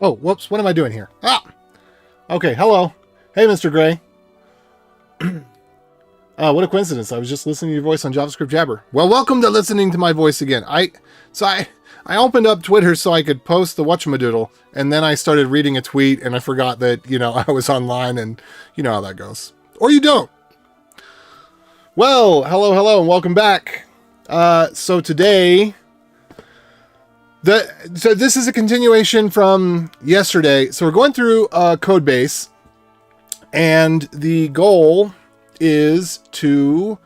Oh, whoops. What am I doing here? Ah! Okay, hello. Hey, Mr. Gray. What a coincidence. I was just listening to your voice on JavaScript Jabber. Well, welcome to listening to my voice again. I opened up Twitter so I could post the whatchamadoodle, and then I started reading a tweet, and I forgot that, I was online, and you know how that goes. Or you don't. Well, hello, and welcome back. So today... So this is a continuation from yesterday. So we're going through a code base, and the goal is to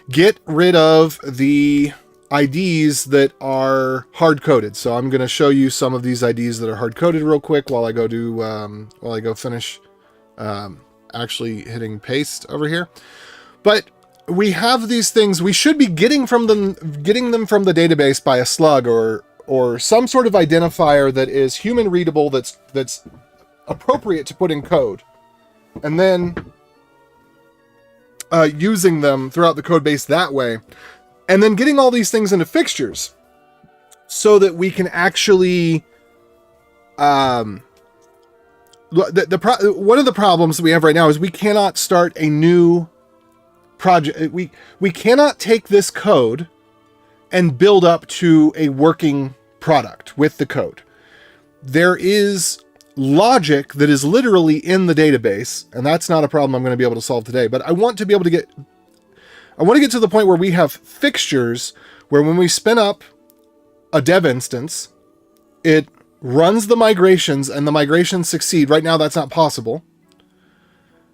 get rid of the IDs that are hard-coded. So I'm going to show you some of these IDs that are hard-coded real quick while I go finish actually hitting paste over here. But we have these things. We should be getting them from the database by a slug or some sort of identifier that is human readable, that's appropriate to put in code, and then using them throughout the code base that way, and then getting all these things into fixtures so that we can actually one of the problems that we have right now is we cannot start a new project. We cannot take this code and build up to a working product with the code. There is logic that is literally in the database, and that's not a problem I'm going to be able to solve today, but I want to get to the point where we have fixtures where when we spin up a dev instance, it runs the migrations and the migrations succeed. Right now that's not possible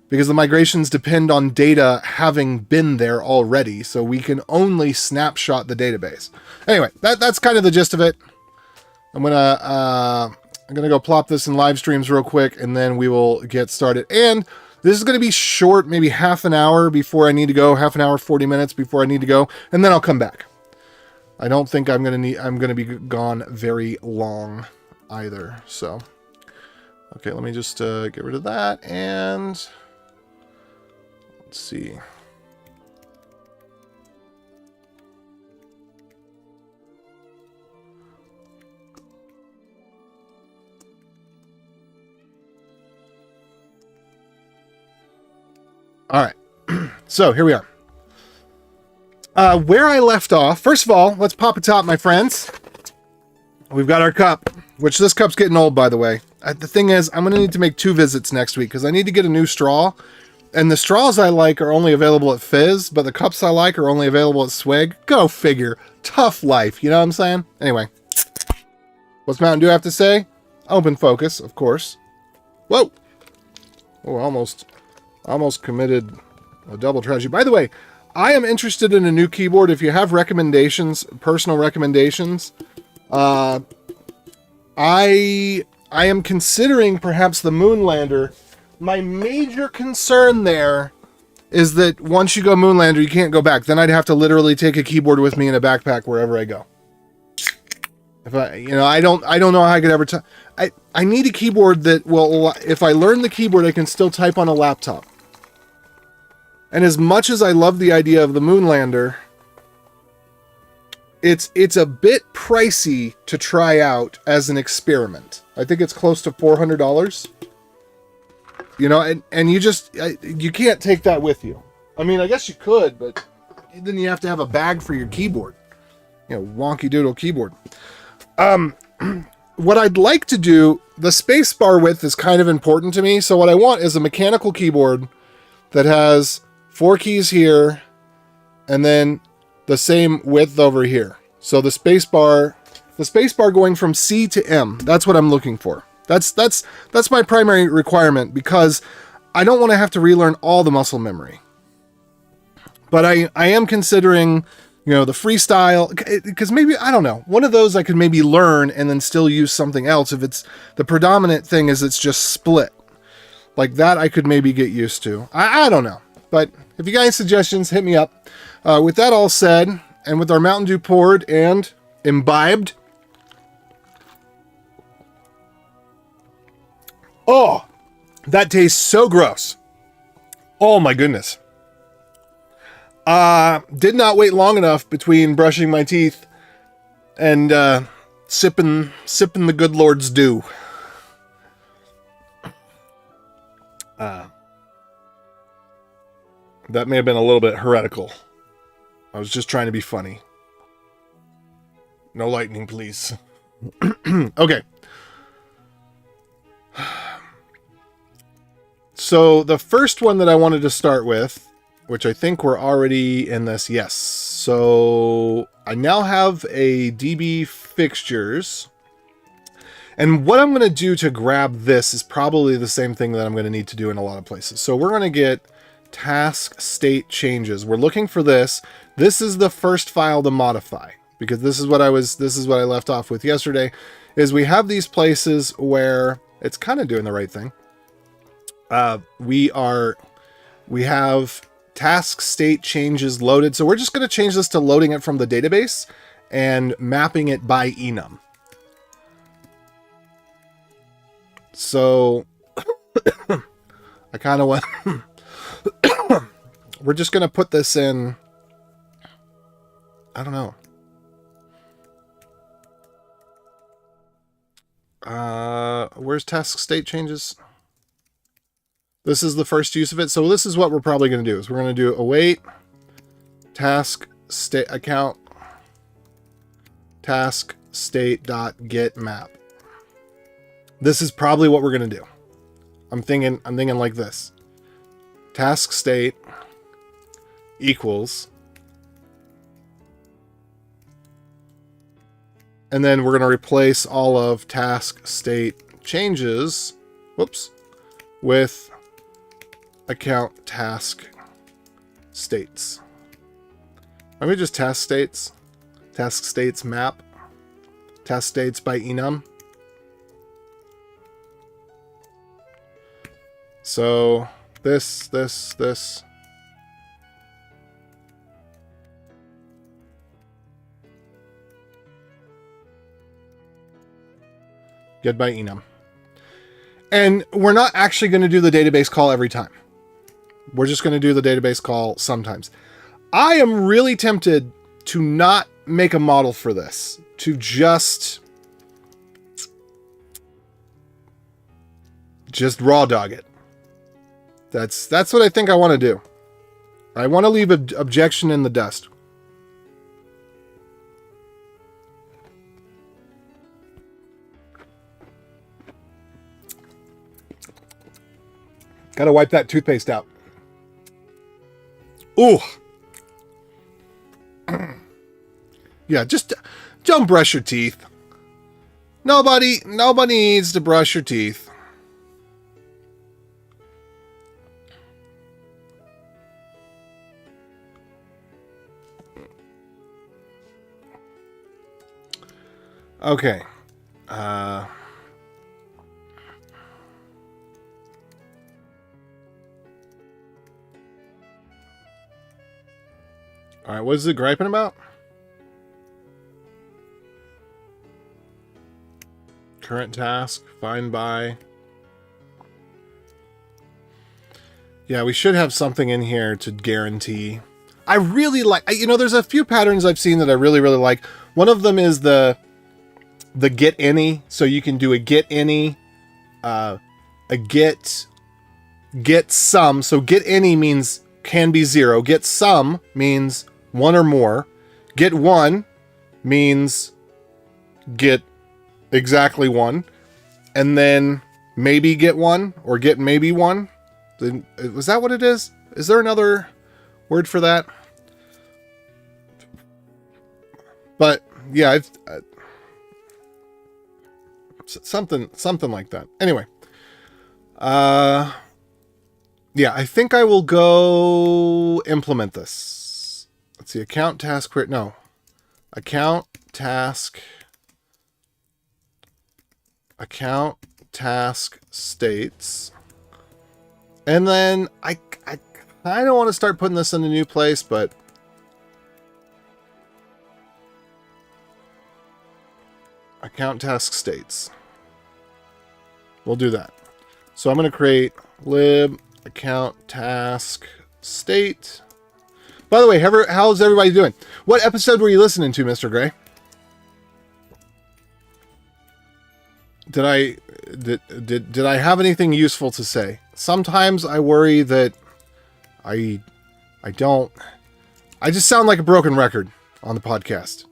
because the migrations depend on data having been there already, so we can only snapshot the database. Anyway, that's kind of the gist of it. I'm gonna go plop this in live streams real quick, and then we will get started. And this is gonna be short, maybe half an hour before I need to go, half an hour, 40 minutes before I need to go, and then I'll come back. I don't think I'm gonna be gone very long either. So, okay, let me just get rid of that, and let's see. All right, so here we are. Where I left off, first of all, let's pop a top, my friends. We've got our cup, which this cup's getting old, by the way. The thing is, I'm going to need to make 2 visits next week because I need to get a new straw. And the straws I like are only available at Fizz, but the cups I like are only available at Swig. Go figure. Tough life, you know what I'm saying? Anyway, what's Mountain Dew have to say? Open focus, of course. Whoa! Oh, almost committed a double tragedy. By the way, I am interested in a new keyboard. If you have recommendations, personal recommendations, I am considering perhaps the Moonlander. My major concern there is that once you go Moonlander, you can't go back. Then I'd have to literally take a keyboard with me in a backpack wherever I go. If I don't know how I could ever I need a keyboard that will, if I learn the keyboard, I can still type on a laptop. And as much as I love the idea of the Moonlander, it's a bit pricey to try out as an experiment. I think it's close to $400. And you can't take that with you. I mean, I guess you could, but then you have to have a bag for your keyboard. Wonky doodle keyboard. What I'd like to do, the space bar width is kind of important to me. So what I want is a mechanical keyboard that has 4 keys here and then the same width over here. So the space bar going from C to M, that's what I'm looking for. That's my primary requirement because I don't want to have to relearn all the muscle memory. But I am considering, the freestyle, because maybe, I don't know, one of those I could maybe learn and then still use something else. If it's the predominant thing is it's just split. Like that I could maybe get used to. I don't know. But if you got any suggestions, hit me up. With that all said, and with our Mountain Dew poured and imbibed. Oh, that tastes so gross. Oh my goodness. Did not wait long enough between brushing my teeth and sipping the good Lord's dew. That may have been a little bit heretical. I was just trying to be funny. No lightning, please. Okay. So the first one that I wanted to start with, which I think we're already in this, yes. So I now have a DB fixtures. And what I'm going to do to grab this is probably the same thing that I'm going to need to do in a lot of places. So we're going to get task state changes. We're looking for this. This is the first file to modify, because this is what I left off with yesterday, is we have these places where it's kind of doing the right thing. We have task state changes loaded. So we're just going to change this to loading it from the database and mapping it by enum. So I kind of went, we're just going to put this in, I don't know. Where's task state changes? This is the first use of it. So this is what we're probably going to do, is we're going to do await task state account task state dot get map. This is probably what we're going to do. I'm thinking like this. Task state equals, and then we're going to replace all of task state changes, whoops, with account task states. Maybe just task states map, task states by enum. So this. Get by enum. And we're not actually going to do the database call every time. We're just going to do the database call sometimes. I am really tempted to not make a model for this, to just raw dog it. That's what I think I want to do. I want to leave an objection in the dust. Got to wipe that toothpaste out. Ooh. Yeah, just don't brush your teeth. Nobody needs to brush your teeth. Okay. All right, what is it griping about? Current task, find by. Yeah, we should have something in here to guarantee. I really like, there's a few patterns I've seen that I really, really like. One of them is the get any. So you can do a get any, a get some. So get any means can be 0. Get some means 1 or more. Get 1 means get exactly 1. And then maybe get 1 or get maybe 1. Was that what it is? Is there another word for that? But yeah, something like that. Anyway, yeah, I think I will go implement this. Let's see, account task, no. Account task states. And then I kind of want to start putting this in a new place, but account task states. We'll do that. So I'm going to create lib account task state. By the way, how's everybody doing? What episode were you listening to, Mr. Gray? did I have anything useful to say? Sometimes I worry that I don't. I just sound like a broken record on the podcast.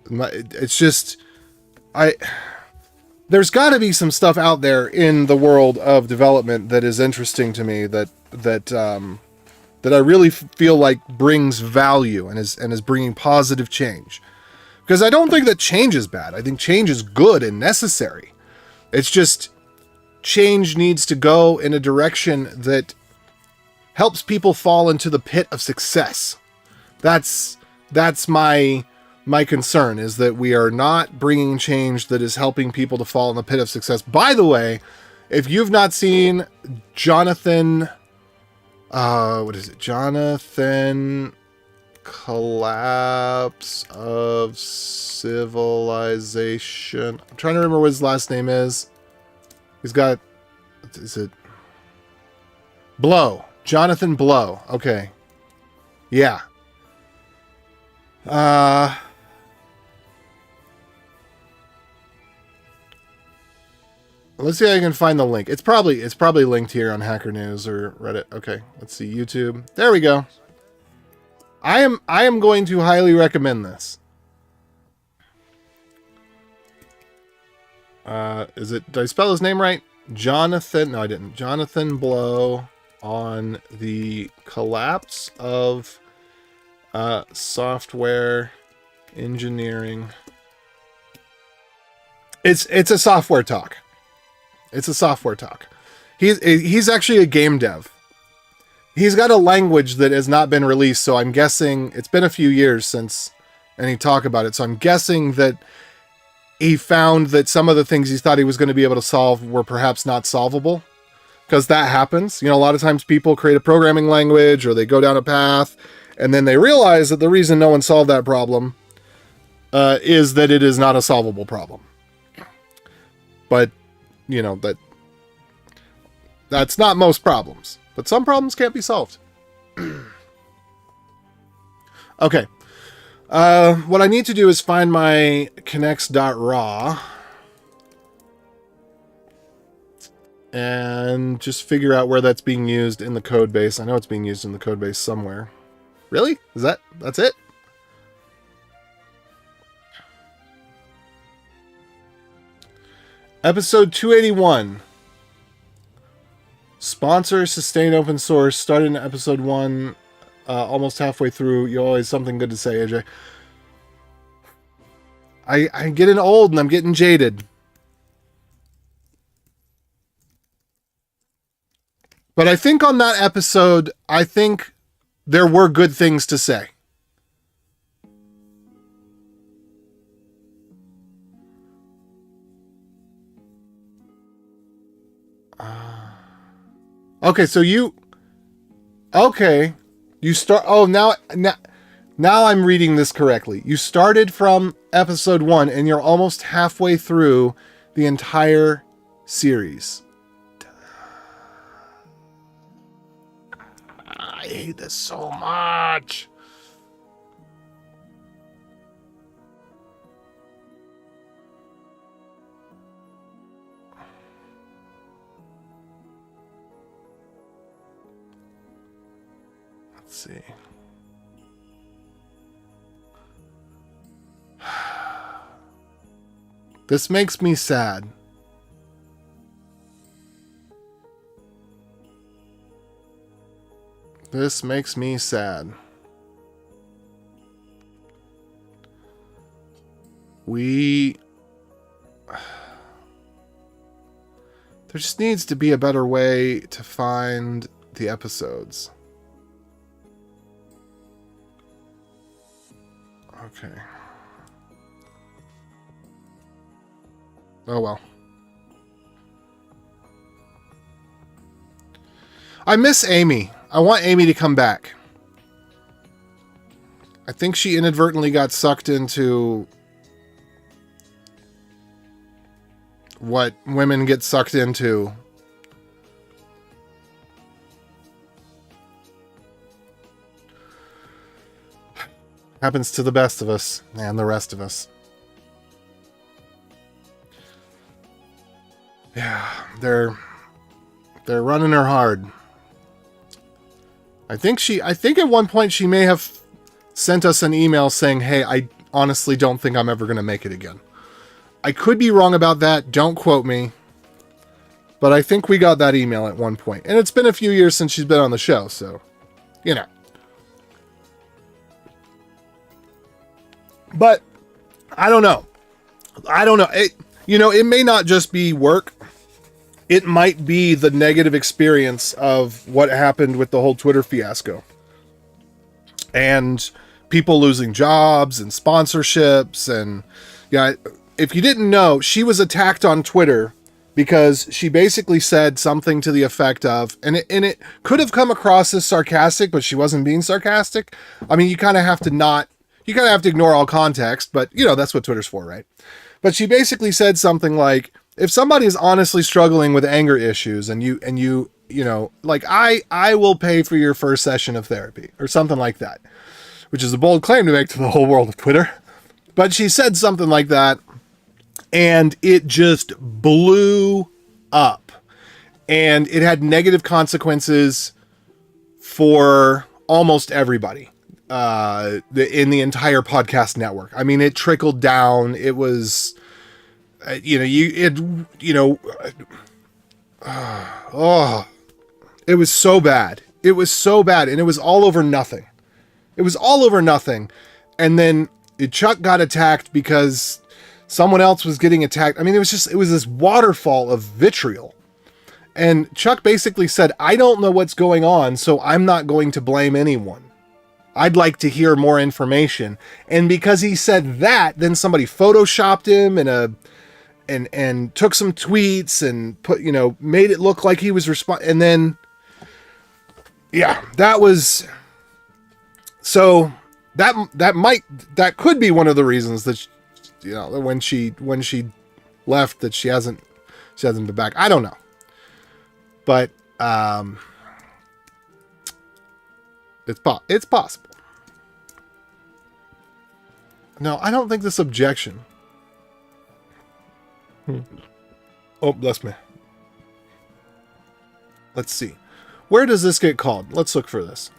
It's just there's got to be some stuff out there in the world of development that is interesting to me that I really feel like brings value and is bringing positive change. Because I don't think that change is bad. I think change is good and necessary. It's just change needs to go in a direction that helps people fall into the pit of success. That's my concern, is that we are not bringing change that is helping people to fall in the pit of success. By the way, if you've not seen Jonathan, what is it? Jonathan Collapse of Civilization. I'm trying to remember what his last name is. He's got, is it Blow? Jonathan Blow. Okay. Yeah. Let's see if I can find the link. It's probably linked here on Hacker News or Reddit. Okay, let's see, YouTube. There we go. I am going to highly recommend this. Did I spell his name right? Jonathan, no I didn't. Jonathan Blow on the collapse of software engineering. It's a software talk. It's a software talk. He's actually a game dev. He's got a language that has not been released, so I'm guessing it's been a few years since any talk about it. So I'm guessing that he found that some of the things he thought he was going to be able to solve were perhaps not solvable, because that happens. You know, a lot of times people create a programming language or they go down a path and then they realize that the reason no one solved that problem is that it is not a solvable problem. But, you know, that's not most problems. But some problems can't be solved. Okay. What I need to do is find my connects.raw and just figure out where that's being used in the code base. I know it's being used in the code base somewhere. Really? That's it? Episode 281. Sponsor, sustain open source. Started in episode 1, almost halfway through. You always something good to say, AJ. I'm getting old and I'm getting jaded. But I think on that episode, I think there were good things to say. Okay, so you start. Oh, now I'm reading this correctly. You started from episode 1 and you're almost halfway through the entire series. I hate this so much. Let's see. This makes me sad. This makes me sad. There just needs to be a better way to find the episodes. Okay. Oh well. I miss Amy. I want Amy to come back. I think she inadvertently got sucked into what women get sucked into. Happens to the best of us and the rest of us. they're running her hard. I think at one point she may have sent us an email saying, "Hey, I honestly don't think I'm ever going to make it again." I could be wrong about that. Don't quote me. But I think we got that email at one point. And it's been a few years since she's been on the show, so, you know. But I don't know. It may not just be work. It might be the negative experience of what happened with the whole Twitter fiasco. And people losing jobs and sponsorships. And yeah, if you didn't know, she was attacked on Twitter because she basically said something to the effect of, and it could have come across as sarcastic, but she wasn't being sarcastic. I mean, you kind of have to ignore all context, but that's what Twitter's for, right? But she basically said something like, if somebody is honestly struggling with anger issues and you like, I will pay for your first session of therapy or something like that, which is a bold claim to make to the whole world of Twitter. But she said something like that and it just blew up, and it had negative consequences for almost everybody in the entire podcast network. I mean, it trickled down. It was, it was so bad. It was so bad. And it was all over nothing. And then Chuck got attacked because someone else was getting attacked. I mean, it was this waterfall of vitriol. And Chuck basically said, I don't know what's going on, so I'm not going to blame anyone. I'd like to hear more information. And because he said that, then somebody photoshopped him and took some tweets and made it look like he was and then, yeah, that was, so that could be one of the reasons that, when she left, that she hasn't been back. I don't know. But, it's possible. No, I don't think this objection. Oh, bless me. Let's see. Where does this get called? Let's look for this.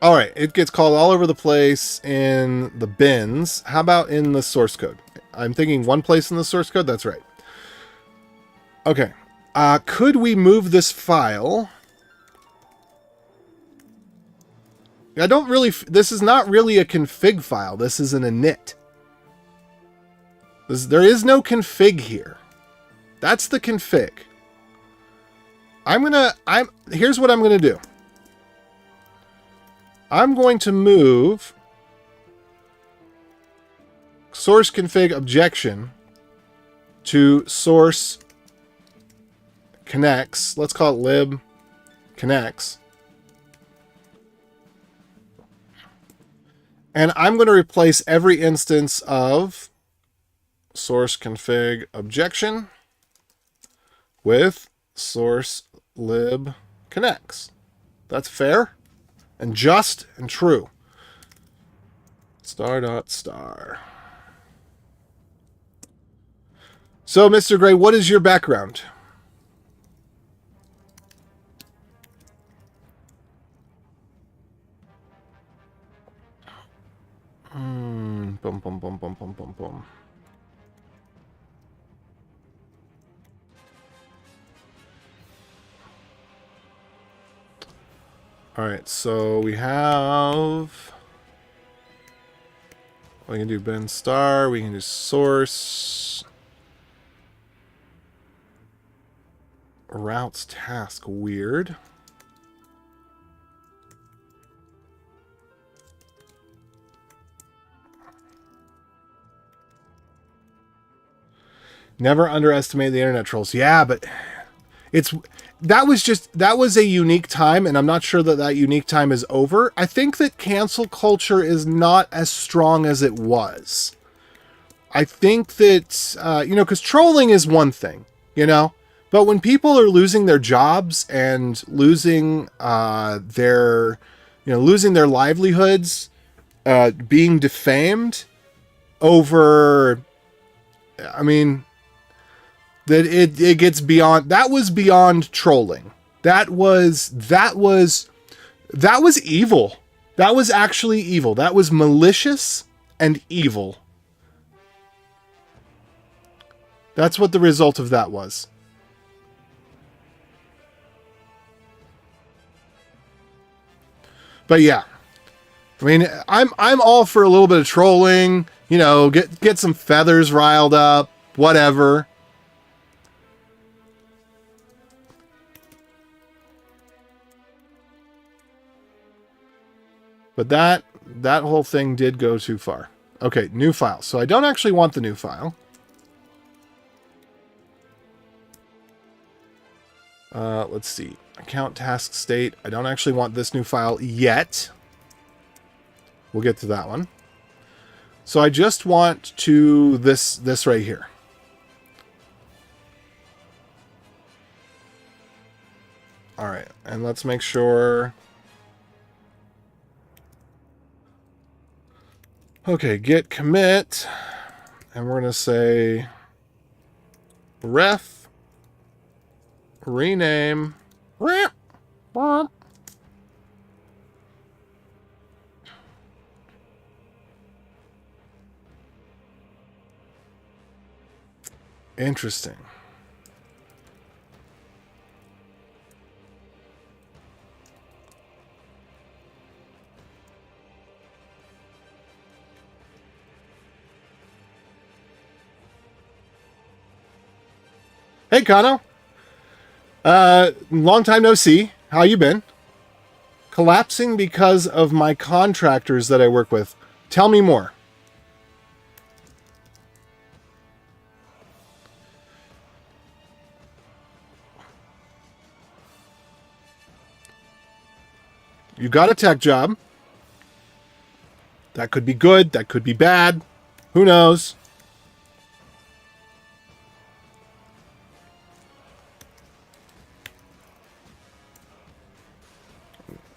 All right, it gets called all over the place in the bins. How about in the source code? I'm thinking one place in the source code. That's right. Okay. Could we move this file? This is not really a config file. This is an init. There is no config here. That's the config. Here's what I'm going to do. I'm going to move source config objection to source connects. Let's call it lib connects. And I'm going to replace every instance of source config objection with source lib connects. That's fair and just and true. Star. So, Mr. Gray, what is your background? Boom. All right, so we have, we can do bin star, we can do source, routes task, weird. Never underestimate the internet trolls. Yeah, but that was a unique time, and I'm not sure that unique time is over. I think that cancel culture is not as strong as it was. I think that, because trolling is one thing, but when people are losing their jobs and losing their livelihoods, being defamed over, that it gets beyond. That was beyond trolling. That was evil. That was actually evil. That was malicious and evil. That's what the result of that was. But yeah, I mean, I'm all for a little bit of trolling. You know, get some feathers riled up, whatever. But that whole thing did go too far. Okay, new file. So I don't actually want the new file. Let's see. Account task state. I don't actually want this new file yet. We'll get to that one. So I just want to this right here. All right, and let's make sure. Okay, git commit, and we're going to say ref rename. Interesting. Hey, Kano. Long time no see. How you been? Collapsing because of my contractors that I work with. Tell me more. You got a tech job. That could be good. That could be bad. Who knows?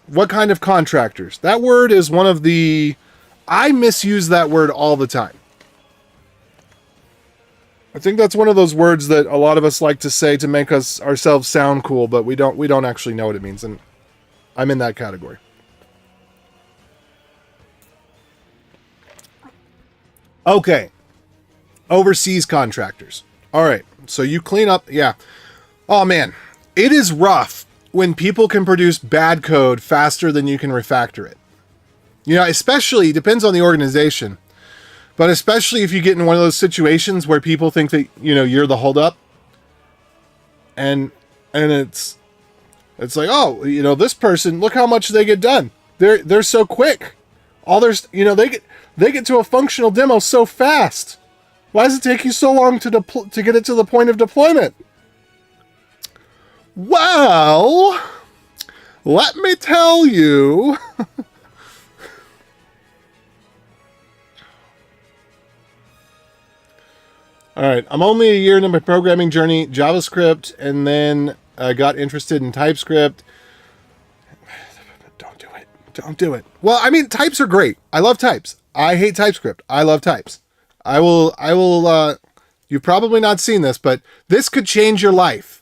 What kind of contractors? That word is one of the... I misuse that word all the time. I think that's one of those words that a lot of us like to say to make ourselves sound cool, but we don't actually know what it means, and I'm in that category. Okay. Overseas contractors. All right. So you clean up. Yeah. Oh, man. It is rough when people can produce bad code faster than you can refactor it. You know, especially, depends on the organization, but especially if you get in one of those situations where people think that, you know, you're the holdup, and it's like, oh, you know, this person, look how much they get done. They're so quick. All there's, you know, they get to a functional demo so fast. Why does it take you so long to get it to the point of deployment? Well, let me tell you. All right, I'm only a year into my programming journey, JavaScript, and then I got interested in TypeScript. Don't do it. Well, I mean, types are great. I love types. I hate TypeScript. I love types. I will, you've probably not seen this, but this could change your life.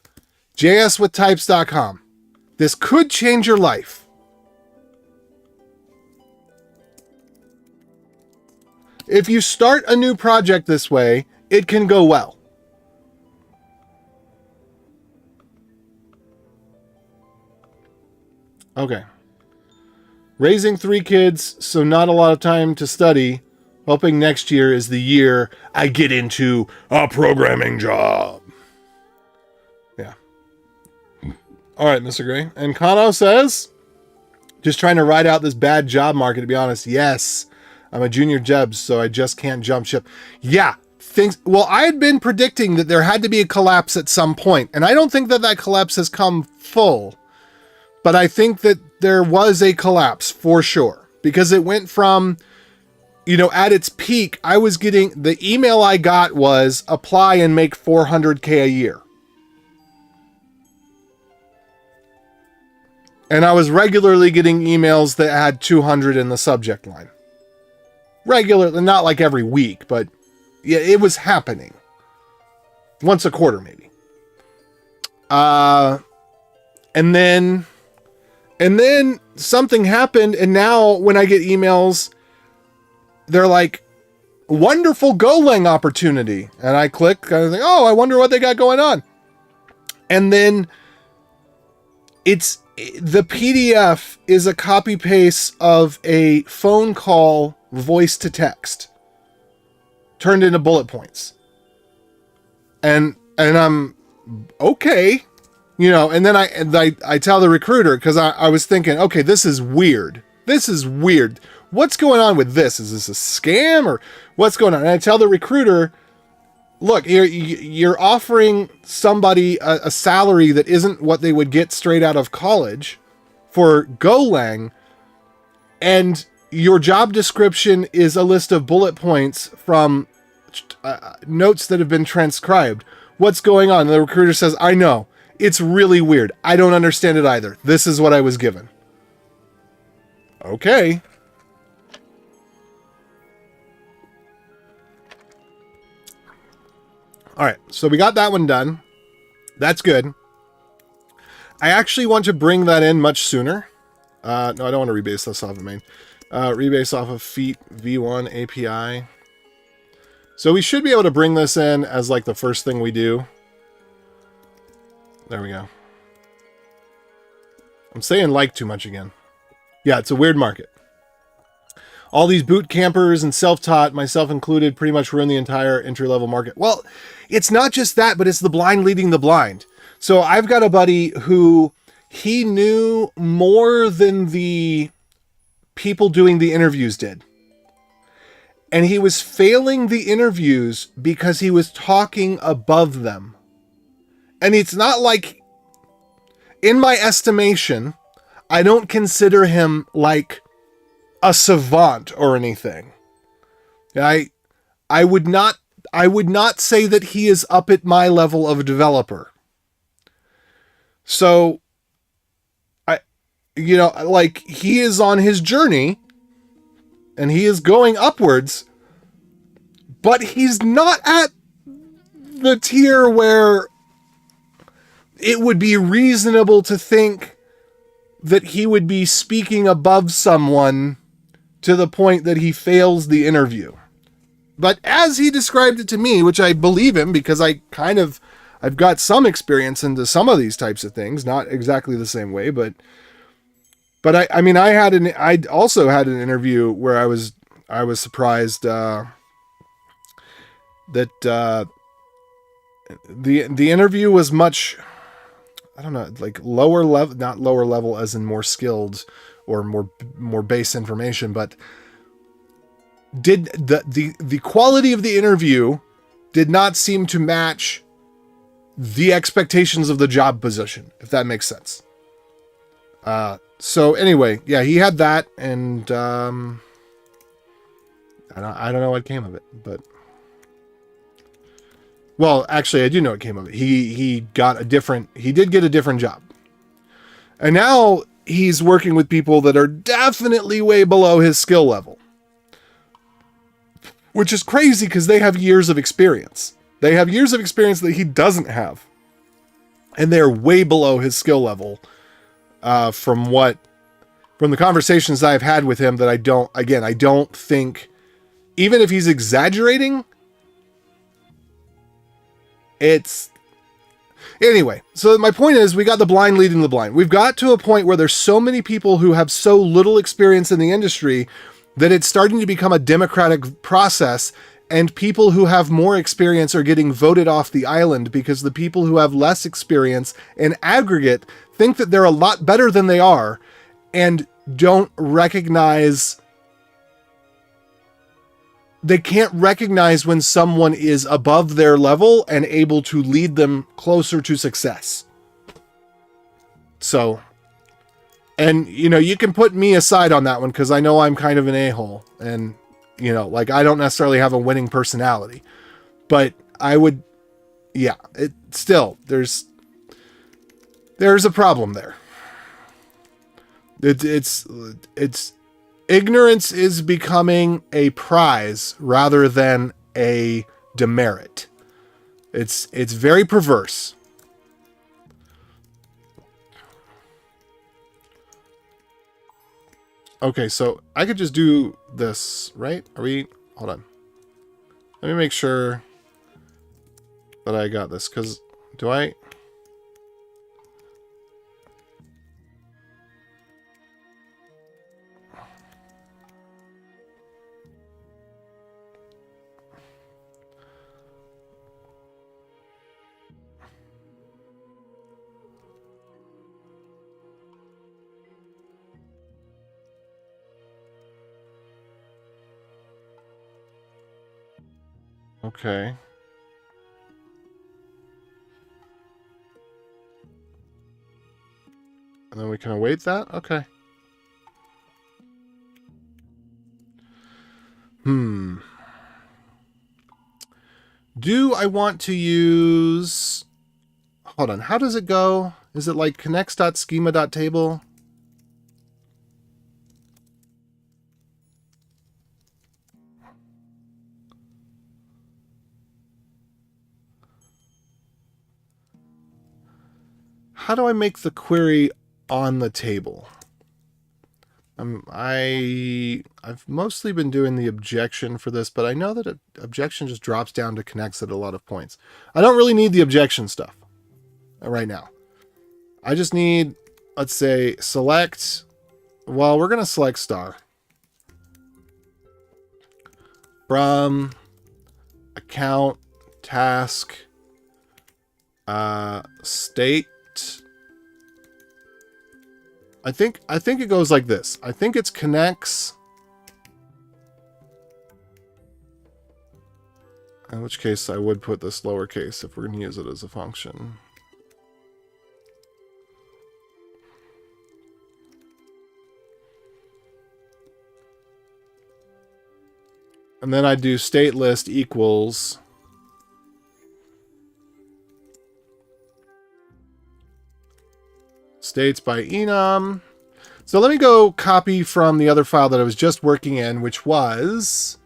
JSWithTypes.com. This could change your life. If you start a new project this way, it can go well. Okay. Raising 3 kids, so not a lot of time to study. Hoping next year is the year I get into a programming job. Yeah. All right, Mr. Gray. And Kano says, just trying to ride out this bad job market, to be honest. Yes, I'm a junior Jebs, so I just can't jump ship. Yeah, well, I had been predicting that there had to be a collapse at some point, and I don't think that collapse has come full. But I think that there was a collapse for sure, because it went from, you know, at its peak, I was getting, the email I got was apply and make $400K a year. And I was regularly getting emails that had 200 in the subject line. Regularly, not like every week, but yeah, it was happening. once a quarter, maybe. And then something happened. And now when I get emails, they're like, wonderful Golang opportunity. And I click, and I think, oh, I wonder what they got going on. And then the PDF is a copy paste of a phone call voice to text turned into bullet points. And I'm okay, and then I tell the recruiter, because I was thinking, okay, this is weird. What's going on with this? Is this a scam or what's going on? And I tell the recruiter, look, you're offering somebody a salary that isn't what they would get straight out of college for Golang, and your job description is a list of bullet points from notes that have been transcribed. What's going on? And the recruiter says, I know. It's really weird. I don't understand it either. This is what I was given. Okay. All right, so we got that one done. That's good. I actually want to bring that in much sooner. No, I don't want to rebase this off of main. Rebase off of Feet V1 API. So we should be able to bring this in as like the first thing we do. There we go. I'm saying like too much again. Yeah, it's a weird market. All these boot campers and self-taught, myself included, pretty much ruin the entire entry-level market. Well, it's not just that, but it's the blind leading the blind. So I've got a buddy who he knew more than the people doing the interviews did. And he was failing the interviews because he was talking above them. And it's not like, in my estimation, I don't consider him like a savant or anything. I would not say that he is up at my level of developer. So he is on his journey and he is going upwards, but he's not at the tier where it would be reasonable to think that he would be speaking above someone to the point that he fails the interview. But as he described it to me, which I believe him because I've got some experience into some of these types of things, not exactly the same way, but I also had an interview where I was surprised that the interview was much, I don't know, like lower level, not lower level as in more skilled or more base information, but did the quality of the interview did not seem to match the expectations of the job position, if that makes sense. So anyway, yeah, he had that, and I don't know what came of it, but well, actually, I do know what came of it. He did get a different job, and now he's working with people that are definitely way below his skill level, which is crazy because they have years of experience. They have years of experience that he doesn't have, and they're way below his skill level. From the conversations I've had with him, that I don't think, even if he's exaggerating, anyway. So my point is, we got the blind leading the blind. We've got to a point where there's so many people who have so little experience in the industry that it's starting to become a democratic process, and people who have more experience are getting voted off the island because the people who have less experience in aggregate think that they're a lot better than they are and don't recognize, they can't recognize when someone is above their level and able to lead them closer to success. So, and you can put me aside on that one because I know I'm kind of an a-hole, and I don't necessarily have a winning personality, but I would, yeah, it still, there's a problem there. It's ignorance is becoming a prize rather than a demerit. It's very perverse. Okay, so I could just do this, right? Are we... Hold on. Let me make sure that I got this, because do I... Okay. And then we can await that? Okay. Do I want to use... Hold on. How does it go? Is it like connects.schema.table? How do I make the query on the table? I've mostly been doing the objection for this, but I know that objection just drops down to connects at a lot of points. I don't really need the objection stuff right now. I just need, let's say, select. Well, we're going to select star from account task state. I think it goes like this. I think it's connects. In which case I would put this lowercase if we're going to use it as a function. And then I do state list equals states by enum. So let me go copy from the other file that I was just working in, which was...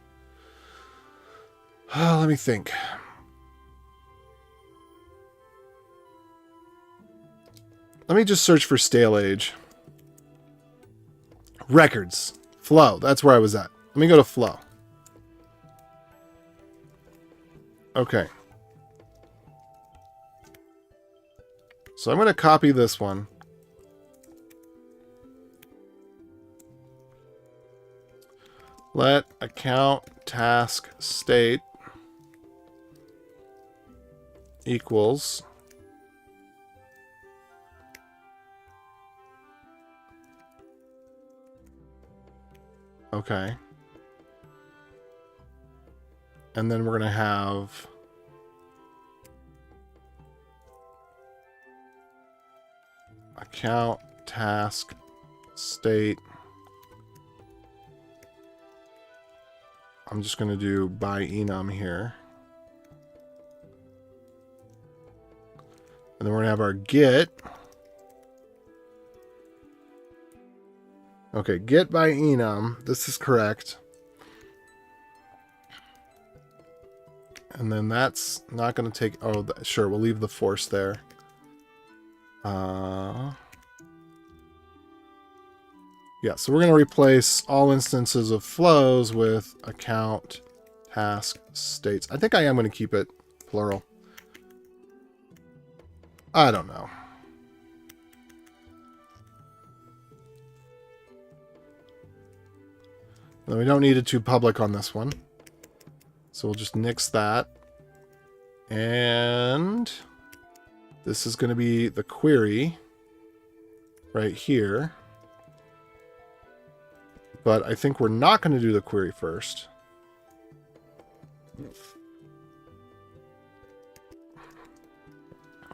let me think. Let me just search for stale age. Records. Flow. That's where I was at. Let me go to flow. Okay. So I'm going to copy this one. Let account task state equals okay. And then we're going to have account task state. I'm just going to do by enum here. And then we're going to have our get. Okay, get by enum. This is correct. And then that's not going to take... Oh, sure, we'll leave the force there. Yeah, so we're going to replace all instances of flows with account task states. I think I am going to keep it plural. I don't know. Then we don't need it too public on this one. So we'll just nix that. And this is going to be the query right here. But I think we're not going to do the query first.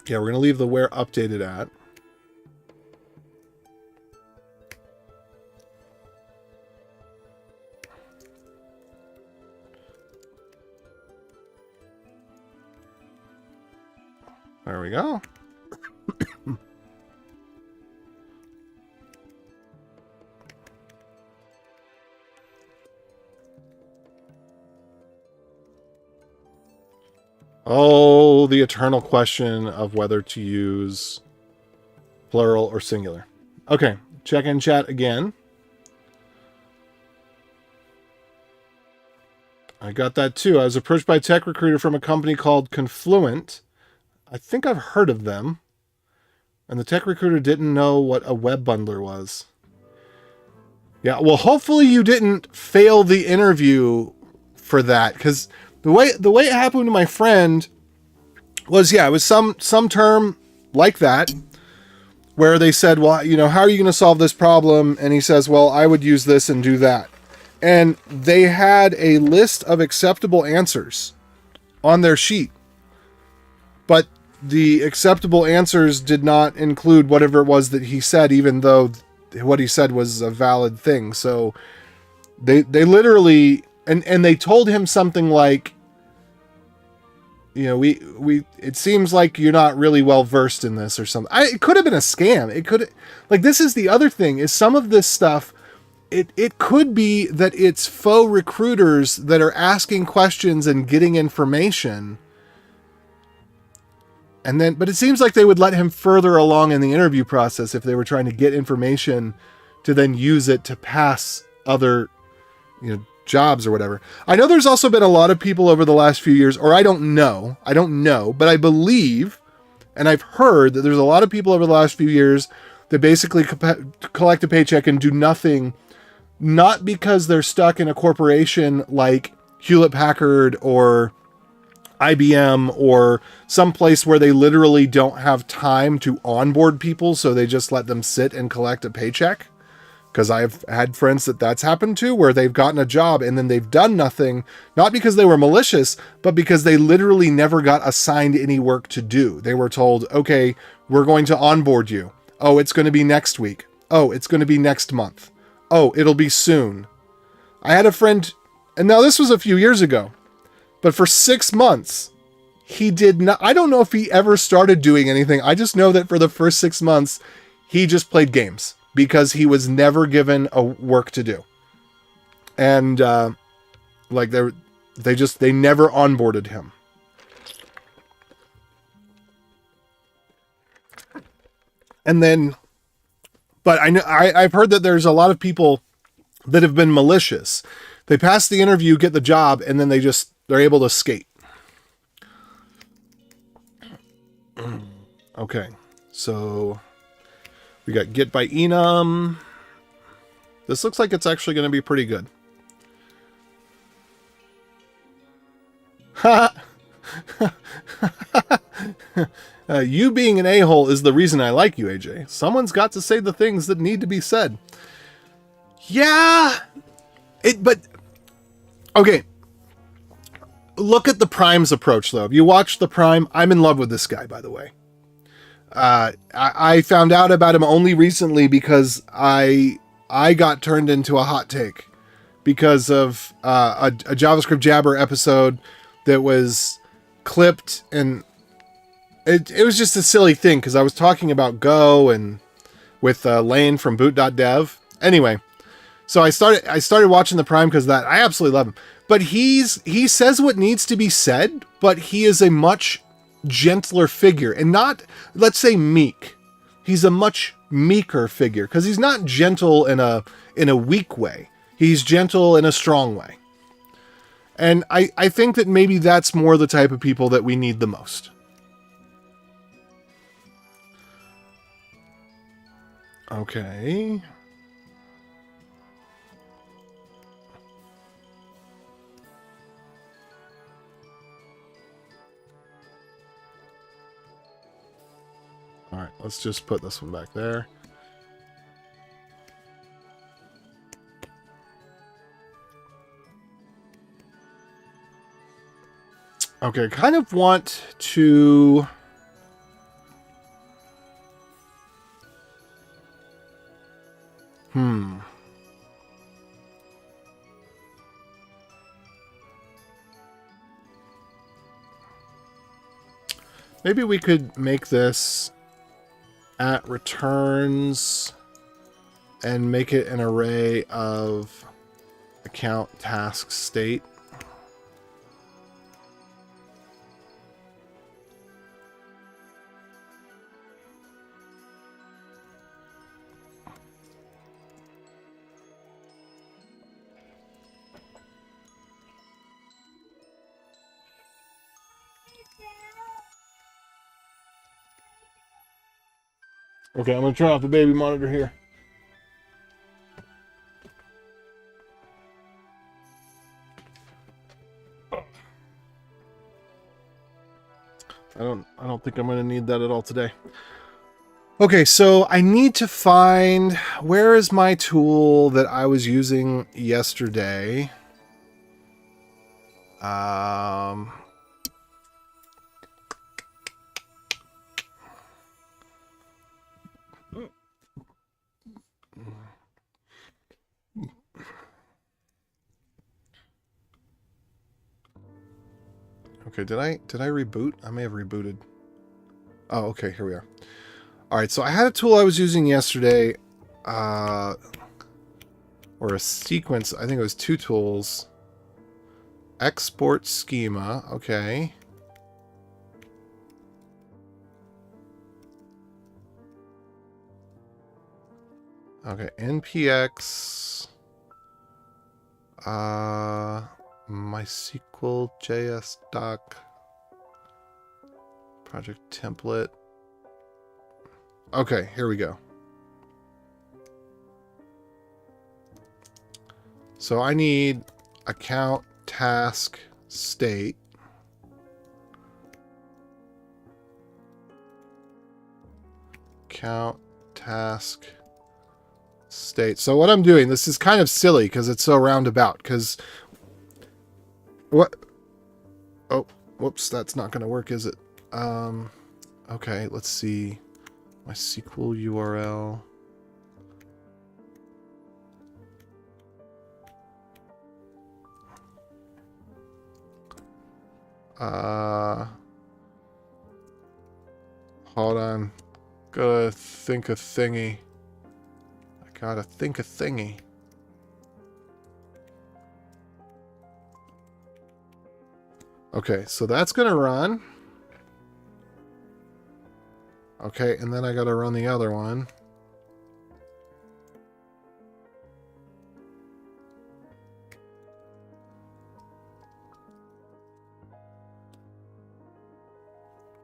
Yeah, we're going to leave the where updated at. There we go. Oh, the eternal question of whether to use plural or singular. Okay, check in chat again. I got that too. I was approached by a tech recruiter from a company called Confluent. I think I've heard of them. And the tech recruiter didn't know what a web bundler was. Yeah, well, hopefully you didn't fail the interview for that, because the way it happened to my friend was, yeah, it was some term like that, where they said, well, you know, how are you going to solve this problem? And he says, well, I would use this and do that. And they had a list of acceptable answers on their sheet, but the acceptable answers did not include whatever it was that he said, even though what he said was a valid thing. So they literally, and they told him something like, you know, it seems like you're not really well versed in this or something. It could have been a scam. It could, like, this is the other thing, is some of this stuff, it could be that it's faux recruiters that are asking questions and getting information. And then, but it seems like they would let him further along in the interview process if they were trying to get information to then use it to pass other, you know, jobs or whatever. I know there's also been a lot of people over the last few years, or I don't know, but I believe, and I've heard that there's a lot of people over the last few years that basically collect a paycheck and do nothing, not because they're stuck in a corporation like Hewlett Packard or IBM or some place where they literally don't have time to onboard people, so they just let them sit and collect a paycheck. Because I've had friends that's happened to, where they've gotten a job and then they've done nothing, not because they were malicious, but because they literally never got assigned any work to do. They were told, okay, we're going to onboard you. Oh, it's going to be next week. Oh, it's going to be next month. Oh, it'll be soon. I had a friend, and now this was a few years ago, but for 6 months, he did not, I don't know if he ever started doing anything. I just know that for the first 6 months, he just played games because he was never given a work to do. And, like they never onboarded him. And then, but I've heard that there's a lot of people that have been malicious. They pass the interview, get the job, and then they're able to skate. Okay, so we got Get by Enum. This looks like it's actually going to be pretty good. You being an a-hole is the reason I like you, AJ. Someone's got to say the things that need to be said. Yeah, but okay. Look at the Prime's approach, though. If you watch the Prime, I'm in love with this guy, by the way. I found out about him only recently because I got turned into a hot take because of a JavaScript Jabber episode that was clipped, and it was just a silly thing because I was talking about Go and with Lane from boot.dev. Anyway, so I started watching the Prime because of that. I absolutely love him. But he says what needs to be said, but he is a much gentler figure, and not, let's say, meek. He's a much meeker figure because he's not gentle in a weak way. He's gentle in a strong way. And I think that maybe that's more the type of people that we need the most. Okay. All right, let's just put this one back there. Okay, kind of want to... Maybe we could make this at returns and make it an array of account task state. Okay, I'm going to turn off the baby monitor here. I don't think I'm going to need that at all today. Okay, so I need to find, where is my tool that I was using yesterday? Okay, did I reboot? I may have rebooted. Oh, okay, here we are. All right, so I had a tool I was using yesterday, or a sequence. I think it was two tools. Export schema. Okay. Okay, npx. MySQL JS doc. Project template. Okay, here we go. So I need account task state. Account task state. So what I'm doing, this is kind of silly because it's so roundabout. Because what? Oh, whoops, that's not going to work, is it? Okay, let's see. My SQL URL. Hold on. Gotta think a thingy. I gotta think a thingy. Okay, so that's gonna run. Okay, and then I gotta run the other one.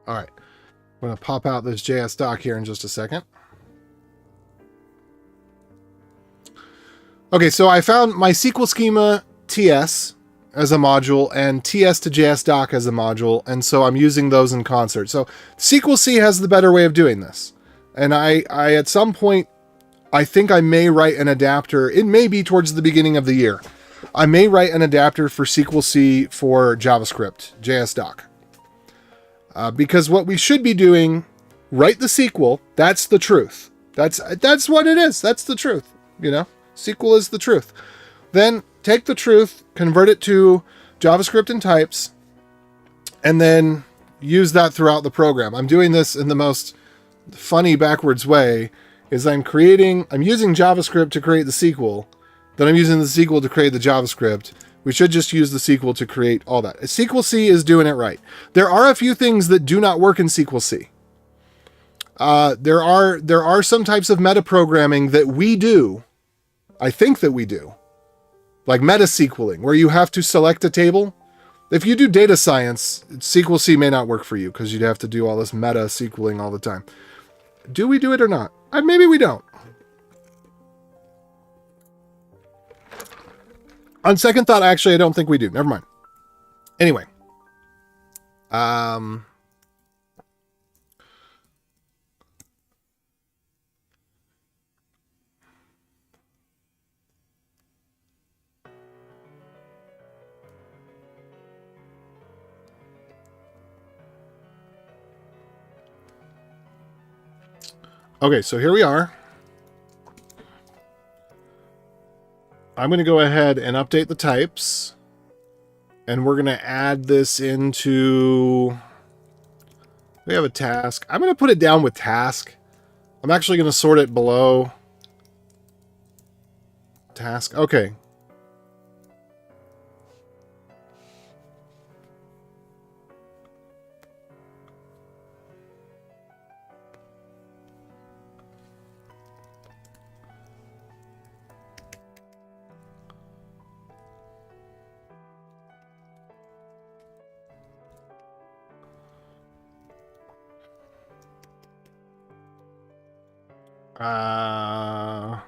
All right, I'm gonna pop out this JS doc here in just a second. Okay, so I found my SQL schema TS as a module and TS to JS doc as a module, and so I'm using those in concert. So SQL C has the better way of doing this. And I at some point, I think I may write an adapter. It may be towards the beginning of the year. I may write an adapter for SQL C for JavaScript, JS doc. Because what we should be doing, write the SQL, that's the truth. That's what it is. That's the truth, you know? SQL is the truth. Then take the truth, convert it to JavaScript and types, and then use that throughout the program. I'm doing this in the most funny backwards way, is I'm using JavaScript to create the SQL, then I'm using the SQL to create the JavaScript. We should just use the SQL to create all that. SQL C is doing it right. There are a few things that do not work in SQL C. There are some types of metaprogramming that we do. I think that we do. Like meta-SQLing, where you have to select a table. If you do data science, SQL C may not work for you because you'd have to do all this meta-SQLing all the time. Do we do it or not? Maybe we don't. On second thought, actually, I don't think we do. Never mind. Anyway. Okay, so here we are. I'm going to go ahead and update the types. And we're going to add this into... We have a task. I'm going to put it down with task. I'm actually going to sort it below task. Okay. Uh...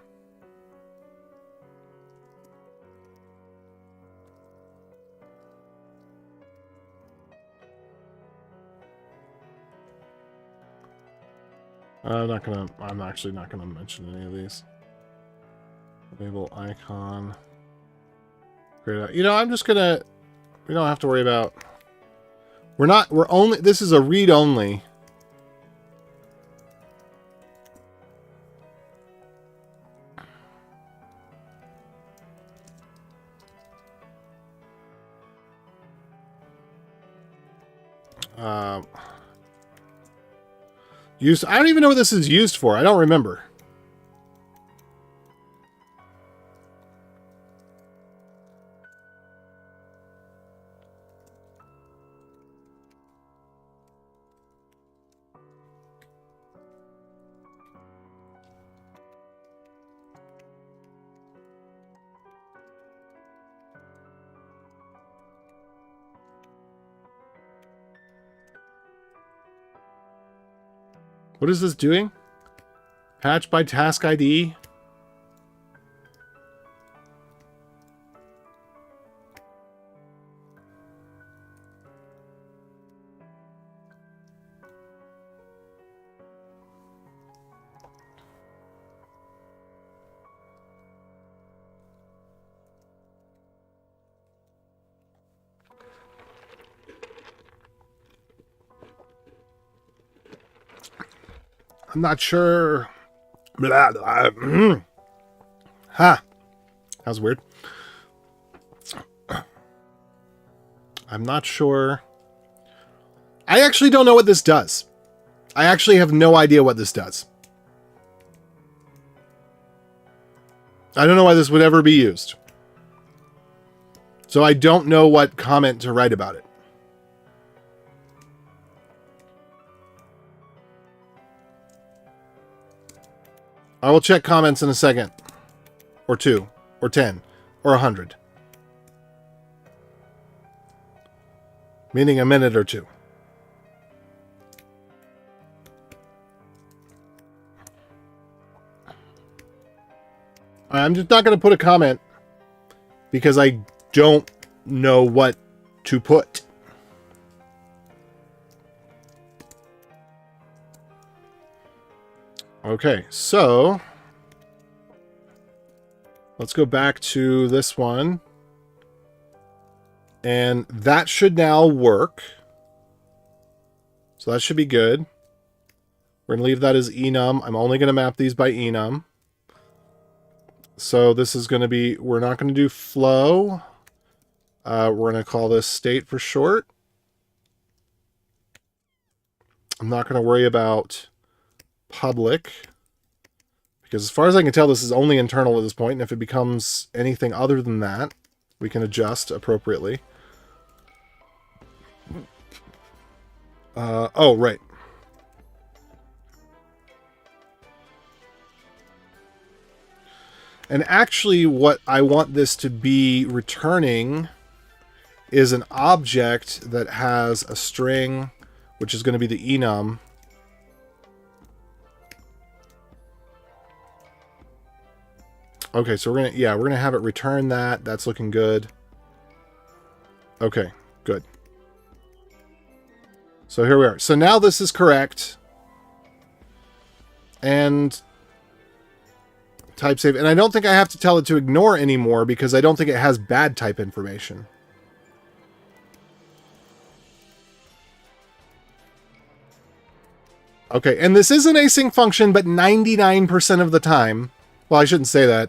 I'm actually not gonna mention any of these. Label icon. You know, I'm just gonna, we don't have to worry about, this is a read only. I don't even know what this is used for. I don't remember. What is this doing? Patch by task ID? I'm not sure. Blah, blah, Ha. That was weird. I'm not sure. I actually don't know what this does. I actually have no idea what this does. I don't know why this would ever be used. So I don't know what comment to write about it. I will check comments in a second. Or 2. Or 10. Or 100. Meaning a minute or 2. I'm just not going to put a comment because I don't know what to put. Okay, so let's go back to this one. And that should now work. So that should be good. We're going to leave that as enum. I'm only going to map these by enum. So this is going to be, we're not going to do flow. We're going to call this state for short. I'm not going to worry about public, because as far as I can tell, this is only internal at this point, and if it becomes anything other than that, we can adjust appropriately. Oh, right. And actually, what I want this to be returning is an object that has a string, which is going to be the enum. Okay, so we're gonna have it return that. That's looking good. Okay, good. So here we are. So now this is correct. And type save. And I don't think I have to tell it to ignore anymore because I don't think it has bad type information. Okay, and this is an async function, but 99% of the time, well, I shouldn't say that,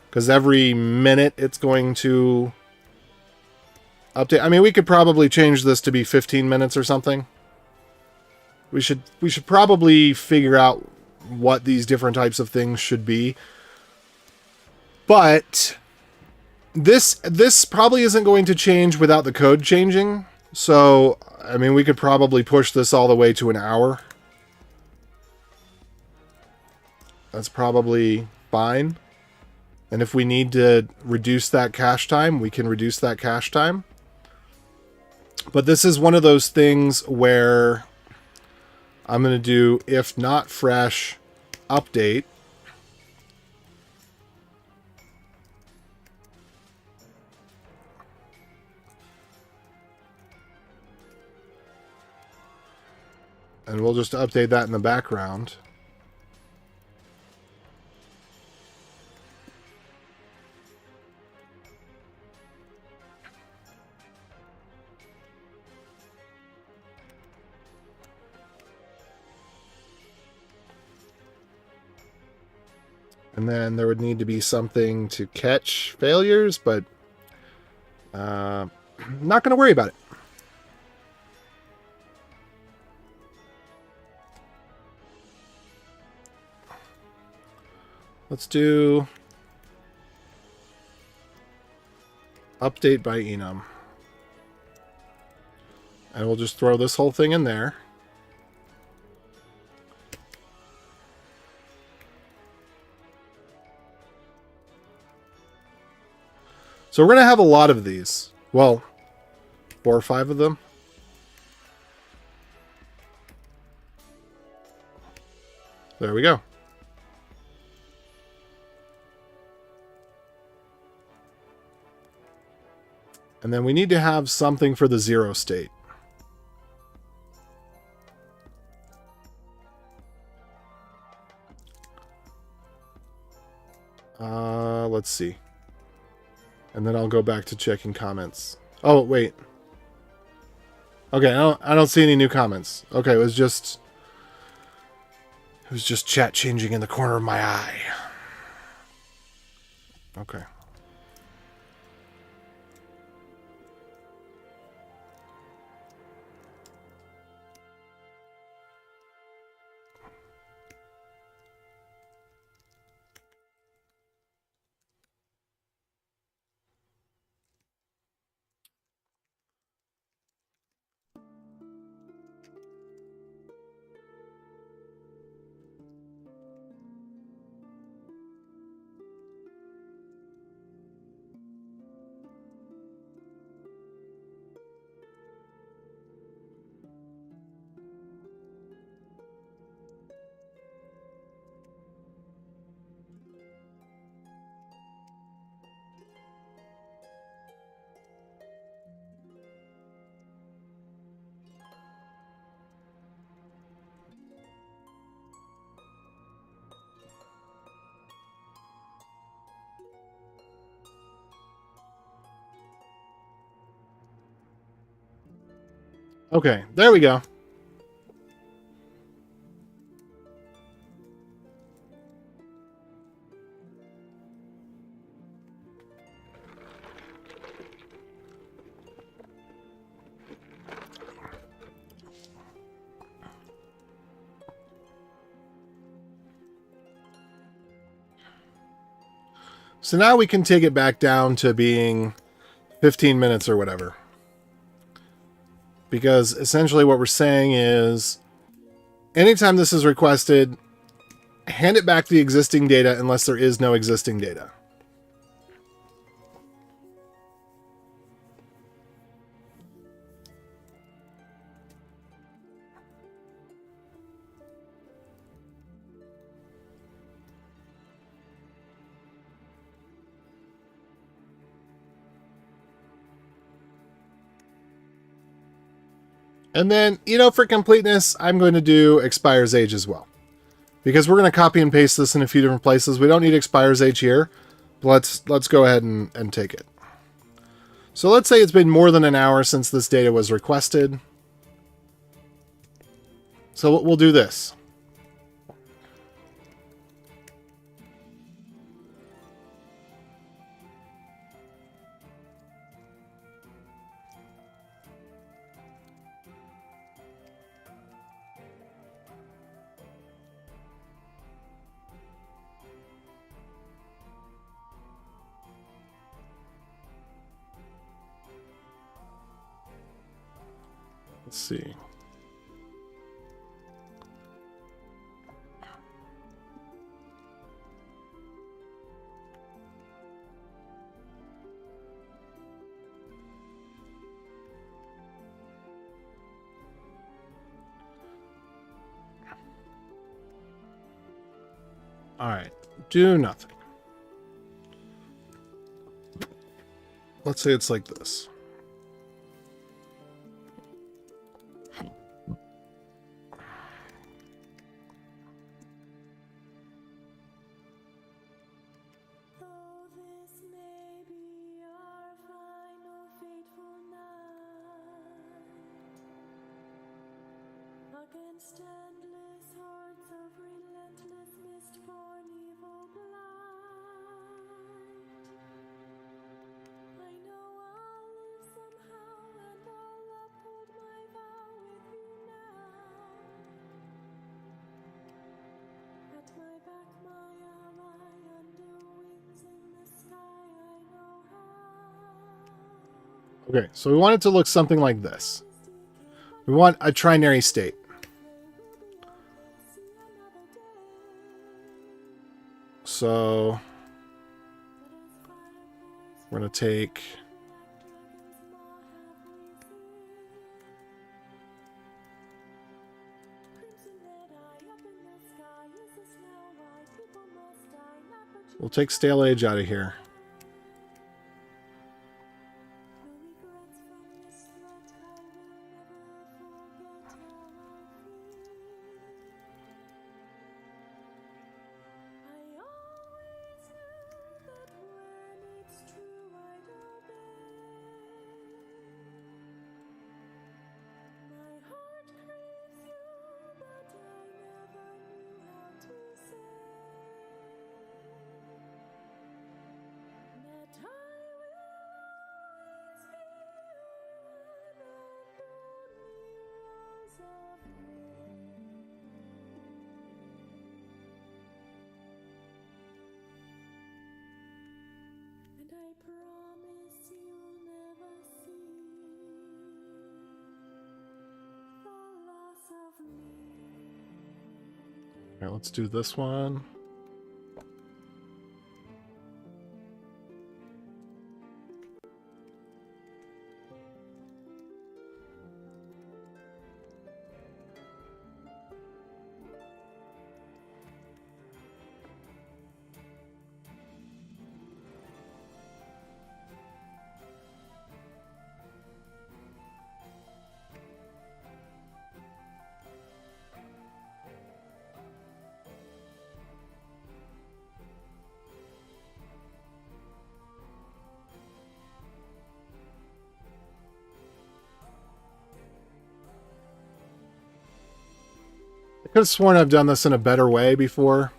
because every minute it's going to update. I mean, we could probably change this to be 15 minutes or something. We should probably figure out what these different types of things should be. But this probably isn't going to change without the code changing. So, I mean, we could probably push this all the way to an hour. That's probably fine. And if we need to reduce that cache time, we can reduce that cache time. But this is one of those things where I'm going to do if not fresh update. And we'll just update that in the background. And then there would need to be something to catch failures, but not going to worry about it. Let's do update by enum. And we'll just throw this whole thing in there. So we're going to have a lot of these. Well, 4 or 5 of them. There we go. And then we need to have something for the 0 state. Let's see. And then I'll go back to checking comments. Oh, wait. Okay, I don't see any new comments. Okay, it was just chat changing in the corner of my eye. Okay. Okay, there we go. So now we can take it back down to being 15 minutes or whatever. Because essentially what we're saying is, anytime this is requested, hand it back the existing data unless there is no existing data. And then, for completeness, I'm going to do expires age as well. Because we're going to copy and paste this in a few different places. We don't need expires age here. But let's go ahead and take it. So let's say it's been more than an hour since this data was requested. So we'll do this. Let's see. All right, do nothing. Let's say it's like this. Against endless hordes of relentless mist-born evil blight. I know I'll live somehow, and I'll uphold my vow with you now. At my back, my ally, under wings in the sky, I know how. Okay, so we want it to look something like this. We want a trinary state. So we're going to take we'll take stale age out of here. And I promise you'll never see the loss of me. All right, let's do this one. I could have sworn I've done this in a better way before,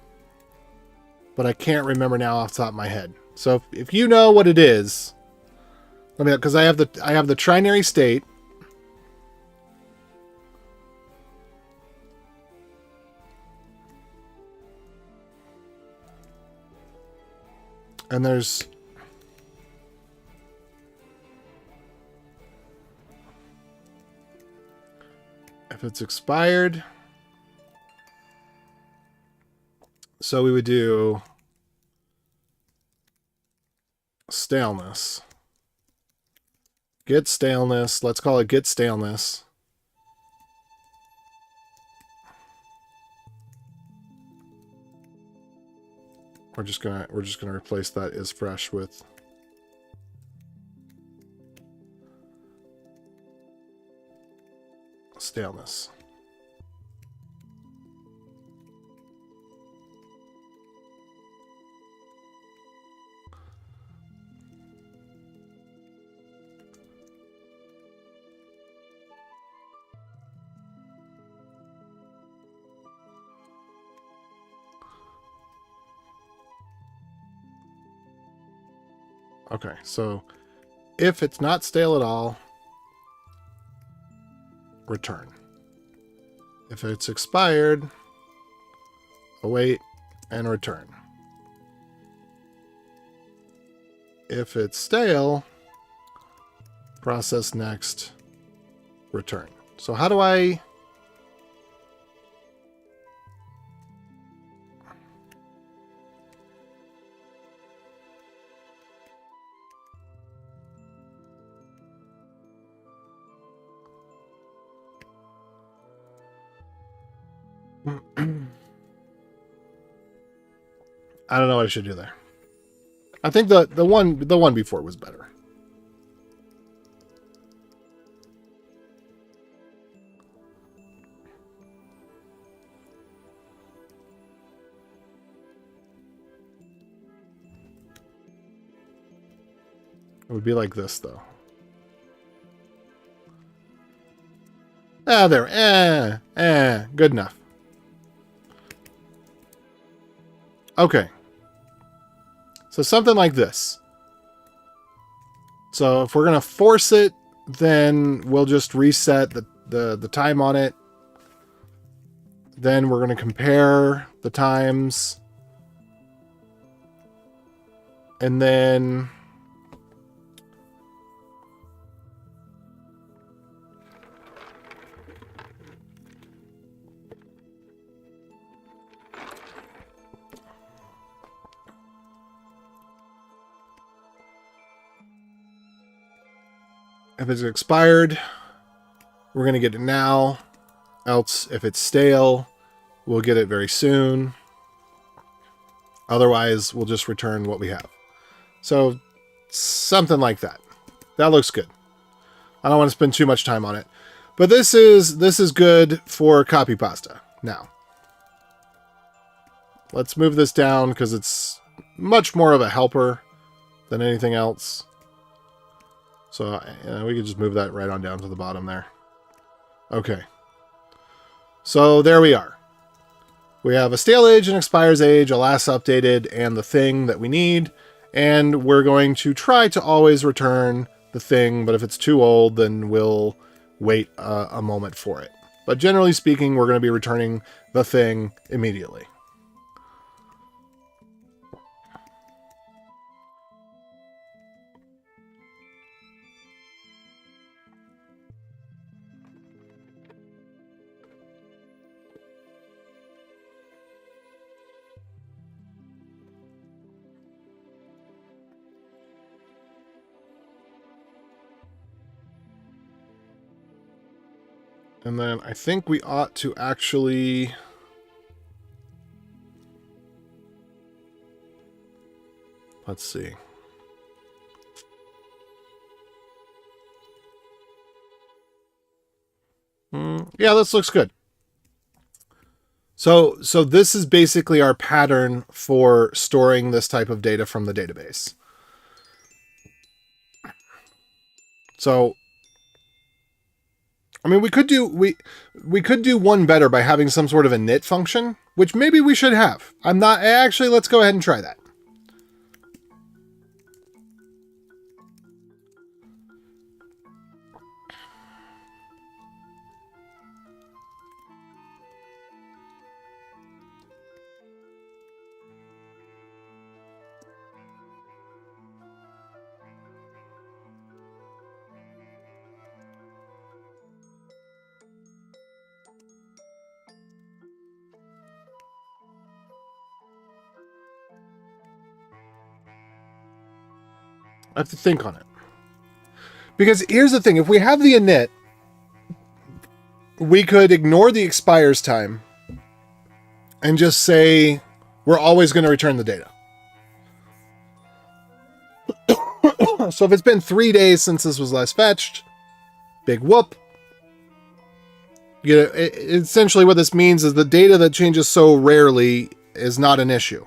but I can't remember now off the top of my head. So if you know what it is, let me know, because I have the trinary state. And there's if it's expired. So we would do staleness. Get staleness. Let's call it get staleness. We're just gonna replace that is fresh with staleness. Okay, so if it's not stale at all, return. If it's expired, await and return. If it's stale, process next, return. So how do I... I don't know what I should do there. I think the one before was better. It would be like this, though. There. Good enough. Okay. So something like this. So if we're going to force it, then we'll just reset the time on it. Then we're going to compare the times. And then if it's expired, we're going to get it now. Else, if it's stale, we'll get it very soon. Otherwise, we'll just return what we have. So, something like that. That looks good. I don't want to spend too much time on it. But this is good for copy pasta. Now, let's move this down because it's much more of a helper than anything else. So, we could just move that right on down to the bottom there. Okay. So, there we are. We have a stale age, an expires age, a last updated, and the thing that we need. And we're going to try to always return the thing, but if it's too old, then we'll wait a moment for it. But generally speaking, we're going to be returning the thing immediately. And then I think we ought to actually... Let's see. Yeah, this looks good. So this is basically our pattern for storing this type of data from the database. So, I mean, we could do one better by having some sort of a knit function, which maybe we should have. Actually, let's go ahead and try that. I have to think on it. Because here's the thing, if we have the init, we could ignore the expires time and just say we're always going to return the data. So if it's been 3 days since this was last fetched, big whoop. Essentially what this means is the data that changes so rarely is not an issue.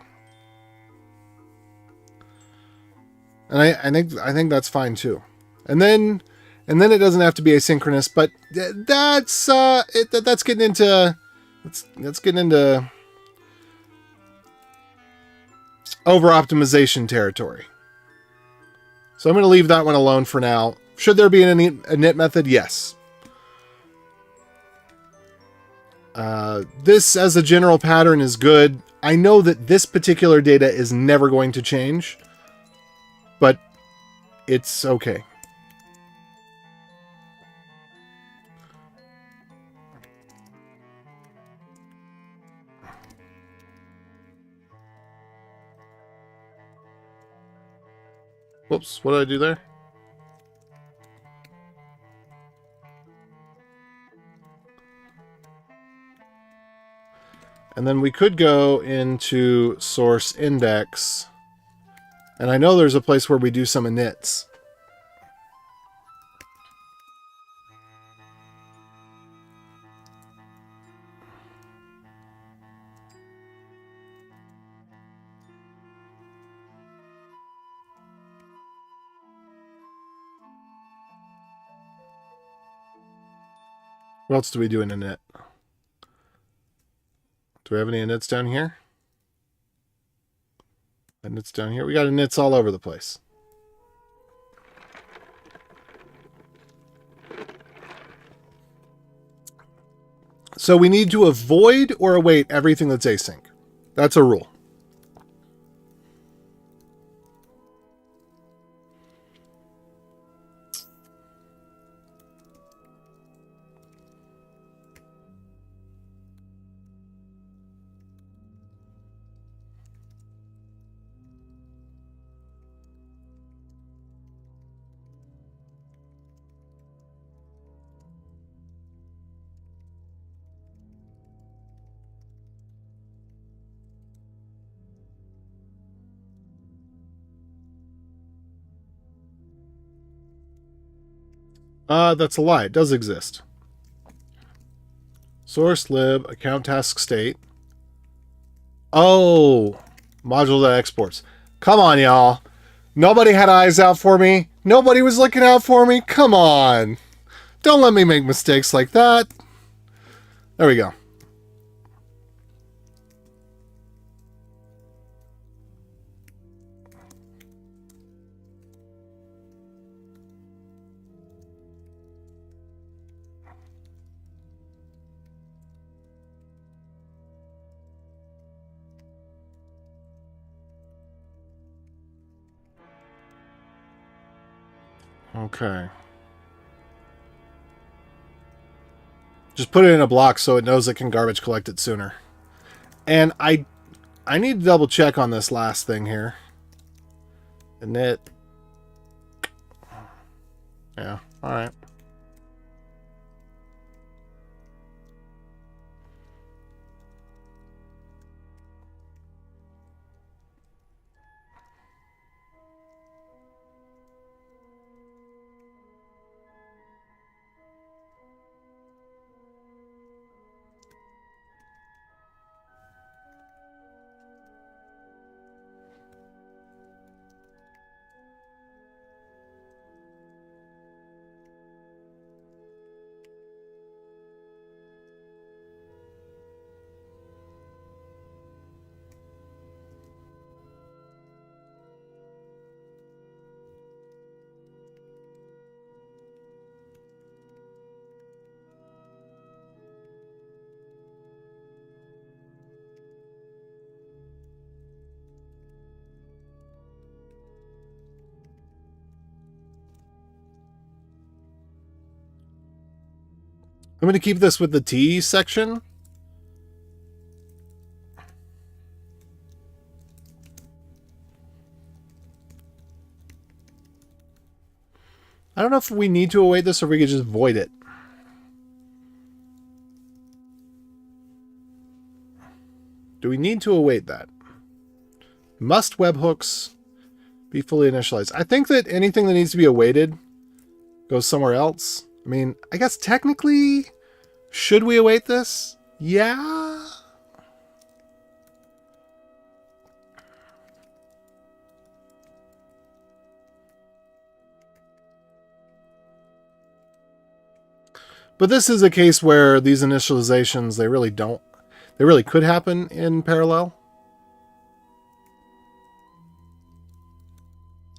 And I think that's fine too. And then it doesn't have to be asynchronous, but that's getting into over optimization territory. So I'm going to leave that one alone for now. Should there be a init method? Yes. This as a general pattern is good. I know that this particular data is never going to change, but it's okay. Whoops, what did I do there? And then we could go into source index. And I know there's a place where we do some inits. What else do we do in init? Do we have any inits down here? Inits down here? We got inits all over the place. So we need to avoid or await everything that's async. That's a rule. That's a lie. It does exist. Source lib account task state. Oh, module.exports. Come on, y'all. Nobody had eyes out for me. Nobody was looking out for me. Come on. Don't let me make mistakes like that. There we go. Okay. Just put it in a block so it knows it can garbage collect it sooner. And I need to double check on this last thing here. Init. Yeah, alright. I'm going to keep this with the T section. I don't know if we need to await this or we could just void it. Do we need to await that? Must webhooks be fully initialized? I think that anything that needs to be awaited goes somewhere else. I mean, I guess technically, should we await this? Yeah. But this is a case where these initializations, they really could happen in parallel.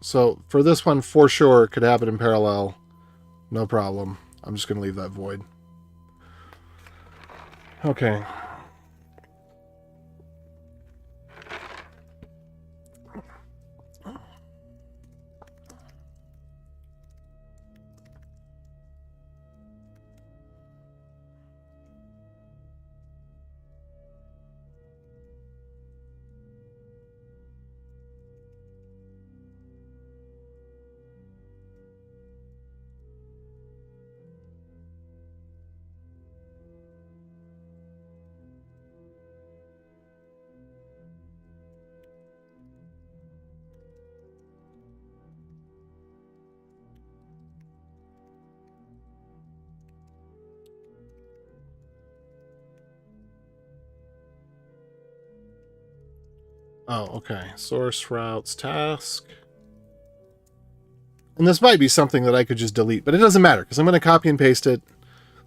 So for this one, for sure, it could happen in parallel. No problem. I'm just going to leave that void. Okay. Oh, okay. Source routes task. And this might be something that I could just delete, but it doesn't matter because I'm going to copy and paste it.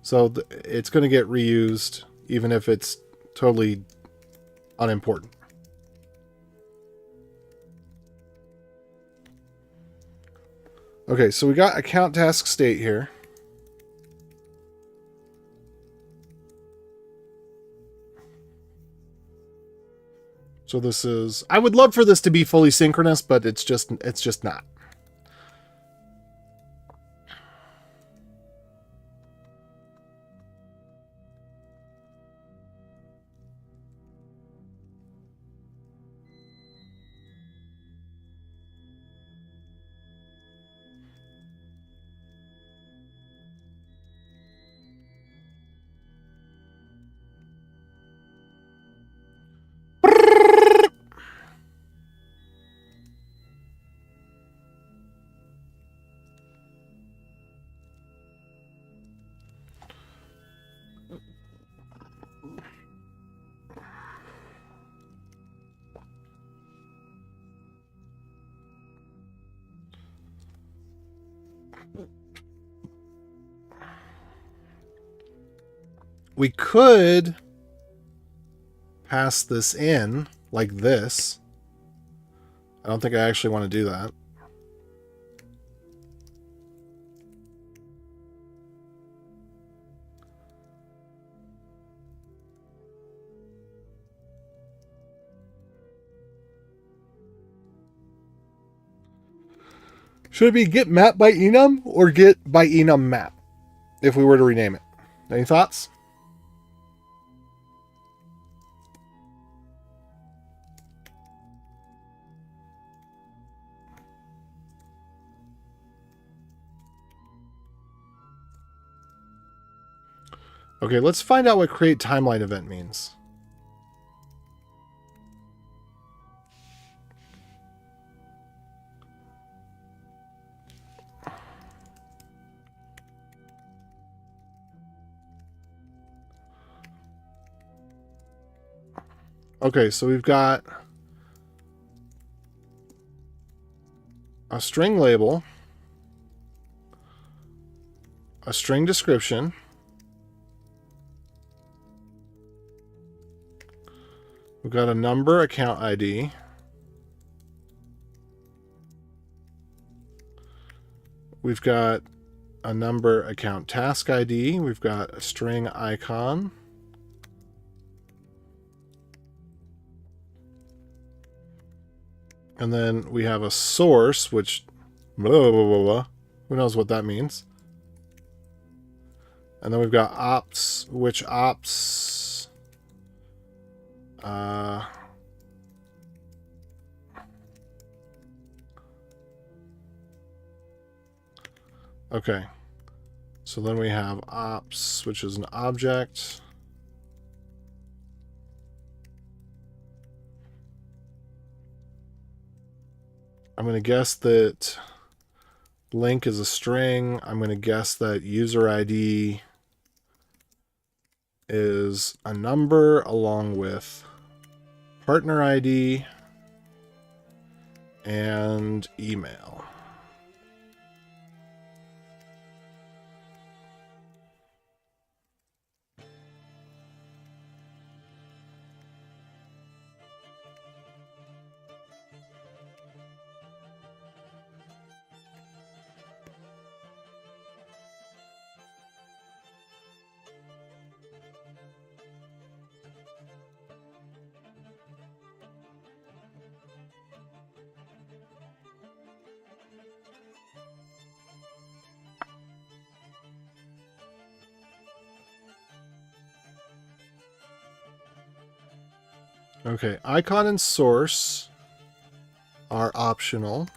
So it's going to get reused, even if it's totally unimportant. Okay, so we got account task state here. So this is, I would love for this to be fully synchronous, but it's just not. We could pass this in like this. I don't think I actually want to do that. Should it be get map by enum or get by enum map if we were to rename it? Any thoughts? Okay, let's find out what create timeline event means. Okay, so we've got a string label, a string description, we've got a number account ID, we've got a number account task ID, we've got a string icon, and then we have a source, which blah, blah, blah, blah. Who knows what that means. And then we've got ops, which ops okay. So then we have ops, which is an object. I'm going to guess that link is a string. I'm going to guess that user ID is a number along with partner ID and email. Okay, icon and source are optional.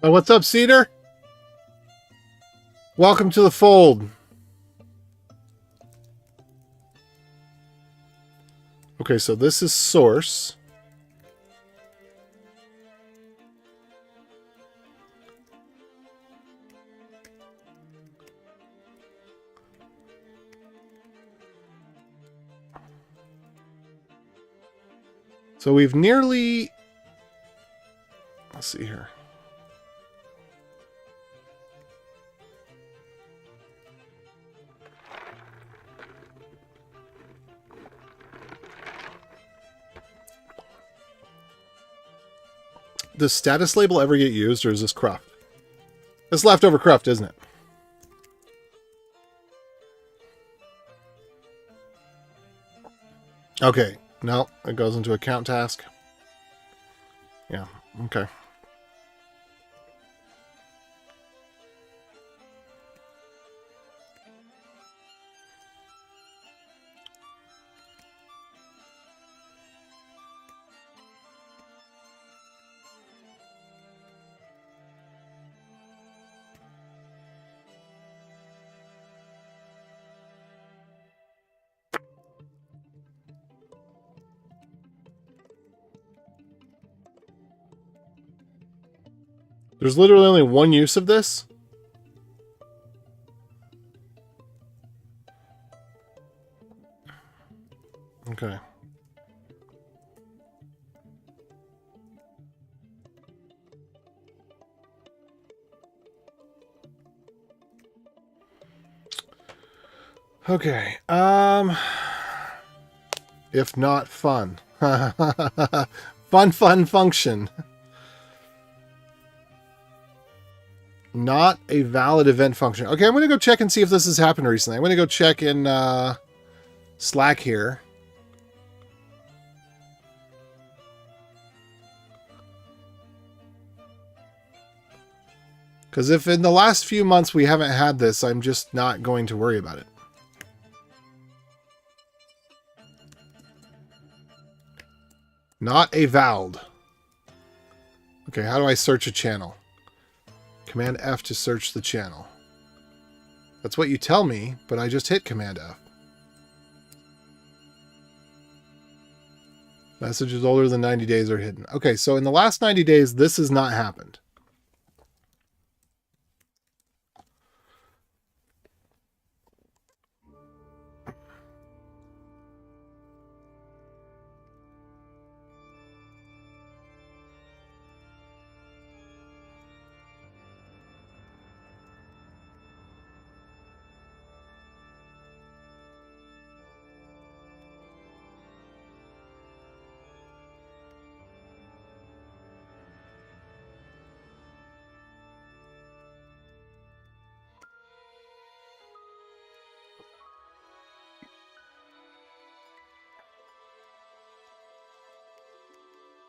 Oh, what's up, Cedar? Welcome to the fold. Okay, so this is source. So we've nearly... Let's see here. Does status label ever get used, or is this cruft? It's leftover cruft, isn't it? Okay. No, it goes into account task. Yeah, okay. There's literally only one use of this? Okay. Okay. If not fun. Fun function. Not a valid event function. Okay, I'm going to go check and see if this has happened recently. I'm going to go check in Slack here. Because if in the last few months we haven't had this, I'm just not going to worry about it. Not a valid. Okay, how do I search a channel? Command F to search the channel. That's what you tell me, but I just hit Command F. Messages older than 90 days are hidden. Okay, so in the last 90 days, this has not happened.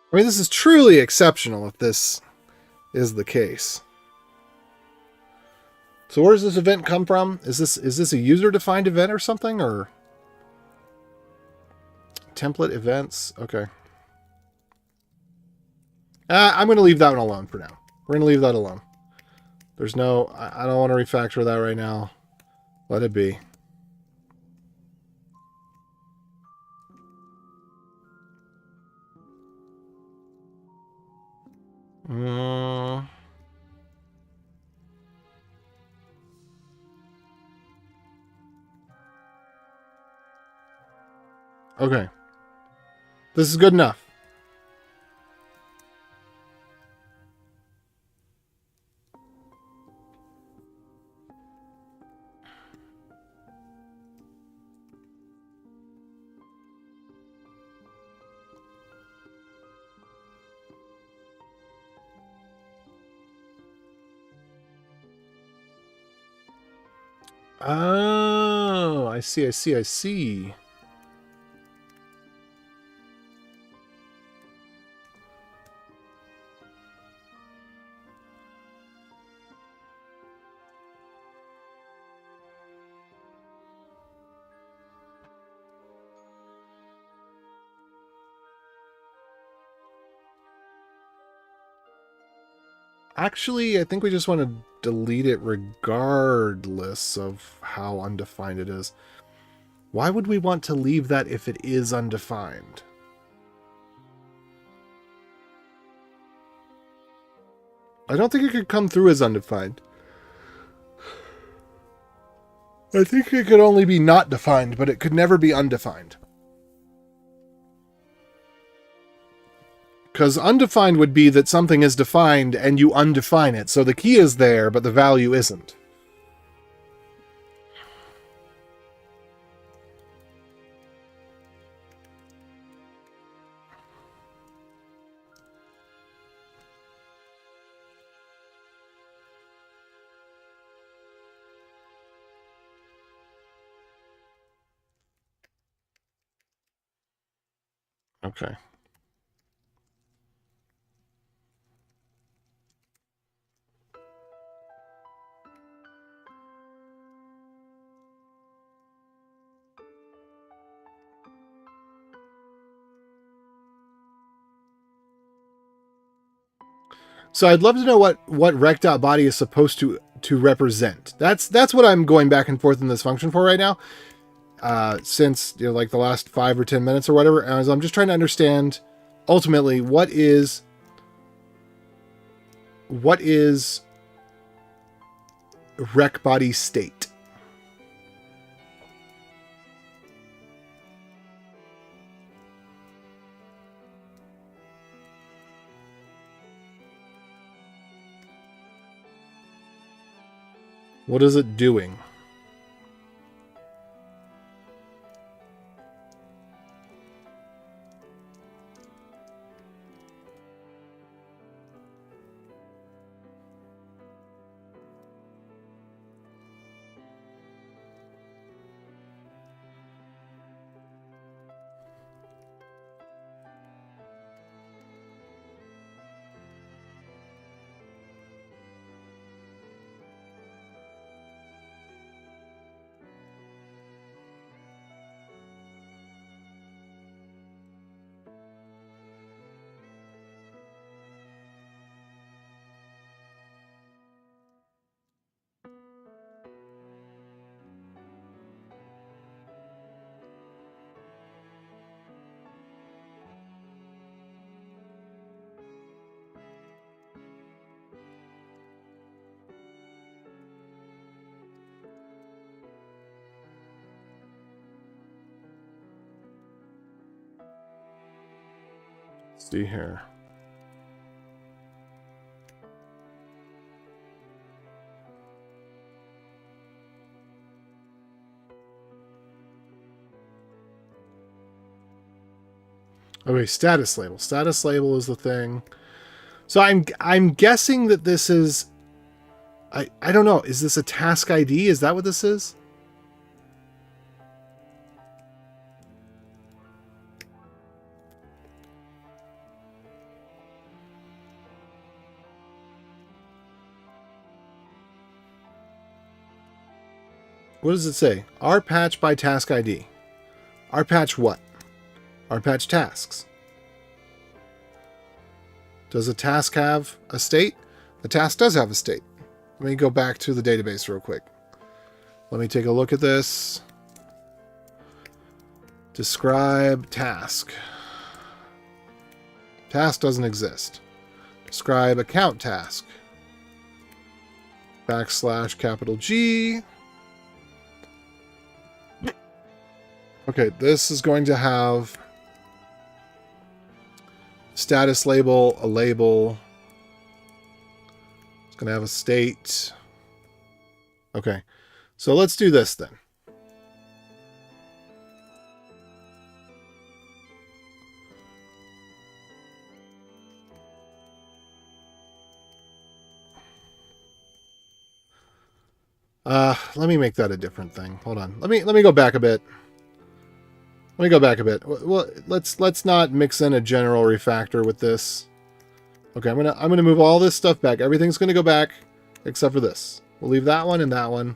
I mean, this is truly exceptional if this is the case. So where does this event come from? Is this a user-defined event or something, or template events? Okay. I'm going to leave that one alone for now. We're going to leave that alone. There's no... I don't want to refactor that right now. Let it be. Okay. This is good enough. Oh, I see. Actually, I think we just want to delete it regardless of how undefined it is. Why would we want to leave that if it is undefined? I don't think it could come through as undefined. I think it could only be not defined, but it could never be undefined. Because undefined would be that something is defined and you undefine it. So the key is there, but the value isn't. Okay. So I'd love to know what rect.body is supposed to represent. That's what I'm going back and forth in this function for right now. Since like the last 5 or 10 minutes or whatever, and I'm just trying to understand ultimately what is rec body state. What is it doing? Let's see here. Okay, status label. Status label is the thing. So I'm guessing that this is I don't know. Is this a task ID? Is that what this is? What does it say? rpatch by task ID. Rpatch what? Rpatch tasks. Does a task have a state? The task does have a state. Let me go back to the database real quick. Let me take a look at this. Describe task. Task doesn't exist. Describe account task. \G. Okay, this is going to have status label, a label. It's going to have a state. Okay, so let's do this then. Let me make that a different thing. Hold on. Let me go back a bit. Let me go back a bit. Well, let's not mix in a general refactor with this. Okay, I'm gonna move all this stuff back. Everything's gonna go back except for this. We'll leave that one and that one.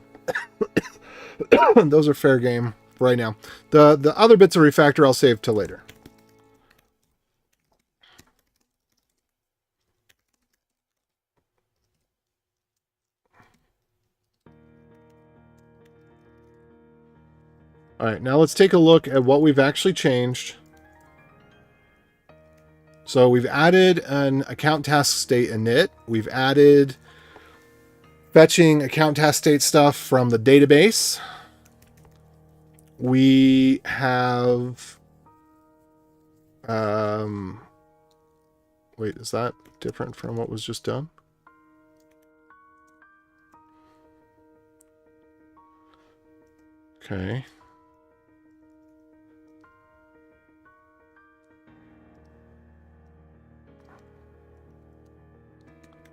Those are fair game for right now. The other bits of refactor I'll save till later. All right, now let's take a look at what we've actually changed. So we've added an account task state init. We've added fetching account task state stuff from the database. We have... wait, is that different from what was just done? Okay.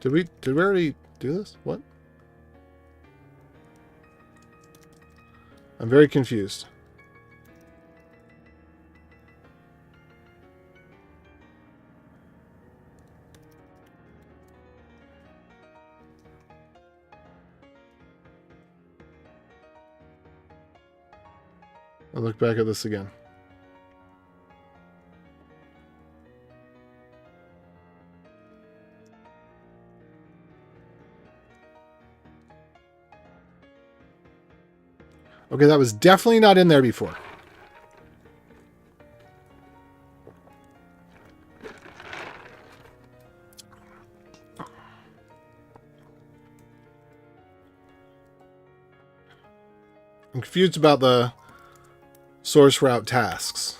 Did we already do this? What? I'm very confused. I'll look back at this again. Okay, that was definitely not in there before. I'm confused about the source route tasks.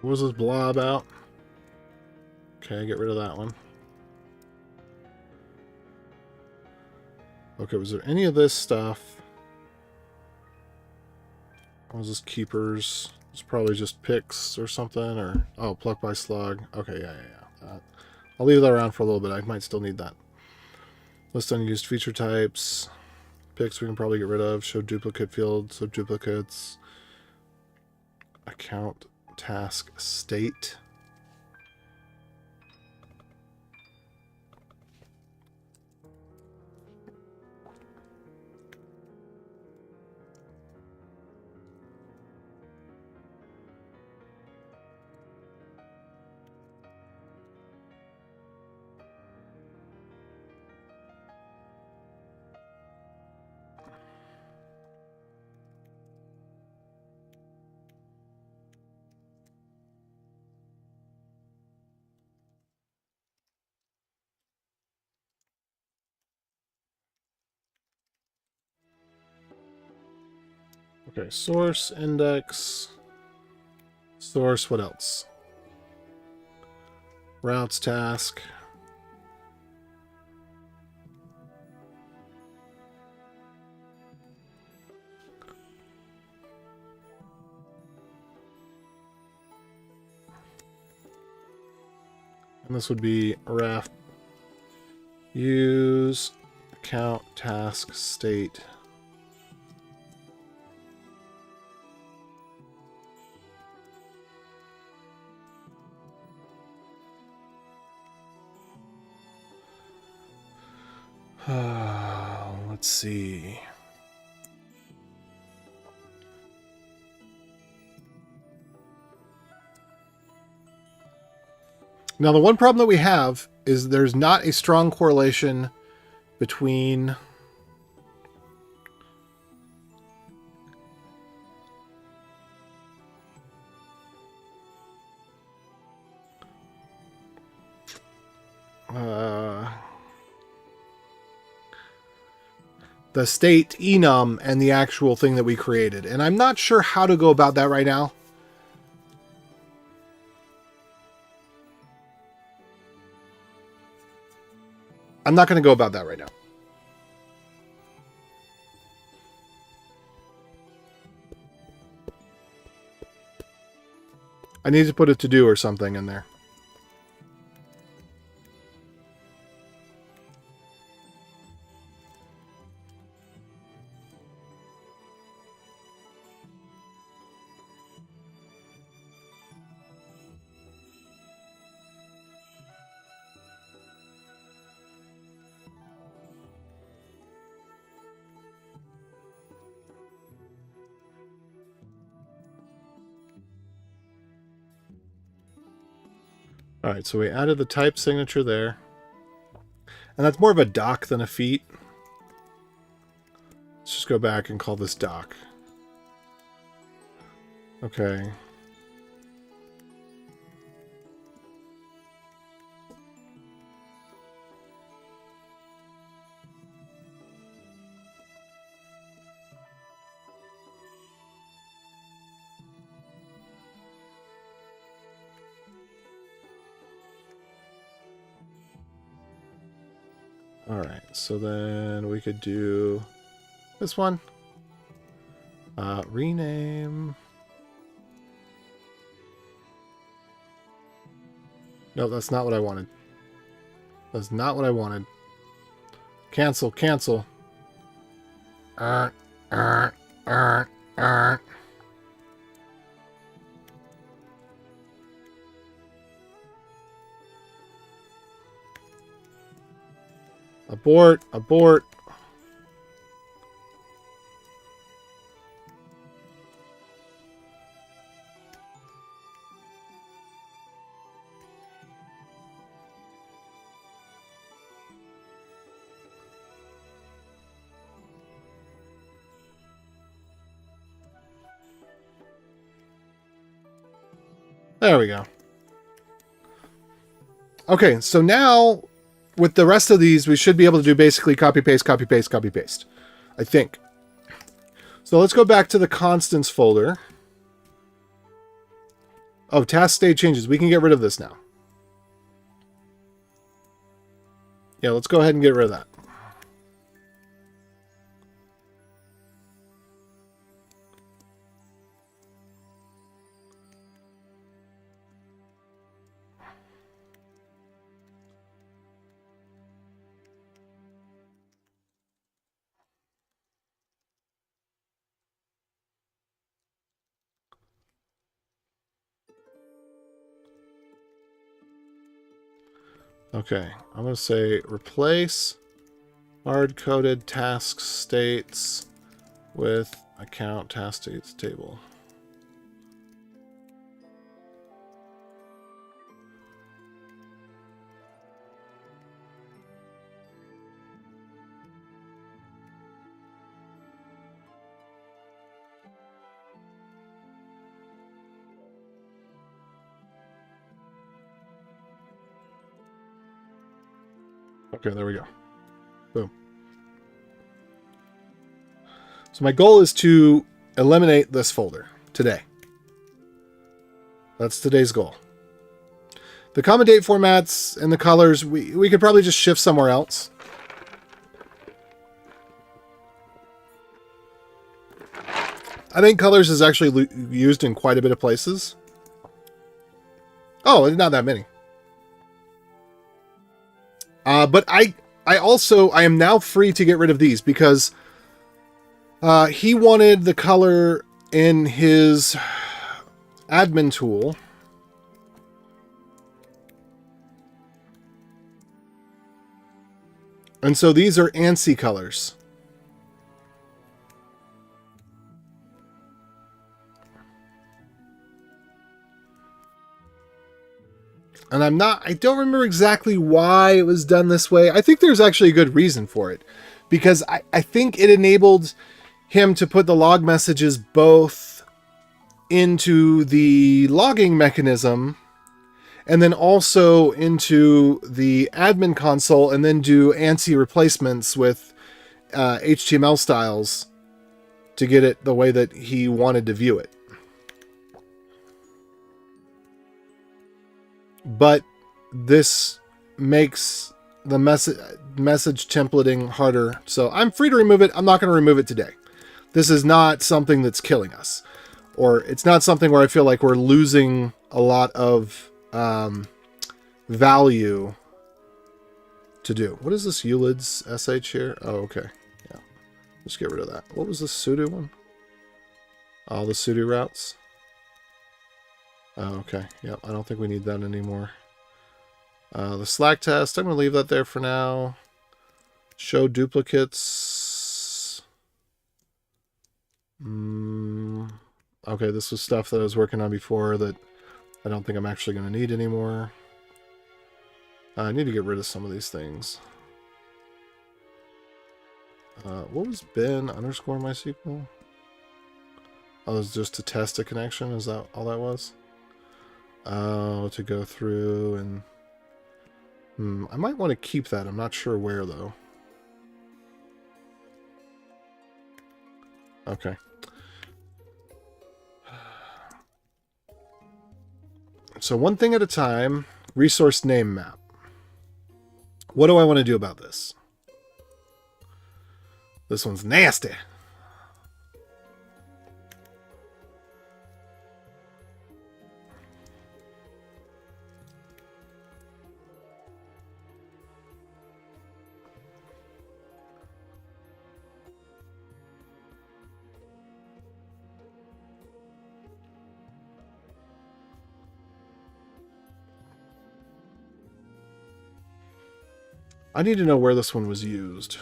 What was this blah about? Okay, get rid of that one. Okay, was there any of this stuff? What was this keepers? It's probably just picks or something, or... Oh, pluck by slug. Okay, yeah. I'll leave that around for a little bit. I might still need that. List unused feature types. Picks we can probably get rid of. Show duplicate field, so duplicates. Account task state. Okay, source, index, source, what else? Routes task. And this would be ref use account task state. Let's see. Now, the one problem that we have is there's not a strong correlation between the state enum and the actual thing that we created. And I'm not sure how to go about that right now. I'm not going to go about that right now. I need to put a to-do or something in there. All right, so we added the type signature there. And that's more of a doc than a feat. Let's just go back and call this doc. Okay. All right, so then we could do this one. Rename. No, that's not what I wanted. That's not what I wanted. Cancel, cancel. Abort, abort. There we go. Okay, so now with the rest of these, we should be able to do basically copy, paste, copy, paste, copy, paste. I think. So let's go back to the constants folder. Oh, task state changes. We can get rid of this now. Yeah, let's go ahead and get rid of that. Okay, I'm going to say replace hard-coded task states with account task states table. Okay, there we go. Boom. So my goal is to eliminate this folder today. That's today's goal. The common date formats and the colors, we could probably just shift somewhere else. I think colors is actually used in quite a bit of places. Oh, not that many. But I am now free to get rid of these because he wanted the color in his admin tool. And so these are ANSI colors. And I don't remember exactly why it was done this way. I think there's actually a good reason for it. Because I think it enabled him to put the log messages both into the logging mechanism and then also into the admin console and then do ANSI replacements with HTML styles to get it the way that he wanted to view it. But this makes the message templating harder. So I'm free to remove it. I'm not going to remove it today. This is not something that's killing us. Or it's not something where I feel like we're losing a lot of value to do. What is this Euclid's SH here? Oh, okay. Yeah. Let's get rid of that. What was this sudo one? All the sudo routes. Oh, okay. Yep, I don't think we need that anymore. The Slack test, I'm going to leave that there for now. Show duplicates. Okay, this was stuff that I was working on before that I don't think I'm actually going to need anymore. I need to get rid of some of these things. What was bin underscore MySQL? Oh, it was just to test a connection? Is that all that was? Oh, to go through and... I might want to keep that. I'm not sure where, though. Okay. So one thing at a time, resource name map. What do I want to do about this? This one's nasty. I need to know where this one was used.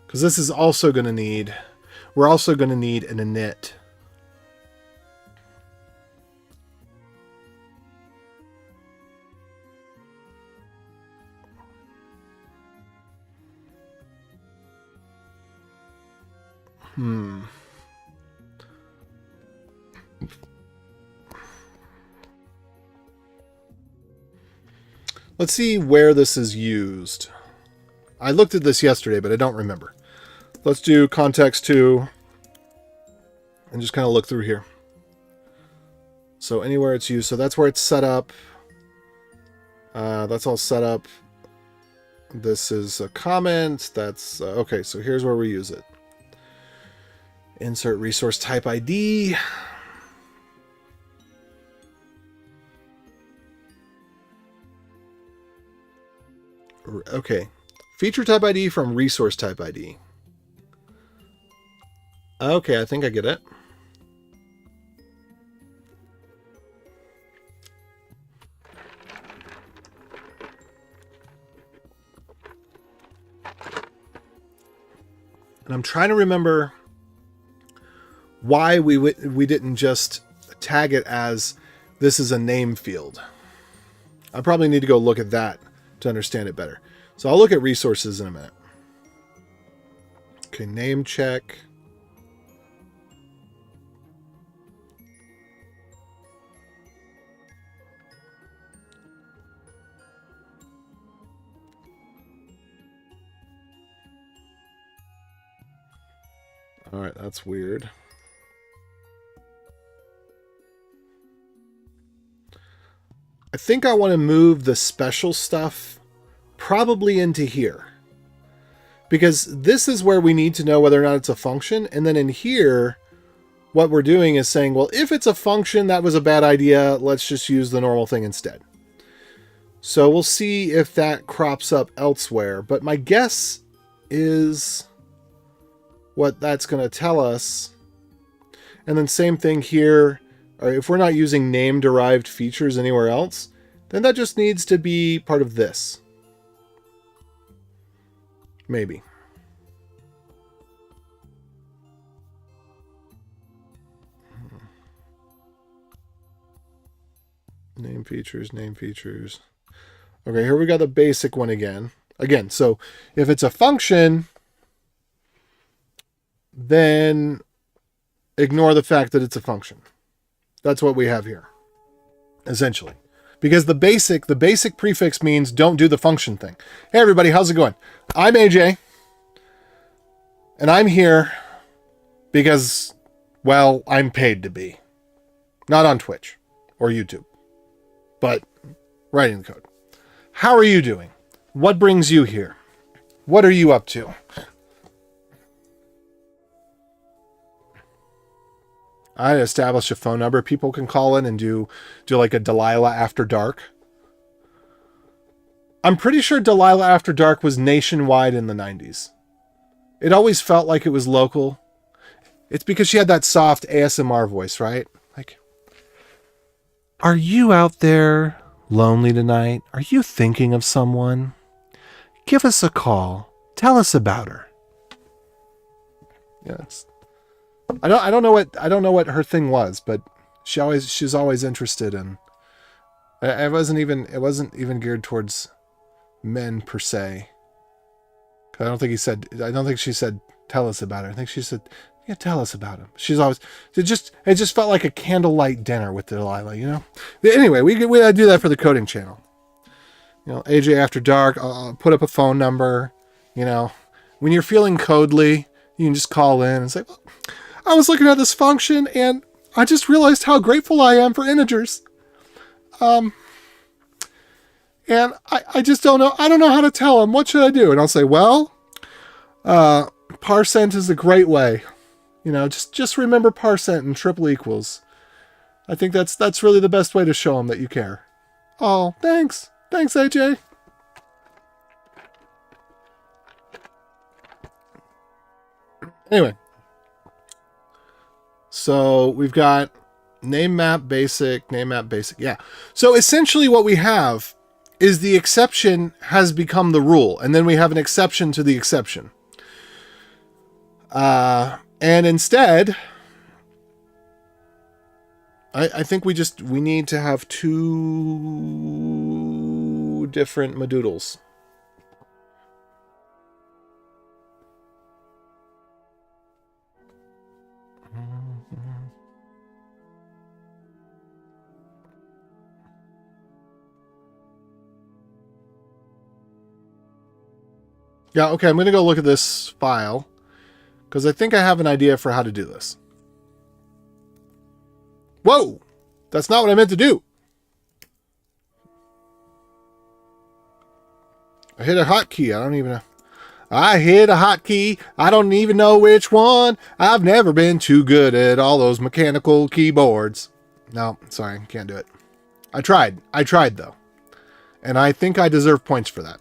Because this is also going to need... We're also going to need an init. Let's see where this is used. I looked at this yesterday, but I don't remember. Let's do context 2 and just kind of look through here. So anywhere it's used. So that's where it's set up. That's all set up. This is a comment. That's okay. So here's where we use it. Insert resource type ID. Okay. Feature type ID from resource type ID. Okay, I think I get it. And I'm trying to remember why we didn't just tag it as this is a name field. I probably need to go look at that to understand it better. So I'll look at resources in a minute. Okay, name check. All right, that's weird. I think I want to move the special stuff probably into here. Because this is where we need to know whether or not it's a function. And then in here, what we're doing is saying, well, if it's a function, that was a bad idea. Let's just use the normal thing instead. So we'll see if that crops up elsewhere. But my guess is what that's going to tell us. And then same thing here. Or if we're not using name-derived features anywhere else, then that just needs to be part of this. Maybe. Name features, name features. Okay, here we got the basic one again. Again, so if it's a function, then ignore the fact that it's a function. That's what we have here, essentially. Because the basic prefix means don't do the function thing. Hey, everybody, how's it going? I'm AJ, and I'm here because, well, I'm paid to be. Not on Twitch or YouTube, but writing the code. How are you doing? What brings you here? What are you up to? I established a phone number people can call in and do like a Delilah After Dark. I'm pretty sure Delilah After Dark was nationwide in the 90s. It always felt like it was local. It's because she had that soft ASMR voice, right? Like, are you out there lonely tonight? Are you thinking of someone? Give us a call. Tell us about her. Yeah, I don't know what her thing was, but she's always interested in It wasn't even geared towards men per se. 'Cause I don't think she said, tell us about it. I think she said, yeah, tell us about him. It just felt like a candlelight dinner with Delilah, you know? But anyway, we gotta do that for the coding channel. You know, AJ After Dark, I'll put up a phone number, you know. When you're feeling codely, you can just call in and say, well, I was looking at this function and I just realized how grateful I am for integers. And I just don't know. I don't know how to tell them. What should I do? And I'll say, well, parcent is a great way. You know, just remember parcent and triple equals. I think that's really the best way to show them that you care. Oh, thanks. Thanks, AJ. Anyway. So we've got name map basic. Yeah. So essentially what we have is the exception has become the rule. And then we have an exception to the exception. And instead, I think we need to have two different madoodles. Yeah, okay, I'm going to go look at this file because I think I have an idea for how to do this. Whoa! That's not what I meant to do. I hit a hotkey. I hit a hotkey. I don't even know which one. I've never been too good at all those mechanical keyboards. No, sorry, can't do it. I tried though. And I think I deserve points for that.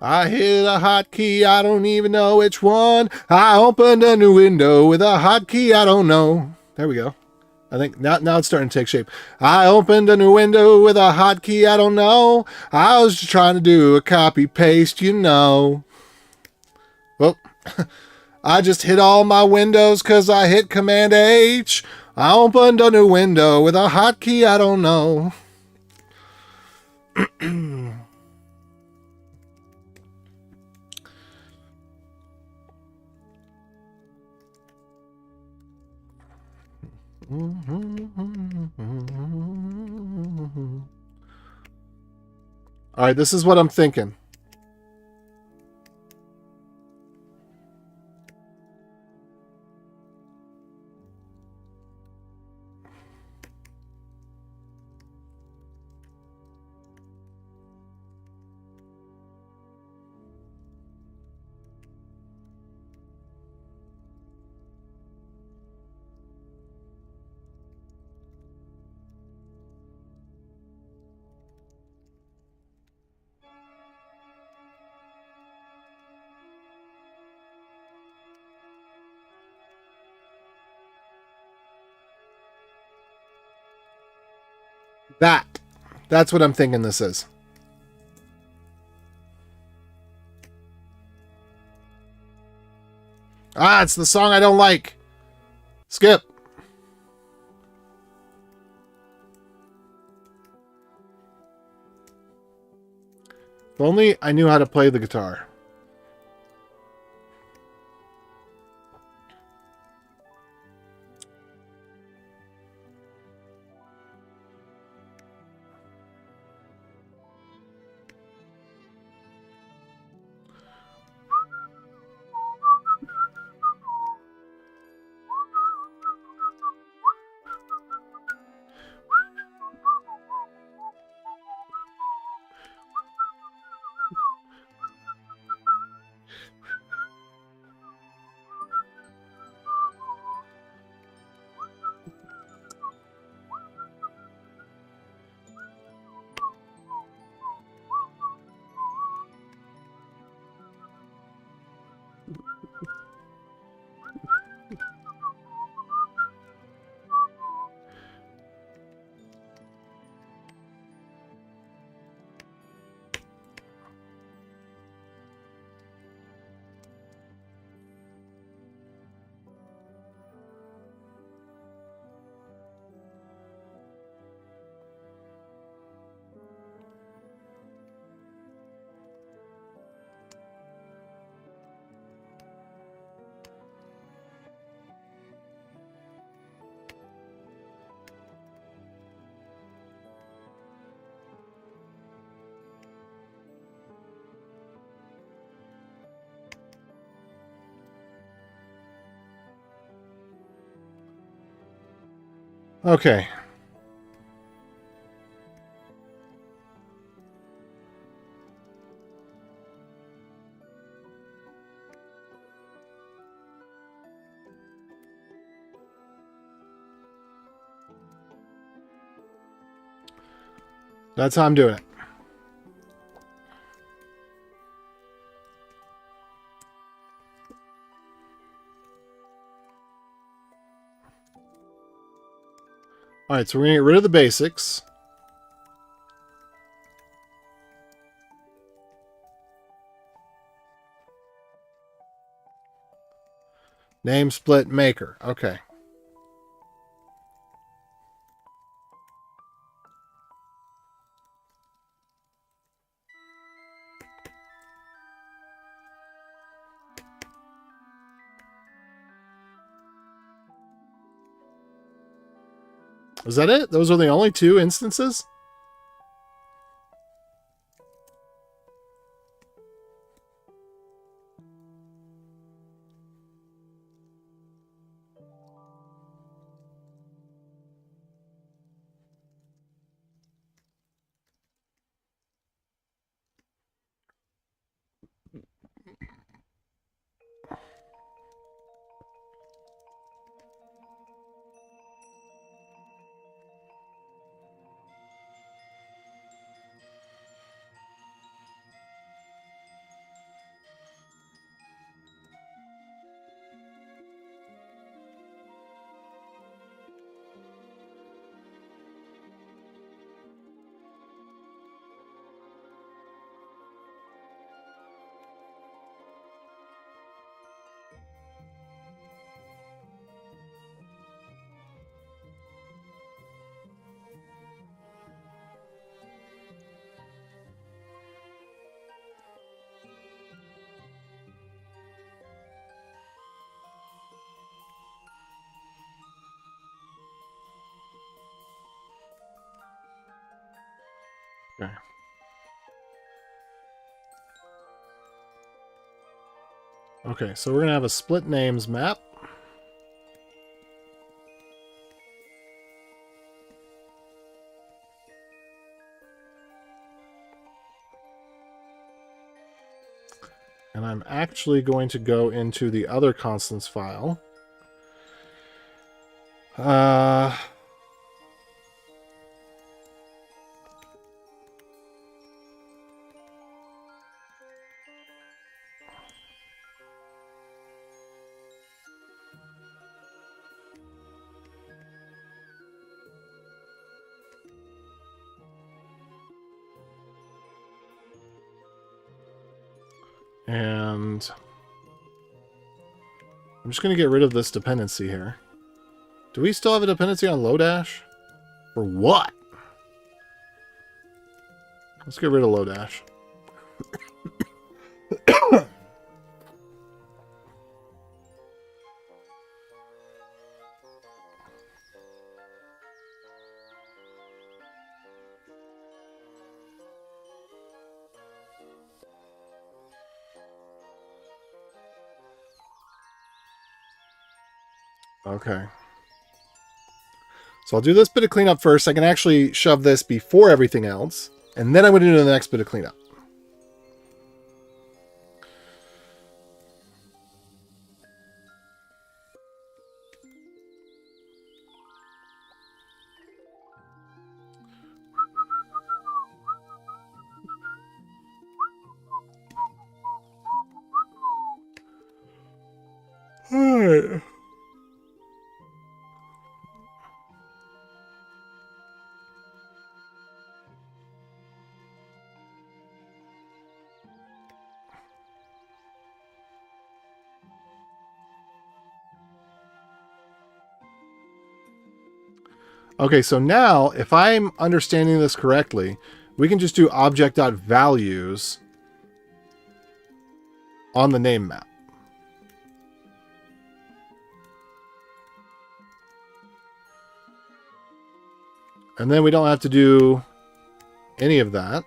I hit a hotkey, I don't even know which one. I opened a new window with a hotkey, I don't know. There we go. I think now it's starting to take shape. I opened a new window with a hotkey, I don't know. I was just trying to do a copy paste, you know. Well, I just hit all my windows because I hit Command H. I opened a new window with a hotkey, I don't know. All right, this is what I'm thinking. That's what I'm thinking this is. Ah, it's the song I don't like. Skip. If only I knew how to play the guitar. Okay. That's how I'm doing it. All right, so we're going to get rid of the basics. Name split maker. Okay. Is that it? Those are the only two instances? Okay. Okay, so we're going to have a split names map. And I'm actually going to go into the other constants file. And I'm just going to get rid of this dependency here. Do we still have a dependency on Lodash? For what? Let's get rid of Lodash. Okay. So I'll do this bit of cleanup first. I can actually shove this before everything else. And then I'm going to do the next bit of cleanup. Alright. Okay, so now, if I'm understanding this correctly, we can just do object.values on the name map. And then we don't have to do any of that.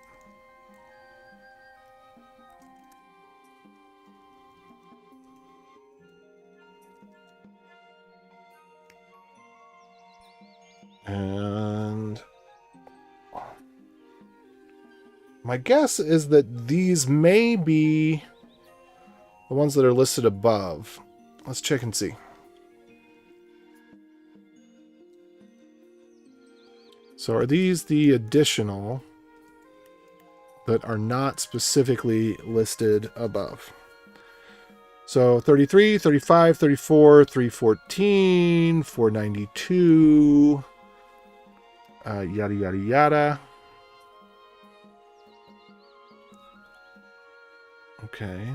And my guess is that these may be the ones that are listed above. Let's check and see. So are these the additional that are not specifically listed above? So 33, 35, 34, 314, 492, yada, yada, yada. Okay.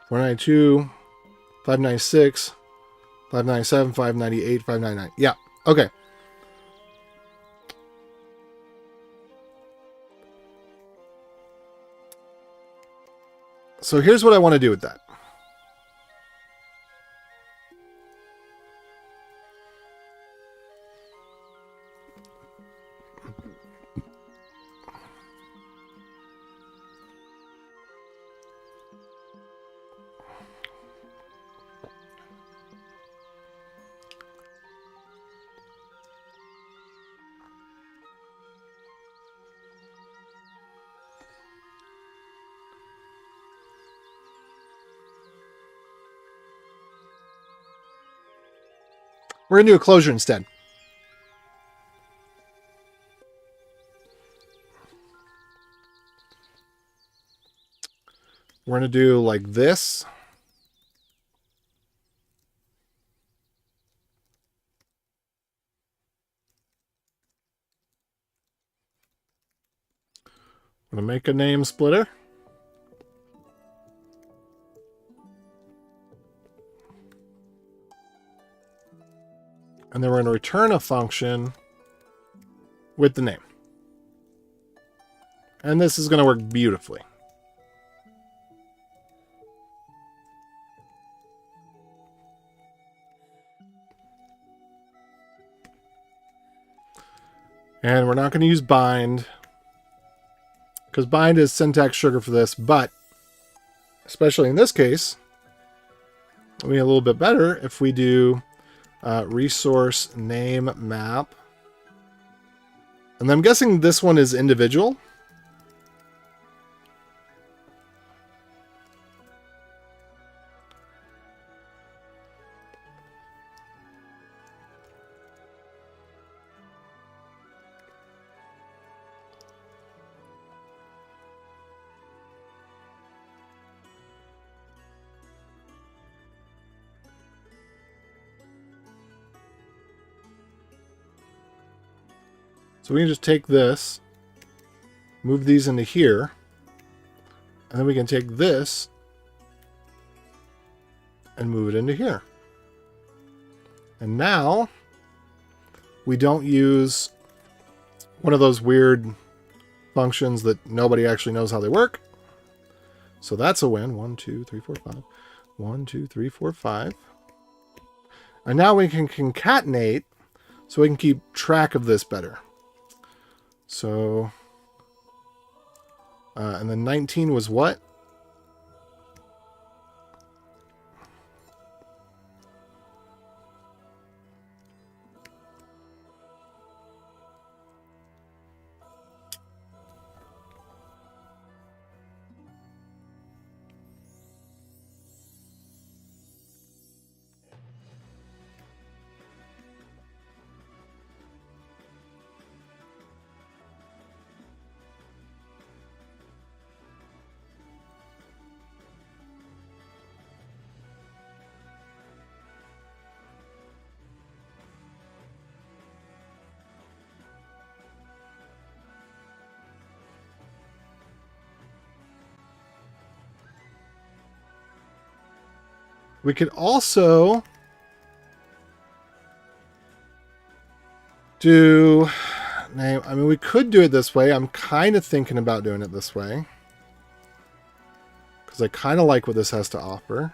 $492, $596, $597, $598, $599. Yeah. Okay. So here's what I want to do with that. We're going to do a closure instead. We're going to do like this. I'm going to make a name splitter. And then we're going to return a function with the name. And this is going to work beautifully. And we're not going to use bind, because bind is syntax sugar for this, but especially in this case, it'll be a little bit better if we do resource name map. And I'm guessing this one is individual. So we can just take this, move these into here, and then we can take this and move it into here. And now we don't use one of those weird functions that nobody actually knows how they work. So that's a win. 1, 2, 3, 4, 5. 1, 2, 3, 4, 5. And now we can concatenate so we can keep track of this better. So, and then 19 was what? We could also do name. I mean, we could do it this way. I'm kind of thinking about doing it this way, because I kind of like what this has to offer.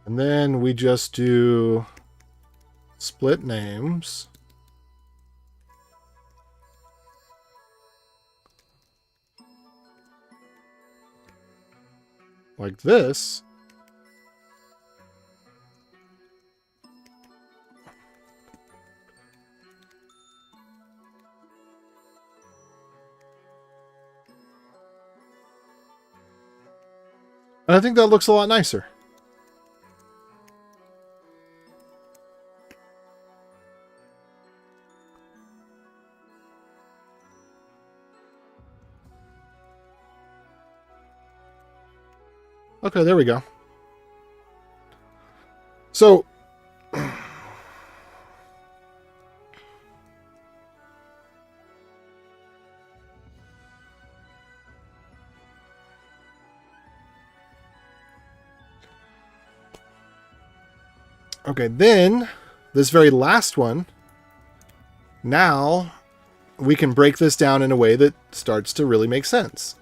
And then we just do split names. Like this. And I think that looks a lot nicer. Okay, there we go. So, okay, then this very last one, now we can break this down in a way that starts to really make sense.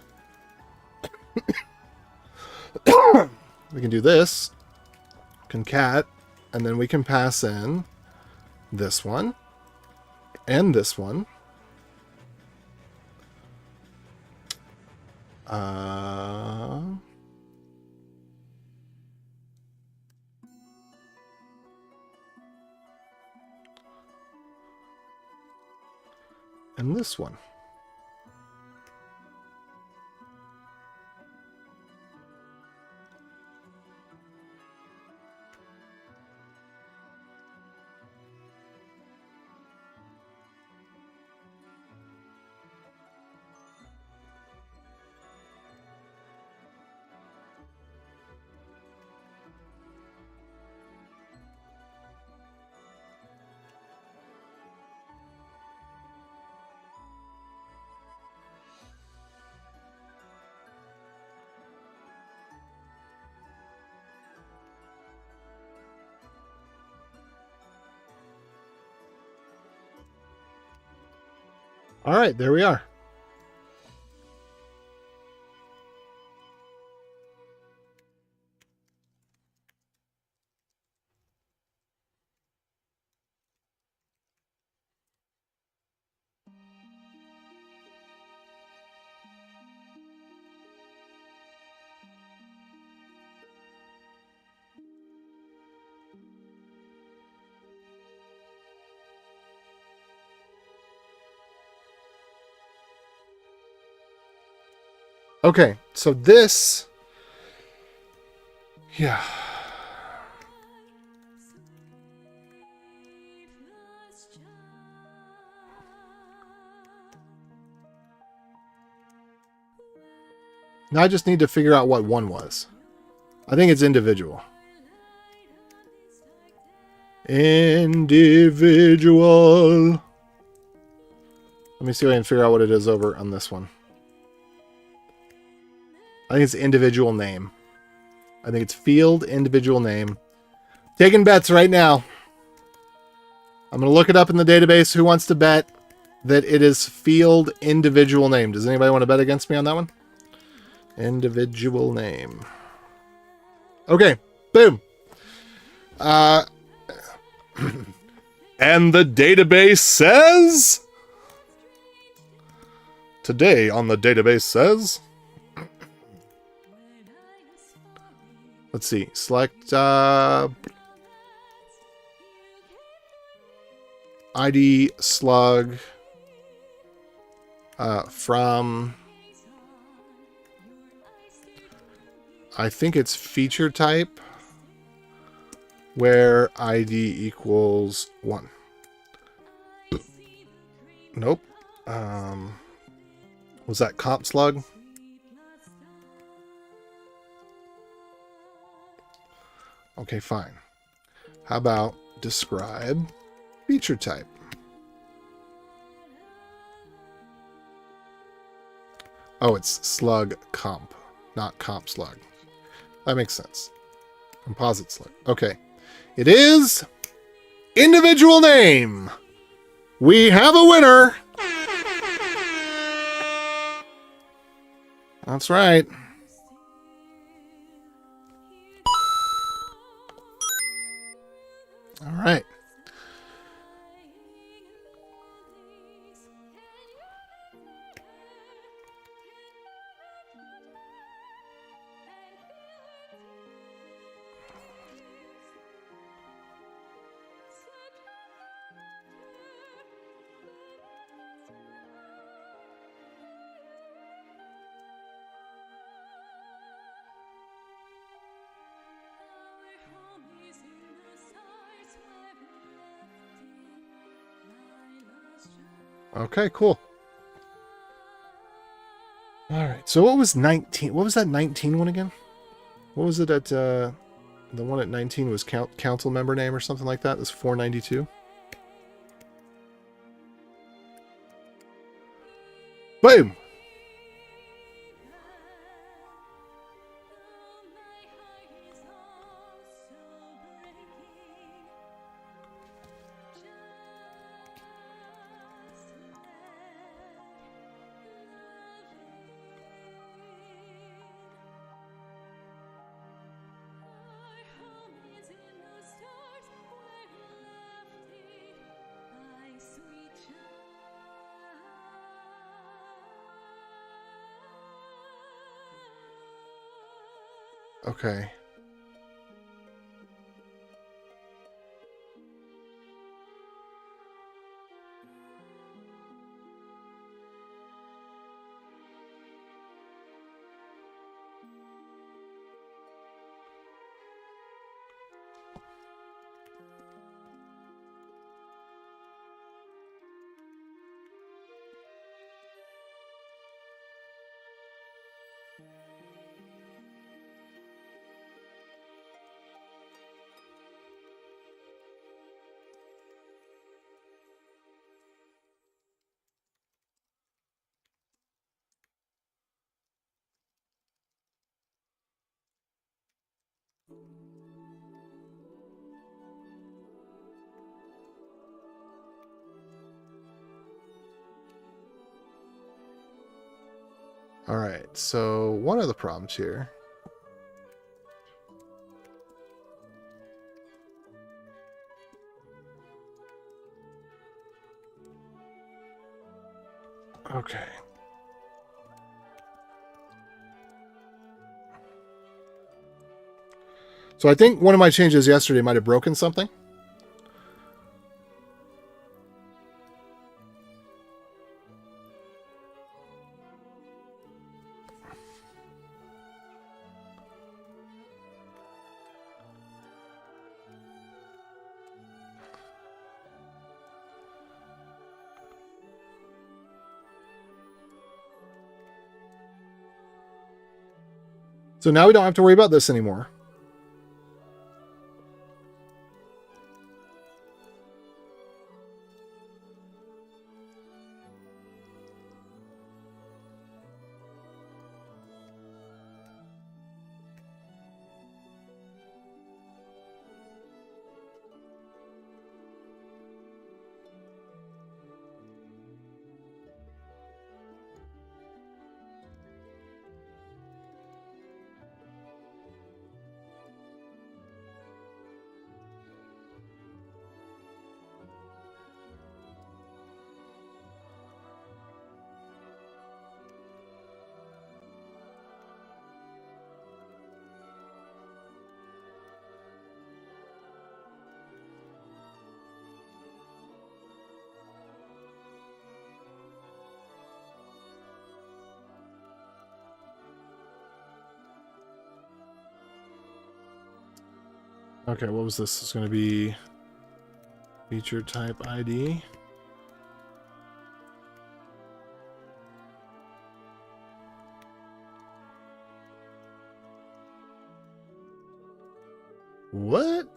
We can do this, concat, and then we can pass in this one and this one. And this one. All right, there we are. Okay, so this, yeah. Now I just need to figure out what one was. I think it's individual. Individual. Let me see if I can figure out what it is over on this one. I think it's individual name. I think it's field individual name. Taking bets right now. I'm going to look it up in the database. Who wants to bet that it is field individual name? Does anybody want to bet against me on that one? Individual name. Okay. Boom. And the database says... Today on the database says... Let's see. Select ID slug from... I think it's feature type where ID equals 1. Nope. Was that comp slug? Okay, fine. How about describe feature type? Oh, it's slug comp, not comp slug. That makes sense. Composite slug. Okay. It is individual name. We have a winner. That's right. All right. Okay, cool. All right. So what was 19? What was that 19 one again? What was it at the one at 19 was council member name or something like that? It was 492. Boom. Okay. All right. So one of the problems here. Okay. So I think one of my changes yesterday might have broken something. So now we don't have to worry about this anymore. Okay, what was this? It's going to be feature type ID. What?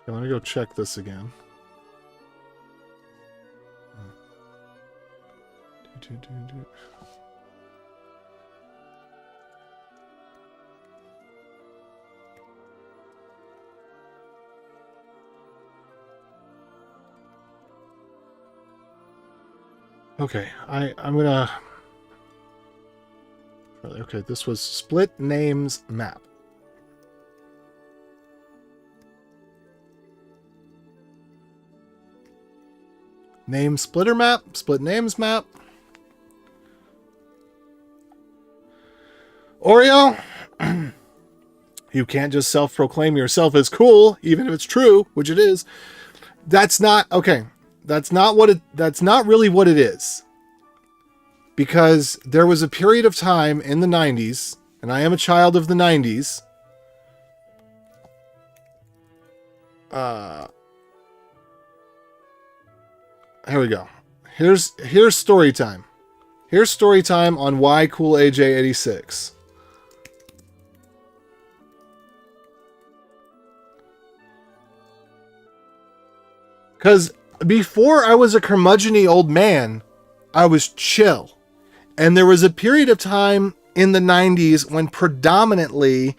Okay, let me go check this again. Okay, I'm gonna... Okay, this was split names map. Name splitter map, split names map. Oreo, you can't just self-proclaim yourself as cool, even if it's true, which it is. That's not okay. That's not really what it is. Because there was a period of time in the 90s, and I am a child of the 90s. Here we go. Here's story time. Here's story time on why Cool AJ86. Because before I was a curmudgeon-y old man, I was chill. And there was a period of time in the 90s when predominantly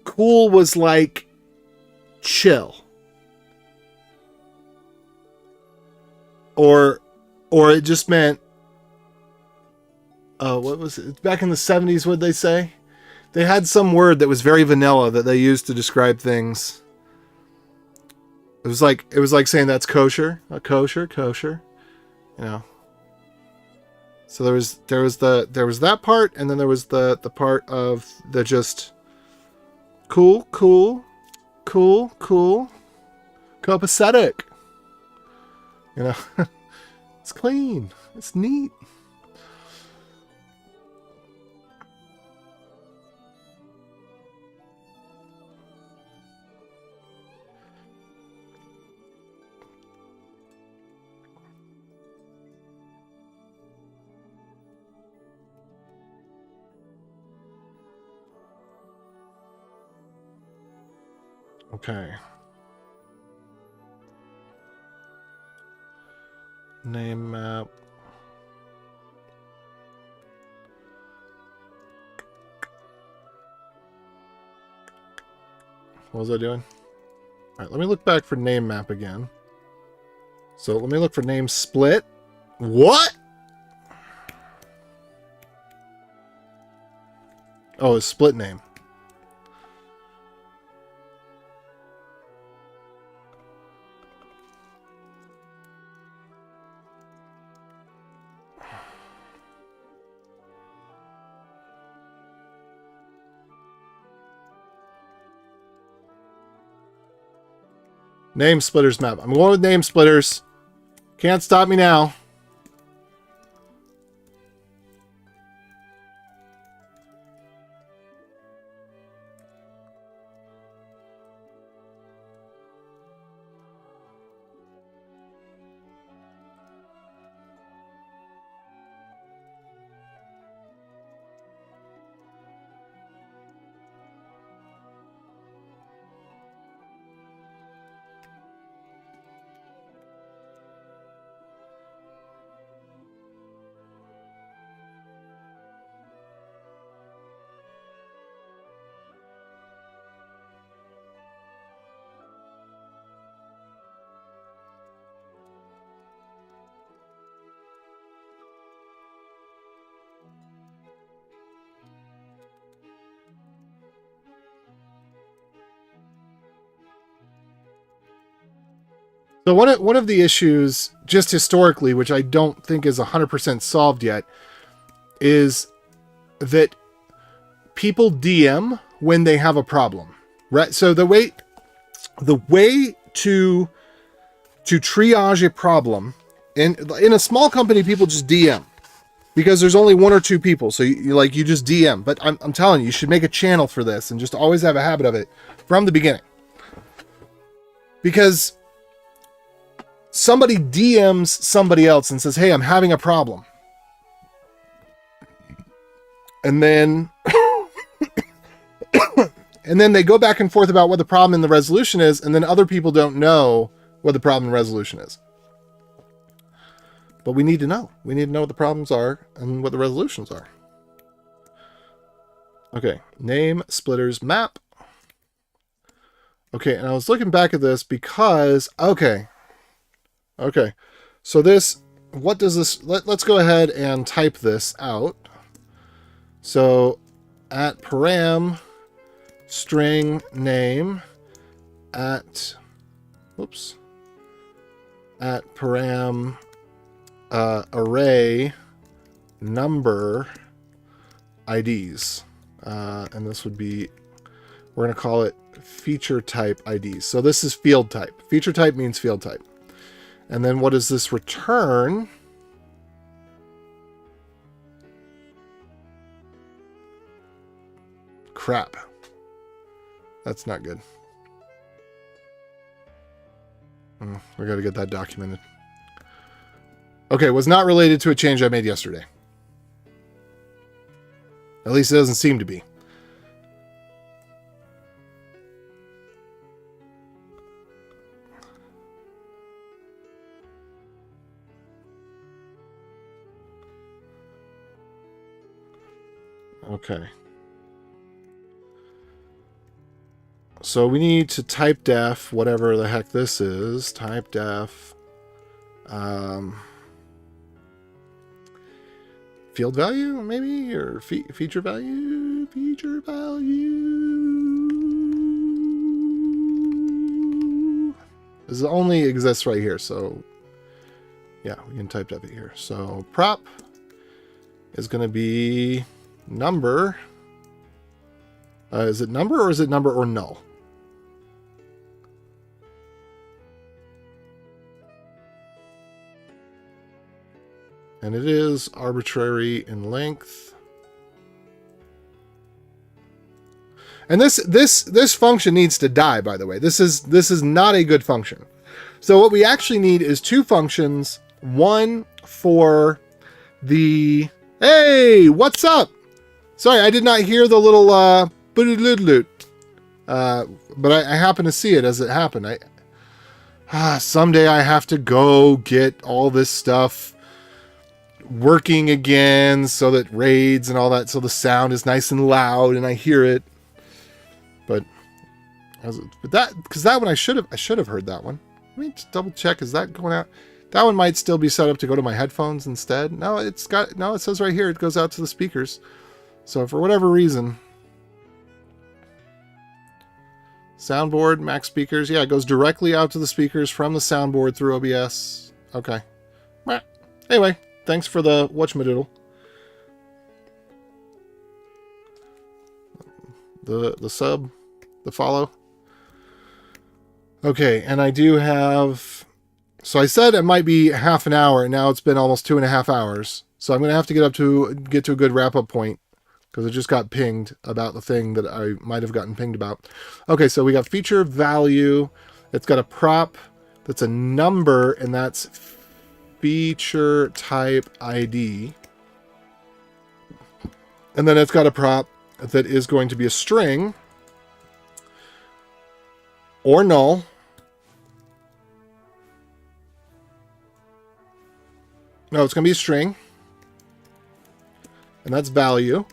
cool was like chill. Or it just meant, what was it? Back in the 70s, what'd they say? They had some word that was very vanilla that they used to describe things. It was like saying that's kosher, kosher, you know. So there was that part, and then there was the part of the just cool, copacetic. You know, it's clean, it's neat. Okay. Name map. What was I doing? All right, let me look back for name map again. So let me look for name split. What? Oh, it's split name. Name splitters map. I'm going with name splitters. Can't stop me now. So one of the issues, just historically, which I don't think is 100% solved yet, is that people DM when they have a problem, right? So the way to triage a problem in a small company, people just DM because there's only one or two people, so you just DM. But I'm telling you, you should make a channel for this and just always have a habit of it from the beginning, because somebody DMs somebody else and says, hey, I'm having a problem. And then and then they go back and forth about what the problem and the resolution is, and then other people don't know what the problem and resolution is. But we need to know. We need to know what the problems are and what the resolutions are. Okay, name splitters map. Okay, and I was looking back at this because, okay. So this, what does this, let's go ahead and type this out. So at param string name at, whoops, at param array number IDs. And this would be, we're going to call it feature type IDs. So this is field type. Feature type means field type. And then what does this return? Crap. That's not good. We got to get that documented. Okay, was not related to a change I made yesterday. At least it doesn't seem to be. Okay. So we need to type def, whatever the heck this is, type def, field value, maybe, or feature value, This only exists right here, so yeah, we can type def it here. So prop is going to be number. Is it number or is it number or null? And it is arbitrary in length. And this function needs to die, by the way. This is not a good function. So what we actually need is two functions. One for the, hey, what's up? Sorry, I did not hear the little but I happen to see it as it happened. Someday I have to go get all this stuff working again so that raids and all that, so the sound is nice and loud and I hear it. But that, because that one I should have heard that one. Let me just double check. Is that going out? That one might still be set up to go to my headphones instead. No, it says right here it goes out to the speakers. So for whatever reason, soundboard, Mac speakers, yeah, it goes directly out to the speakers from the soundboard through OBS. Okay. Anyway, thanks for the whatchamadoodle. The sub, the follow. Okay, and I do have, so I said it might be half an hour, and now it's been almost 2.5 hours. So I'm going to have to get to a good wrap-up point, because I just got pinged about the thing that I might have gotten pinged about. Okay, so we got feature value. It's got a prop that's a number, and that's feature type ID. And then it's got a prop that is going to be a string or null. No, it's going to be a string. And that's value.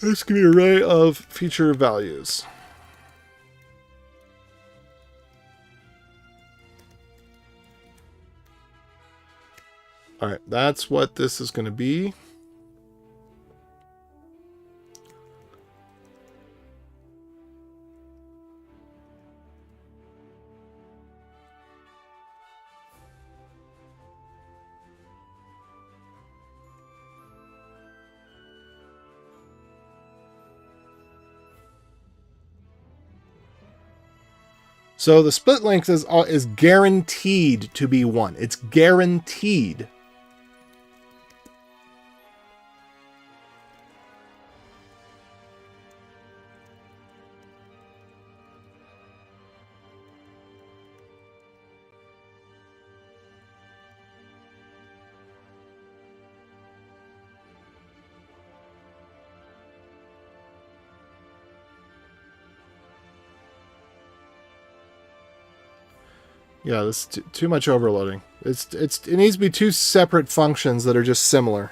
It's going to be an array of feature values. All right, that's what this is going to be. So the split length is guaranteed to be 1. It's guaranteed. Yeah, this is too much overloading. It needs to be two separate functions that are just similar.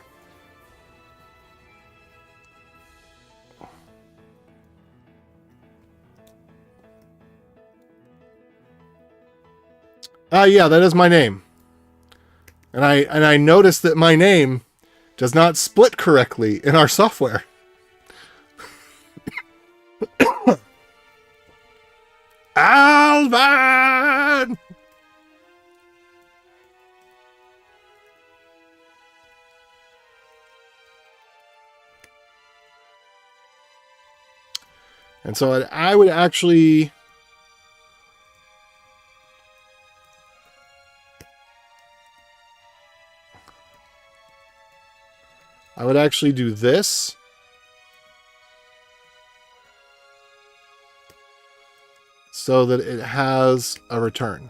Yeah, that is my name. And I noticed that my name does not split correctly in our software. Alvin! And so I would actually... I would actually do this. So that it has a return.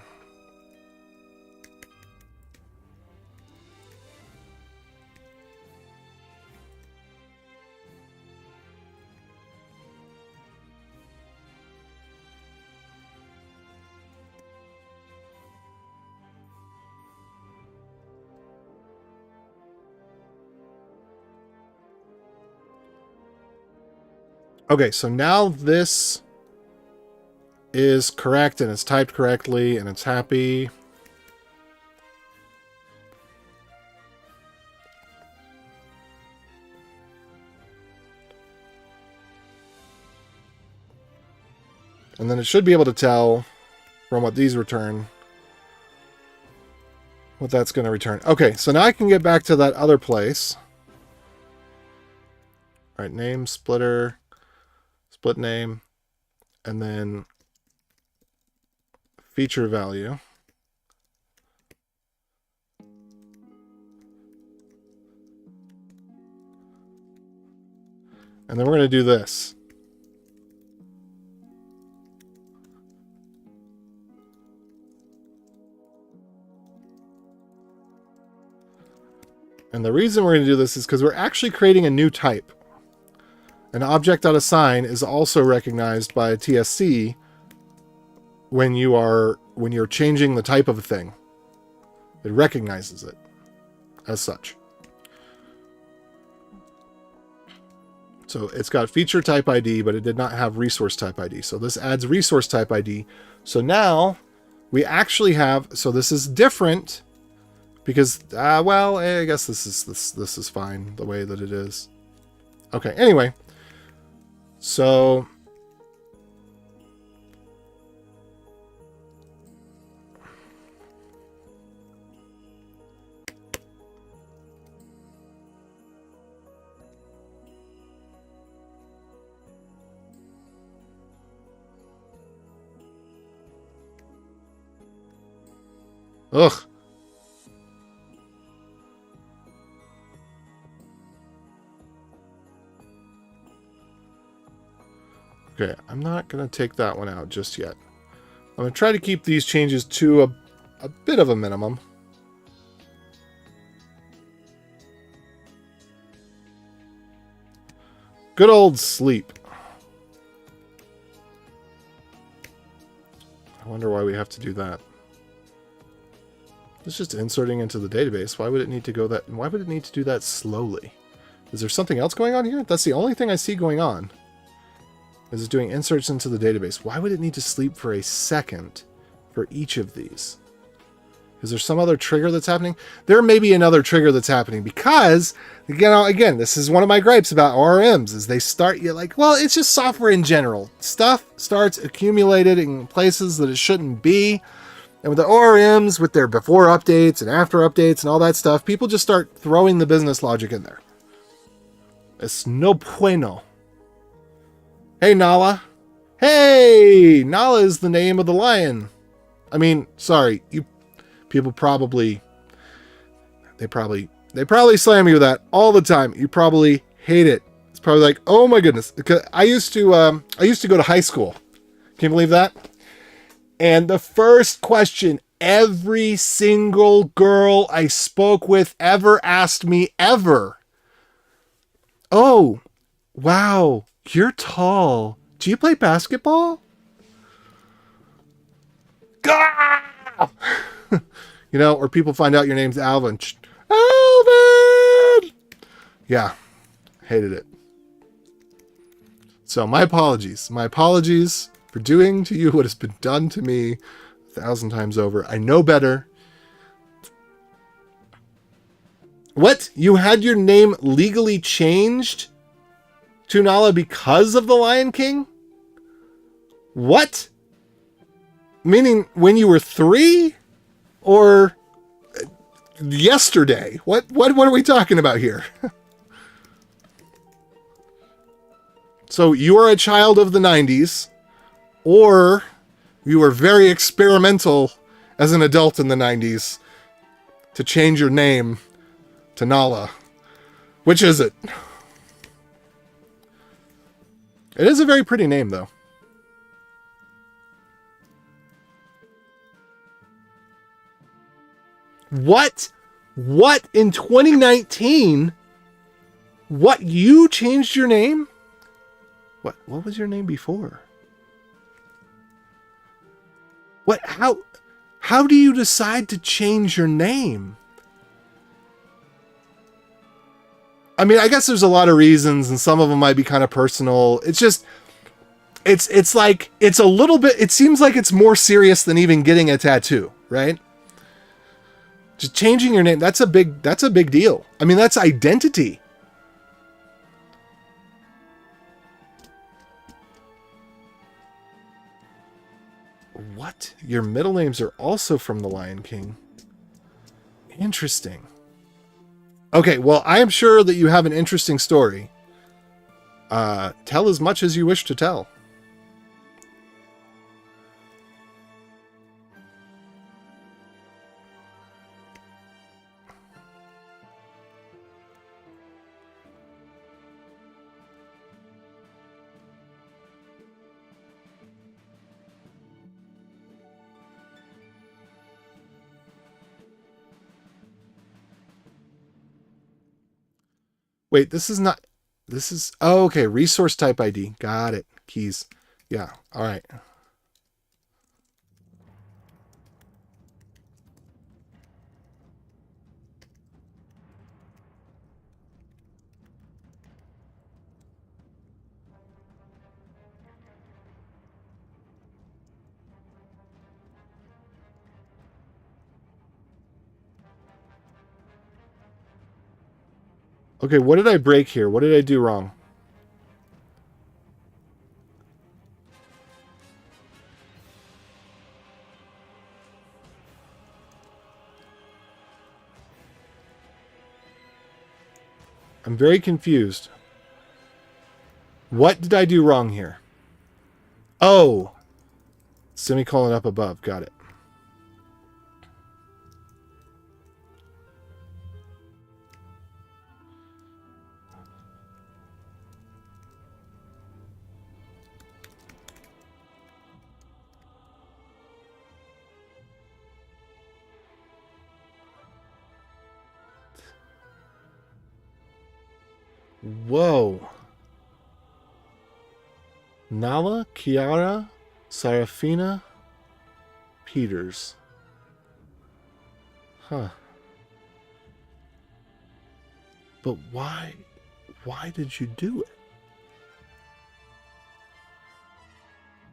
Okay, so now this is correct and it's typed correctly and it's happy. And then it should be able to tell from what these return what that's going to return. Okay, so now I can get back to that other place. All right, name, splitter, split name, and then feature value. And then we're going to do this. And the reason we're going to do this is because we're actually creating a new type. An object.assign is also recognized by a TSC when you're changing the type of a thing. It recognizes it as such. So it's got feature type ID, but it did not have resource type ID. So this adds resource type ID. So now we actually have, so this is different because, well, I guess this is fine the way that it is. Okay, anyway. So ugh. Okay, I'm not going to take that one out just yet. I'm going to try to keep these changes to a bit of a minimum. Good old sleep. I wonder why we have to do that. It's just inserting into the database. Why would it need to go that? Why would it need to do that slowly? Is there something else going on here? That's the only thing I see going on. Is it doing inserts into the database? Why would it need to sleep for a second for each of these? Is there some other trigger that's happening? There may be another trigger that's happening because, again, this is one of my gripes about ORMs is they start, you're like, well, it's just software in general. Stuff starts accumulated in places that it shouldn't be. And with the ORMs, with their before updates and after updates and all that stuff, people just start throwing the business logic in there. It's no bueno. Hey, Nala. Hey! Nala is the name of the lion. I mean, sorry. People probably... They probably slam you with that all the time. You probably hate it. It's probably like, oh my goodness. Because I used to go to high school. Can you believe that? And the first question every single girl I spoke with ever asked me ever. Oh, wow. You're tall. Do you play basketball? Gah! You know, or people find out your name's Alvin. Alvin! Yeah, hated it. So my apologies. My apologies for doing to you what has been done to me 1,000 times over. I know better. What? You had your name legally changed to Nala because of the Lion King? What? Meaning when you were 3 or yesterday? What are we talking about here? So you are a child of the 90s, or you were very experimental as an adult in the 90s to change your name to Nala. Which is it? It is a very pretty name, though. What? What? In 2019? What? You changed your name? What was your name before? What? How do you decide to change your name? I mean, I guess there's a lot of reasons, and some of them might be kind of personal. It's just, it's like, it's a little bit, it seems like it's more serious than even getting a tattoo, right? Just changing your name, that's a big deal. I mean, that's identity. What? Your middle names are also from The Lion King. Interesting. Okay, well, I am sure that you have an interesting story. Tell as much as you wish to tell. Wait, this is not... This is... Oh, okay. Resource type ID. Got it. Keys. Yeah. All right. Okay, what did I break here? What did I do wrong? I'm very confused. What did I do wrong here? Oh! Semicolon up above. Got it. Whoa. Nala, Kiara, Serafina, Peters. Huh. But why did you do it?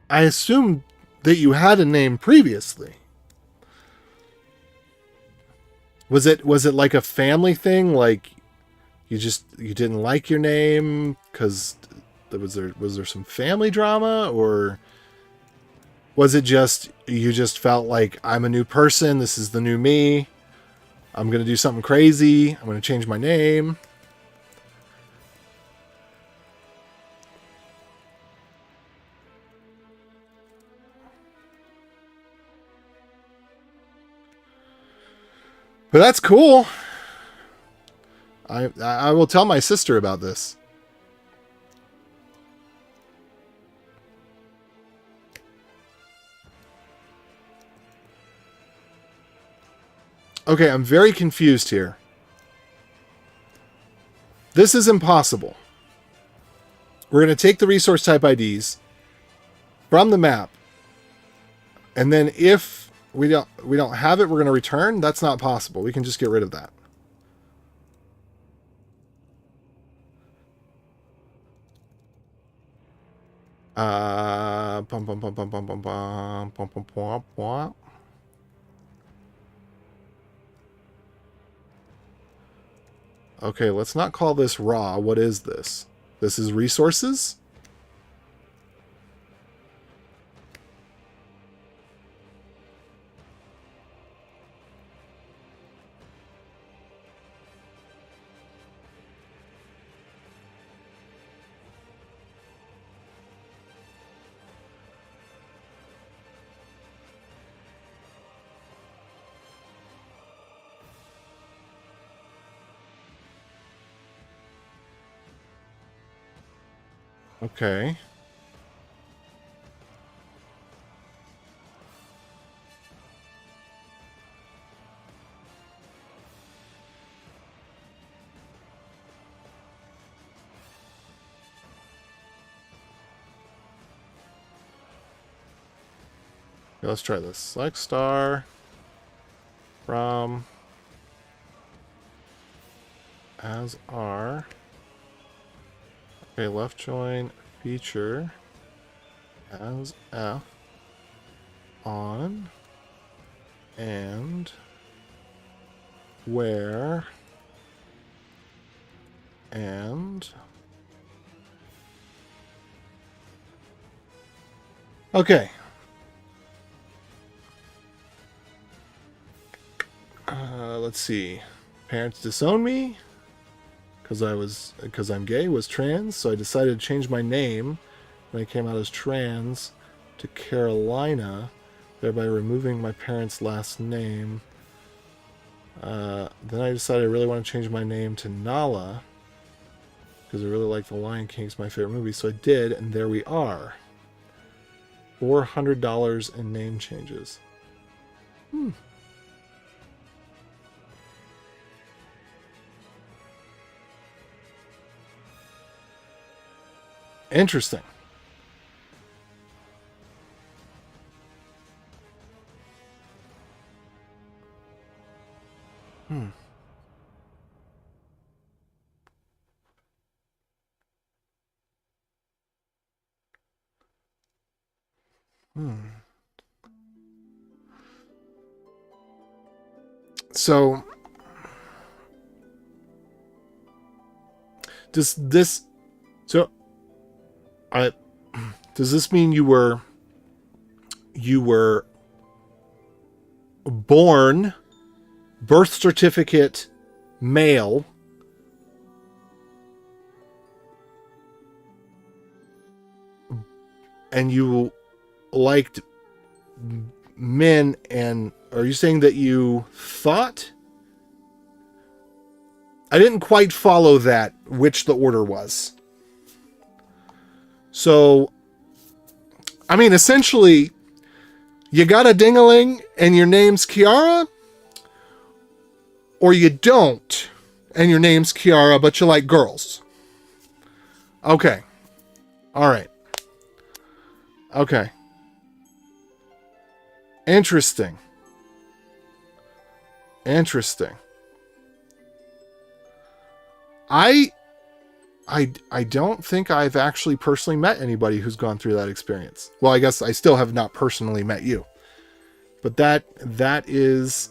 I assumed that you had a name previously. Was it like a family thing? Like you didn't like your name because was there some family drama, or was it just you just felt like I'm a new person, this is the new me, I'm gonna do something crazy, I'm gonna change my name? But that's cool. I will tell my sister about this. Okay, I'm very confused here. This is impossible. We're going to take the resource type IDs from the map, and then if we don't have it, we're going to return. That's not possible. We can just get rid of that. Bum, bum, bum, bum, bum, bum, bum, bum, bum, bum, bum. Okay, let's not call this raw. What is this? This is resources? Okay. Okay, let's try this. Select star from as R. Okay, left join feature as F on and where and okay. Let's see. Parents disown me because I'm gay, was trans, so I decided to change my name when I came out as trans to Carolina, thereby removing my parents' last name. Then I decided I really want to change my name to Nala because I really like The Lion King. It's my favorite movie, so I did, and there we are. $400 in name changes. Interesting. So, does this so I does this mean you were born birth certificate male and you liked men, and are you saying that you thought? I didn't quite follow that, which the order was. So, I mean, essentially, you got a ding-a-ling and your name's Kiara, or you don't and your name's Kiara, but you like girls. Okay. All right. Okay. Interesting. Interesting. I don't think I've actually personally met anybody who's gone through that experience. Well, I guess I still have not personally met you. But that is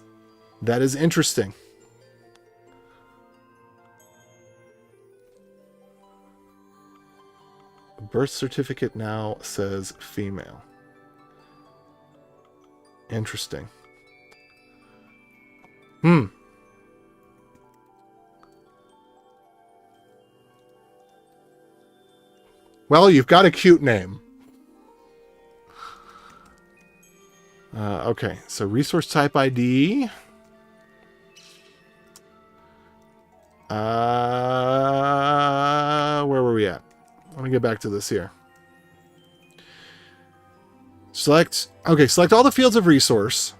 interesting. Birth certificate now says female. Interesting. Well, you've got a cute name. Okay, so resource type ID. Where were we at? Let me get back to this here. Select all the fields of resource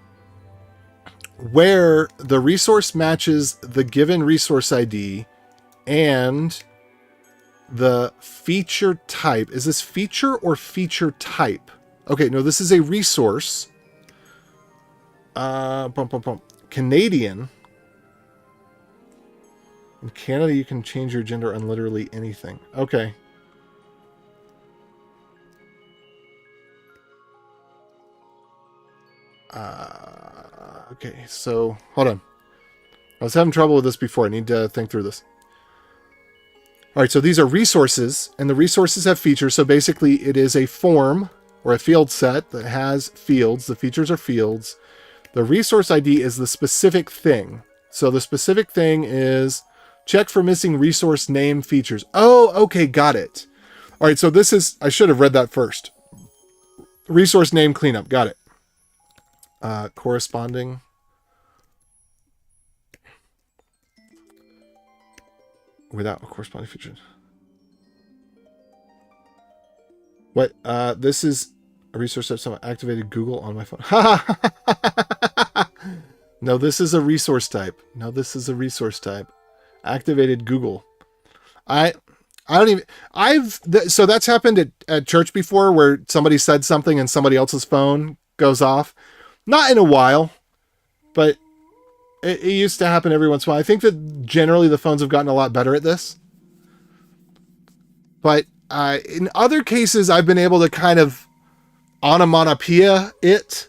where the resource matches the given resource ID and the feature type. Is this feature or feature type? Okay, no, this is a resource. Canadian. In Canada, you can change your gender on literally anything. Okay. Okay, so hold on. I was having trouble with this before. I need to think through this. All right, so these are resources, and the resources have features. So basically, it is a form or a field set that has fields. The features are fields. The resource ID is the specific thing. So the specific thing is check for missing resource name features. Oh, okay, got it. All right, so this is, I should have read that first. Resource name cleanup, got it. Corresponding. Without a corresponding feature. What? This is a resource that someone activated Google on my phone. No, this is a resource type. No, this is a resource type. Activated Google. I don't even, so that's happened at church before where somebody said something and somebody else's phone goes off. Not in a while, but it used to happen every once in a while. I think that generally the phones have gotten a lot better at this. But in other cases, I've been able to kind of onomatopoeia it,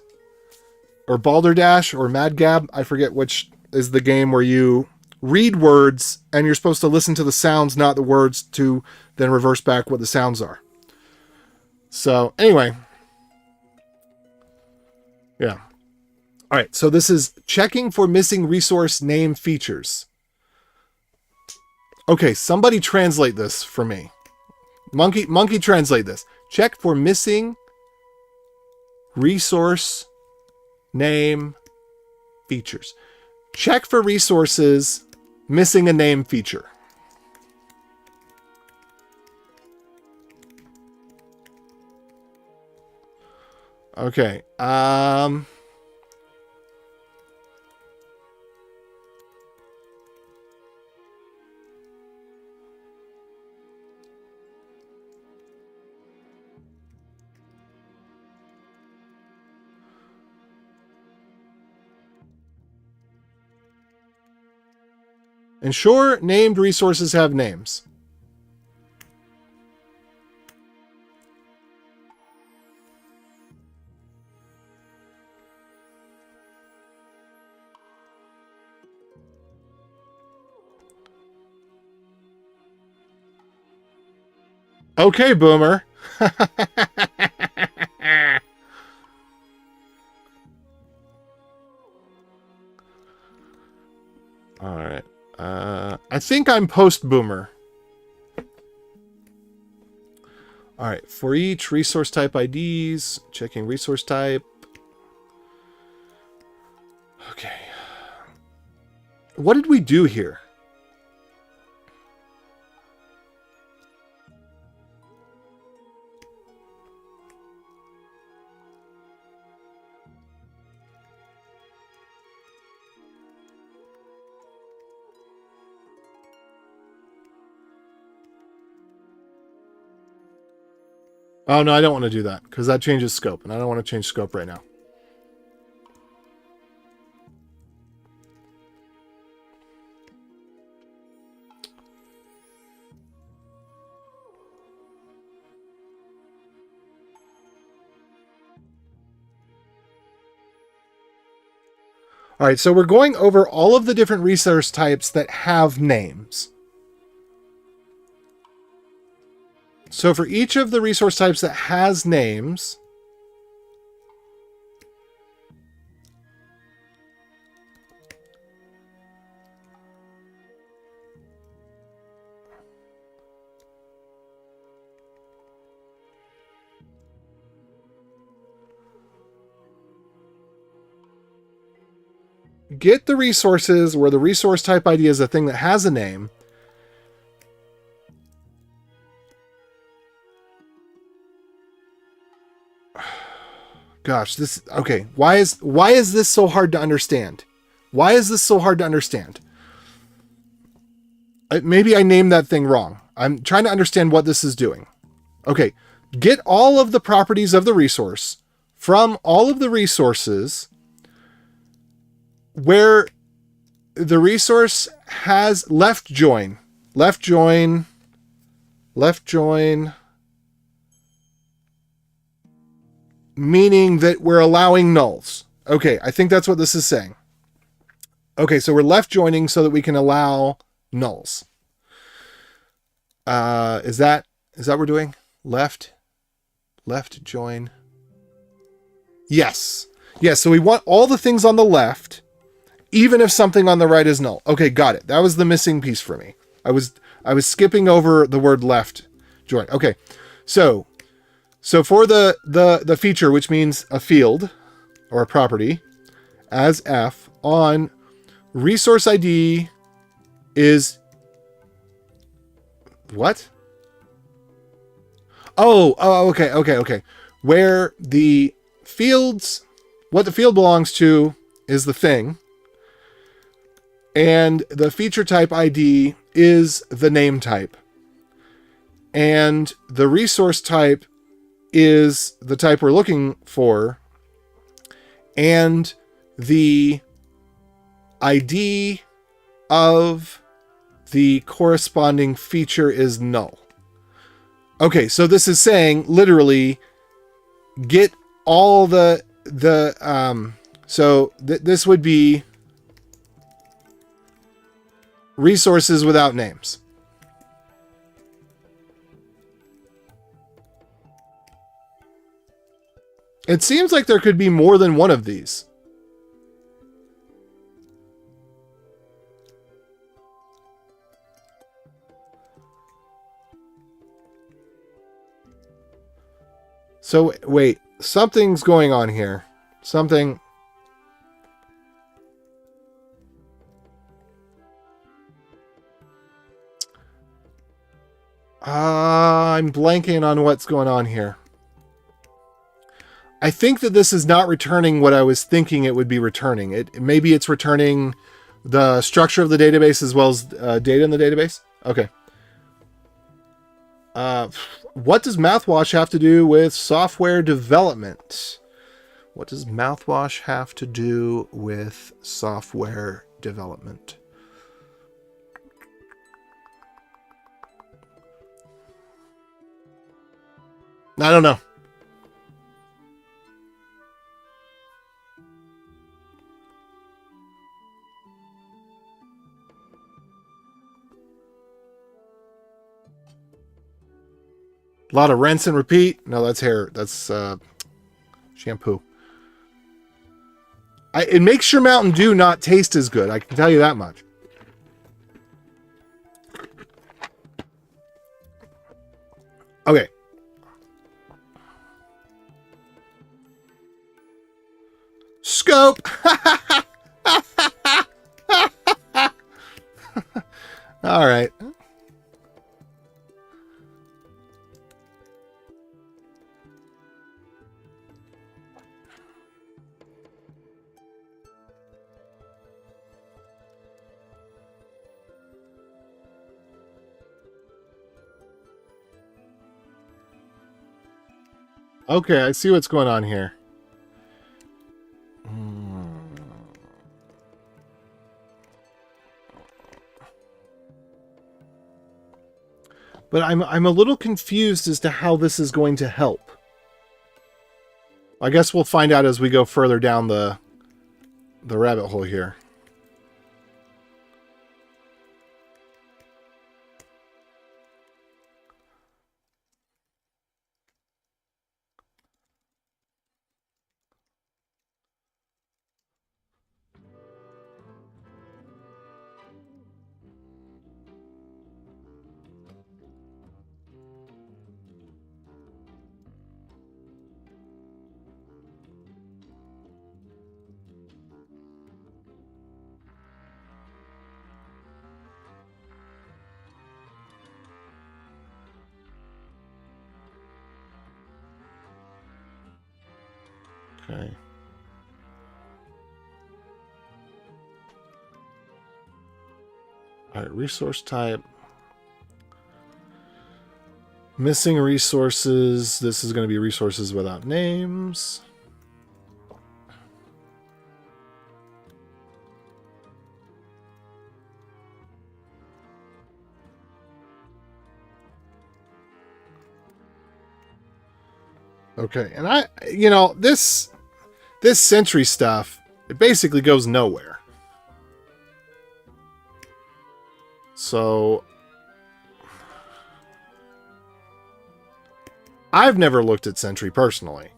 or balderdash, or madgab. I forget which is the game where you read words and you're supposed to listen to the sounds, not the words, to then reverse back what the sounds are. So anyway. Yeah. All right, so this is checking for missing resource name features. Okay, somebody translate this for me. Monkey translate this. Check for missing resource name features. Check for resources missing a name feature. Okay. Ensure named resources have names. Okay, Boomer. All right. I think I'm post-Boomer. All right. For each resource type IDs, checking resource type. Okay. What did we do here? Oh, no, I don't want to do that because that changes scope, and I don't want to change scope right now. All right, so we're going over all of the different resource types that have names. So for each of the resource types that has names, get the resources where the resource type ID is a thing that has a name. Gosh, this, okay. Why is this so hard to understand? Why is this so hard to understand? Maybe I named that thing wrong. I'm trying to understand what this is doing. Okay. Get all of the properties of the resource from all of the resources where the resource has left join, meaning that we're allowing nulls. Okay, I think that's what this is saying. Okay, so we're left joining so that we can allow nulls. Is that what we're doing? Left join. Yes. Yes, so we want all the things on the left, even if something on the right is null. Okay, got it. That was the missing piece for me. I was skipping over the word left join. Okay. So for the feature, which means a field or a property, as F on resource ID is what? Oh, okay. Where the fields, what the field belongs to is the thing, and the feature type ID is the name type, and the resource type is the type we're looking for, and the ID of the corresponding feature is null. Okay, so this is saying literally get all this would be resources without names. It seems like there could be more than one of these. So wait, something's going on here. Something. I'm blanking on what's going on here. I think that this is not returning what I was thinking it would be returning. Maybe it's returning the structure of the database as well as data in the database. Okay. What does mouthwash have to do with software development? What does mouthwash have to do with software development? I don't know. A lot of rinse and repeat. No, that's hair. That's shampoo. It makes your Mountain Dew not taste as good. I can tell you that much. Okay. Scope. All right. Okay, I see what's going on here. But I'm a little confused as to how this is going to help. I guess we'll find out as we go further down the rabbit hole here. Okay. All right, resource type. Missing resources. This is going to be resources without names. Okay, and this Sentry stuff, it basically goes nowhere. So I've never looked at Sentry personally.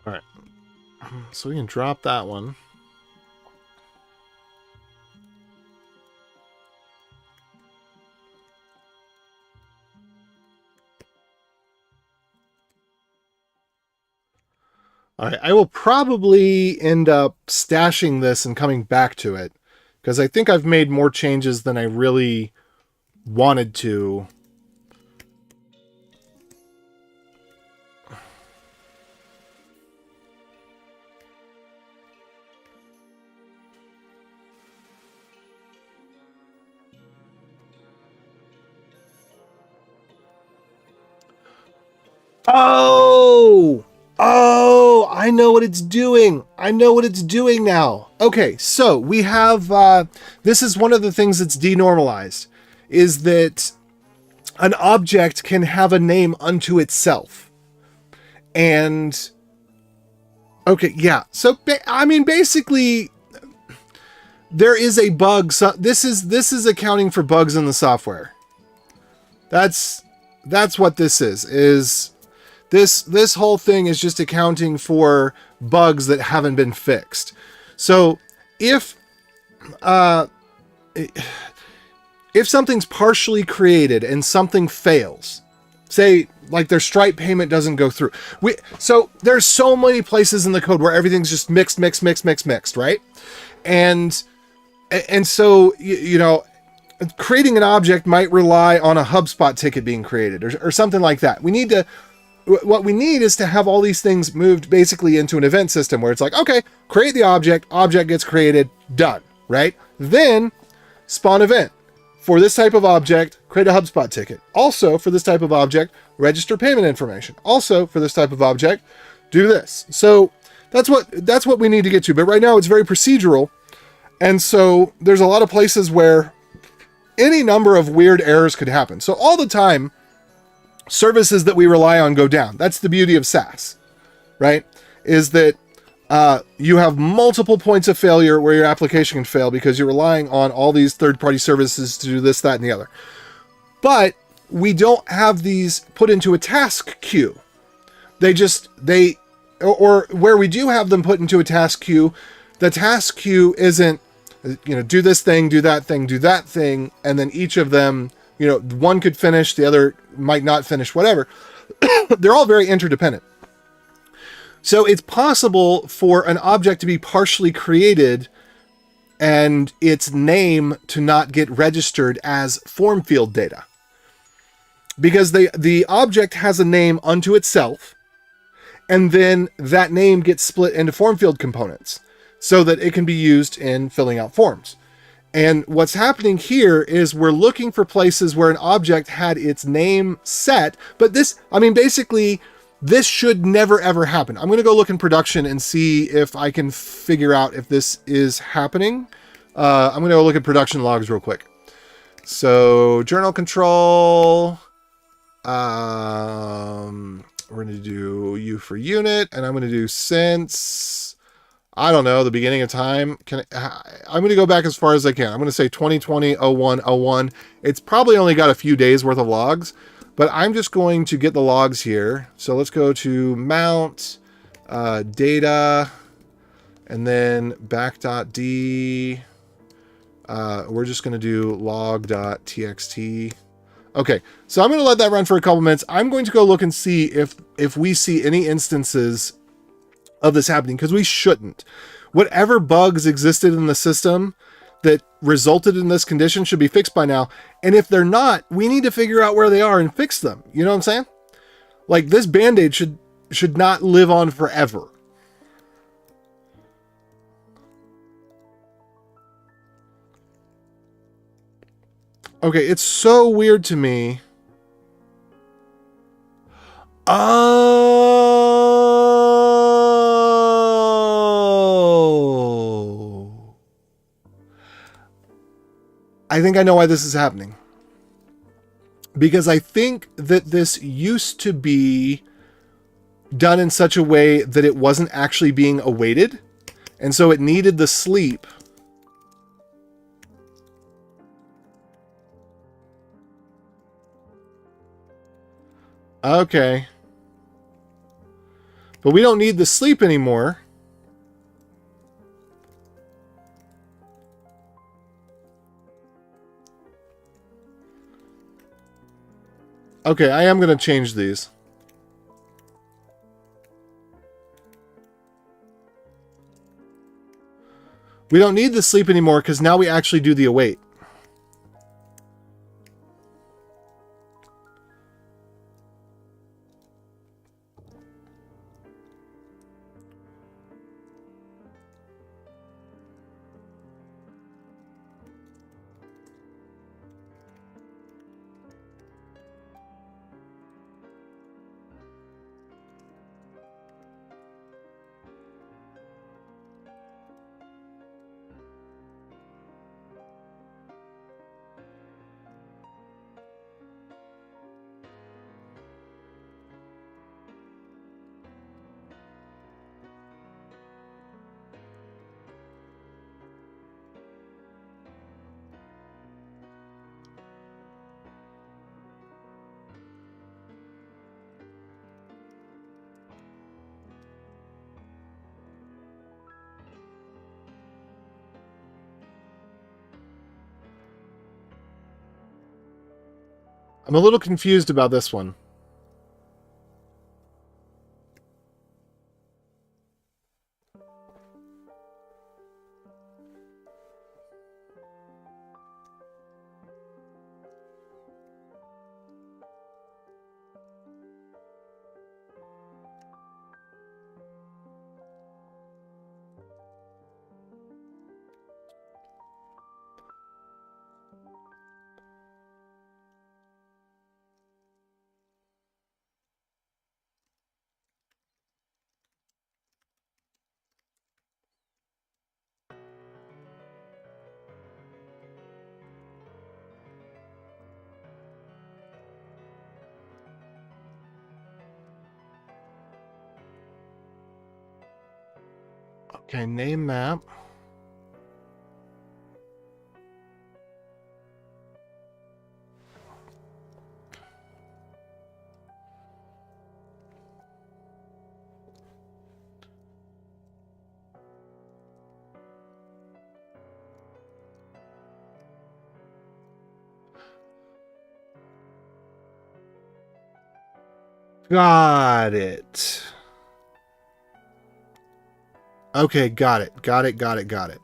All right. So we can drop that one. All right, I will probably end up stashing this and coming back to it because I think I've made more changes than I really wanted to. Oh, I know what it's doing. I know what it's doing now. Okay, so we have, this is one of the things that's denormalized, is that an object can have a name unto itself. And, okay, yeah. So, I mean, basically, there is a bug. So this is accounting for bugs in the software. That's what this is this whole thing is just accounting for bugs that haven't been fixed. So if something's partially created and something fails, say like their Stripe payment doesn't go through. So there's so many places in the code where everything's just mixed, right? And so, you know, creating an object might rely on a HubSpot ticket being created or something like that. What we need is to have all these things moved basically into an event system where it's like, okay, create the object gets created, done, right? Then spawn event. For this type of object, create a HubSpot ticket. Also, for this type of object, register payment information. Also, for this type of object, do this. So that's what we need to get to. But right now it's very procedural. And so there's a lot of places where any number of weird errors could happen. So all the time, services that we rely on go down. That's the beauty of SaaS, right? Is that you have multiple points of failure where your application can fail because you're relying on all these third-party services to do this, that, and the other. But we don't have these put into a task queue. Or where we do have them put into a task queue, the task queue isn't, you know, do this thing, do that thing, do that thing, and then each of them, you know, one could finish, the other might not finish, whatever. They're all very interdependent. So it's possible for an object to be partially created and its name to not get registered as form field data. Because the object has a name unto itself, and then that name gets split into form field components so that it can be used in filling out forms. And what's happening here is we're looking for places where an object had its name set, but this, I mean, basically, this should never ever happen. I'm going to go look in production and see if I can figure out if this is happening. I'm going to go look at production logs real quick. So journal control, we're going to do U for unit, and I'm going to do since, I don't know, the beginning of time. I'm going to go back as far as I can. I'm going to say 2020 01 01. It's probably only got a few days worth of logs, but I'm just going to get the logs here. So let's go to mount, data, and then back.d. We're just going to do log.txt. Okay, so I'm going to let that run for a couple minutes. I'm going to go look and see if we see any instances of this happening, because we shouldn't. Whatever bugs existed in the system, that resulted in this condition should be fixed by now. And if they're not, we need to figure out where they are and fix them. You know what I'm saying? Like, this Band-Aid should not live on forever. Okay, it's so weird to me. Oh. I think I know why this is happening. Because I think that this used to be done in such a way that it wasn't actually being awaited. And so it needed the sleep. Okay. But we don't need the sleep anymore. Okay, I am going to change these. We don't need the sleep anymore because now we actually do the await. I'm a little confused about this one. Okay, name map. Got it. Okay, got it. Got it.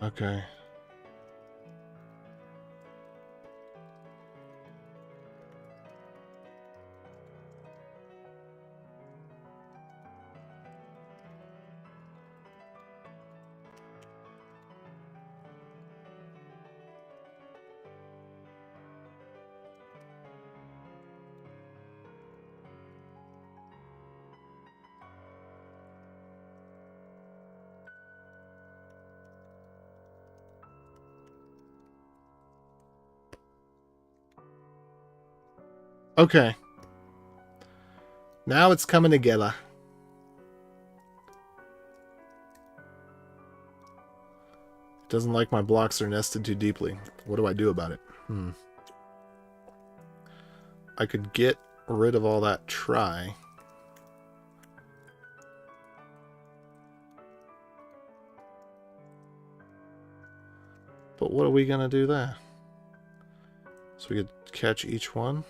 Okay. Okay. Now it's coming together. doesn't like my blocks are nested too deeply. What do I do about it? I could get rid of all that try. But what are we going to do there? So we could catch each one.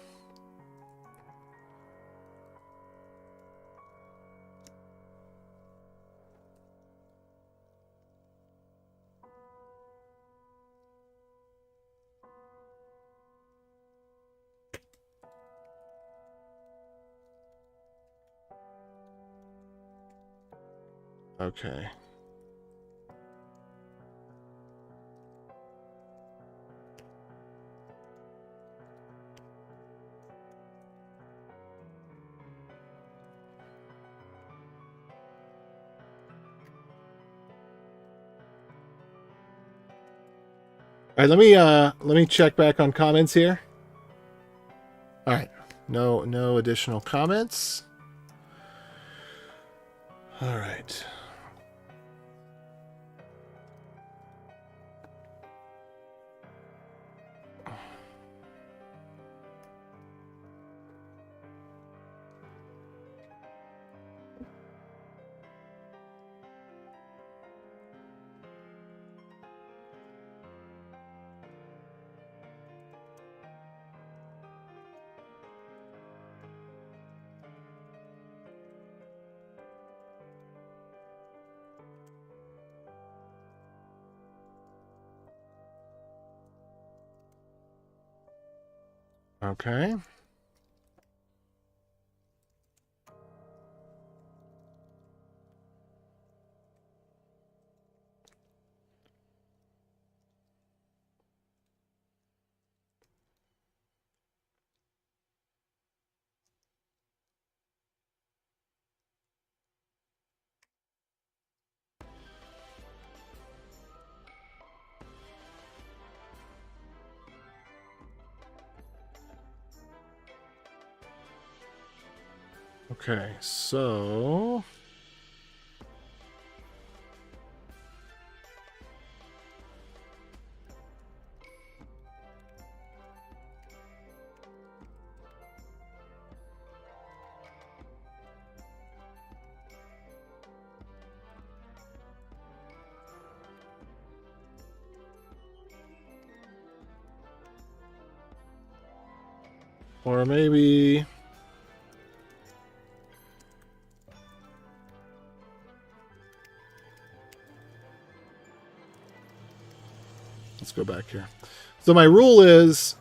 Okay. All right, let me check back on comments here. All right. No additional comments. All right. Okay. Okay, so or maybe let's go back here. So my rule is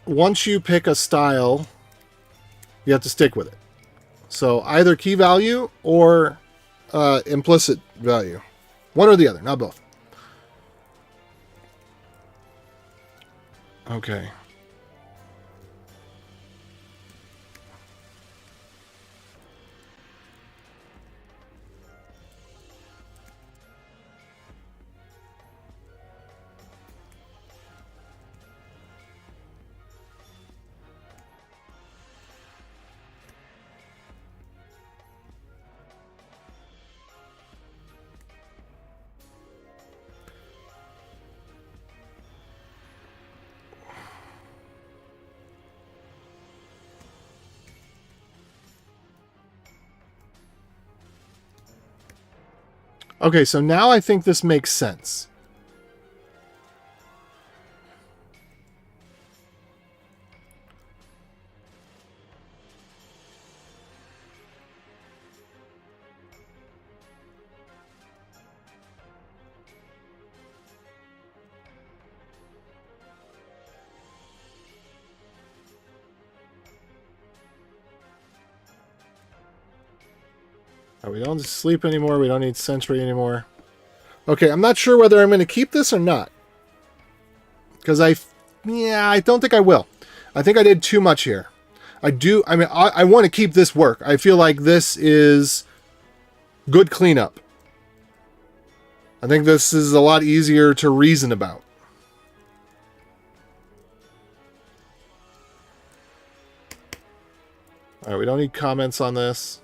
once you pick a style, you have to stick with it. So either key value or implicit value. One or the other, not both. Okay. Okay, so now I think this makes sense. Right, we don't sleep anymore. We don't need sentry anymore. Okay, I'm not sure whether I'm going to keep this or not. Because I don't think I will. I think I did too much here. I want to keep this work. I feel like this is good cleanup. I think this is a lot easier to reason about. All right, we don't need comments on this.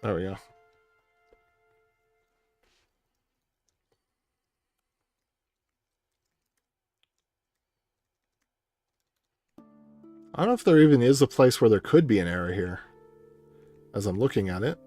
There we go. I don't know if there even is a place where there could be an error here, as I'm looking at it.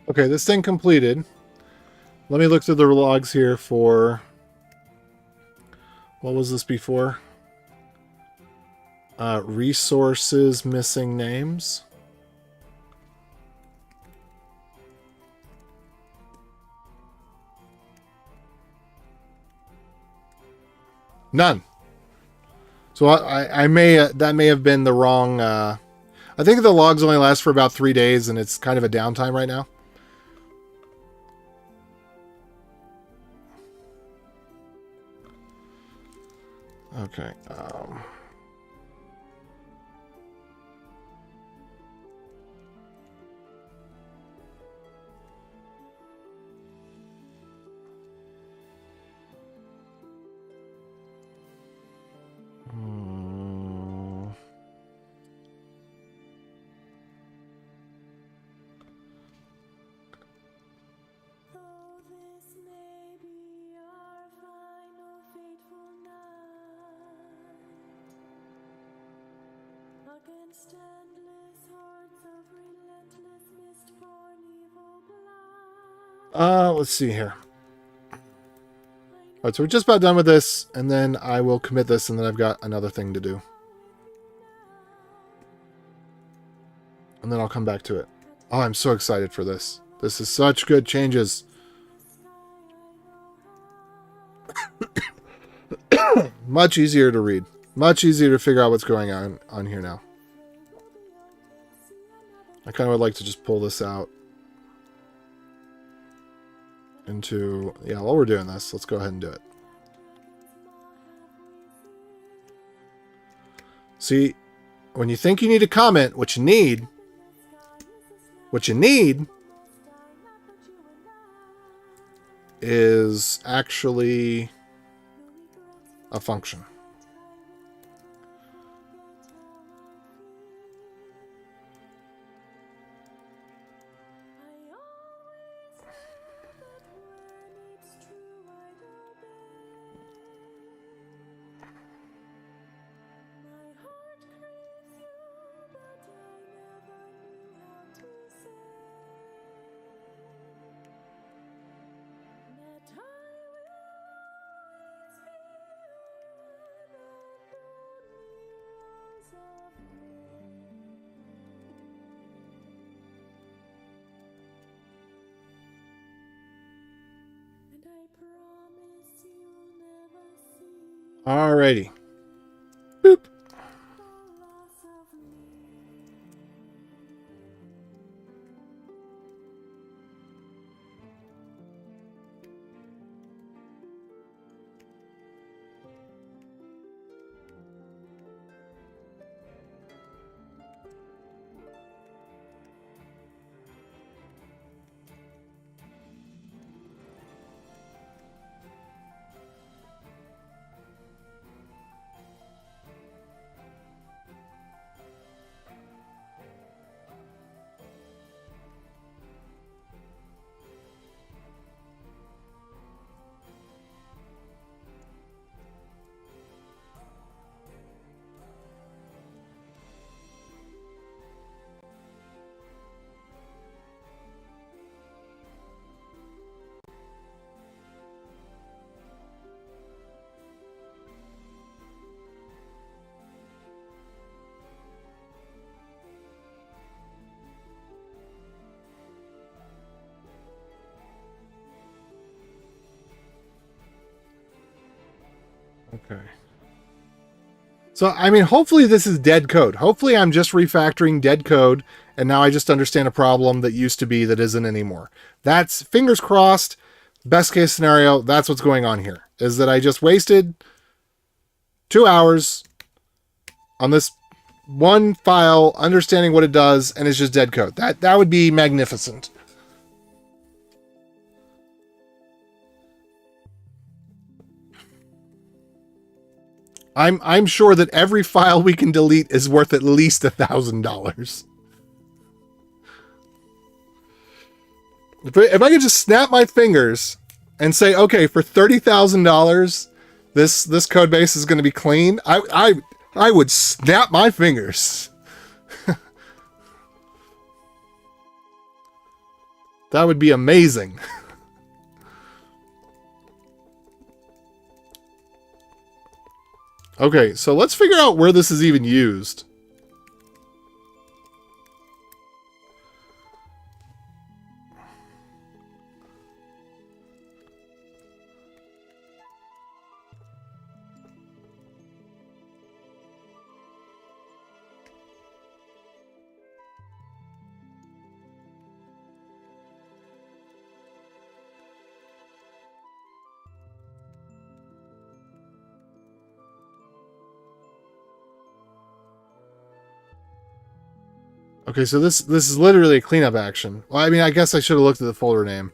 Okay, this thing completed. Let me look through the logs here for... What was this before? Resources missing names. None. So I may that may have been the wrong. I think the logs only last for about 3 days, and it's kind of a downtime right now. Okay. Though this may be our final fateful night, against endless hordes of relentless mist-born evil blight. Let's see here. All right, so we're just about done with this, and then I will commit this, and then I've got another thing to do. And then I'll come back to it. Oh, I'm so excited for this. This is such good changes. Much easier to read. Much easier to figure out what's going on here now. I kind of would like to just pull this out into... Yeah, while we're doing this, let's go ahead and do it. See, when you think you need a comment, what you need is actually a function. Alrighty. Boop. loss of me. Okay. So, I mean, hopefully this is dead code. Hopefully I'm just refactoring dead code, and now I just understand a problem that used to be that isn't anymore. That's, fingers crossed, best case scenario, that's what's going on here. Is that I just wasted 2 hours on this one file, understanding what it does, and it's just dead code. That would be magnificent. I'm sure that every file we can delete is worth at least $1,000. If I could just snap my fingers and say, okay, for $30,000, this code base is going to be clean, I would snap my fingers. That would be amazing. Okay, so let's figure out where this is even used. Okay, so this is literally a cleanup action. Well, I mean, I guess I should have looked at the folder name.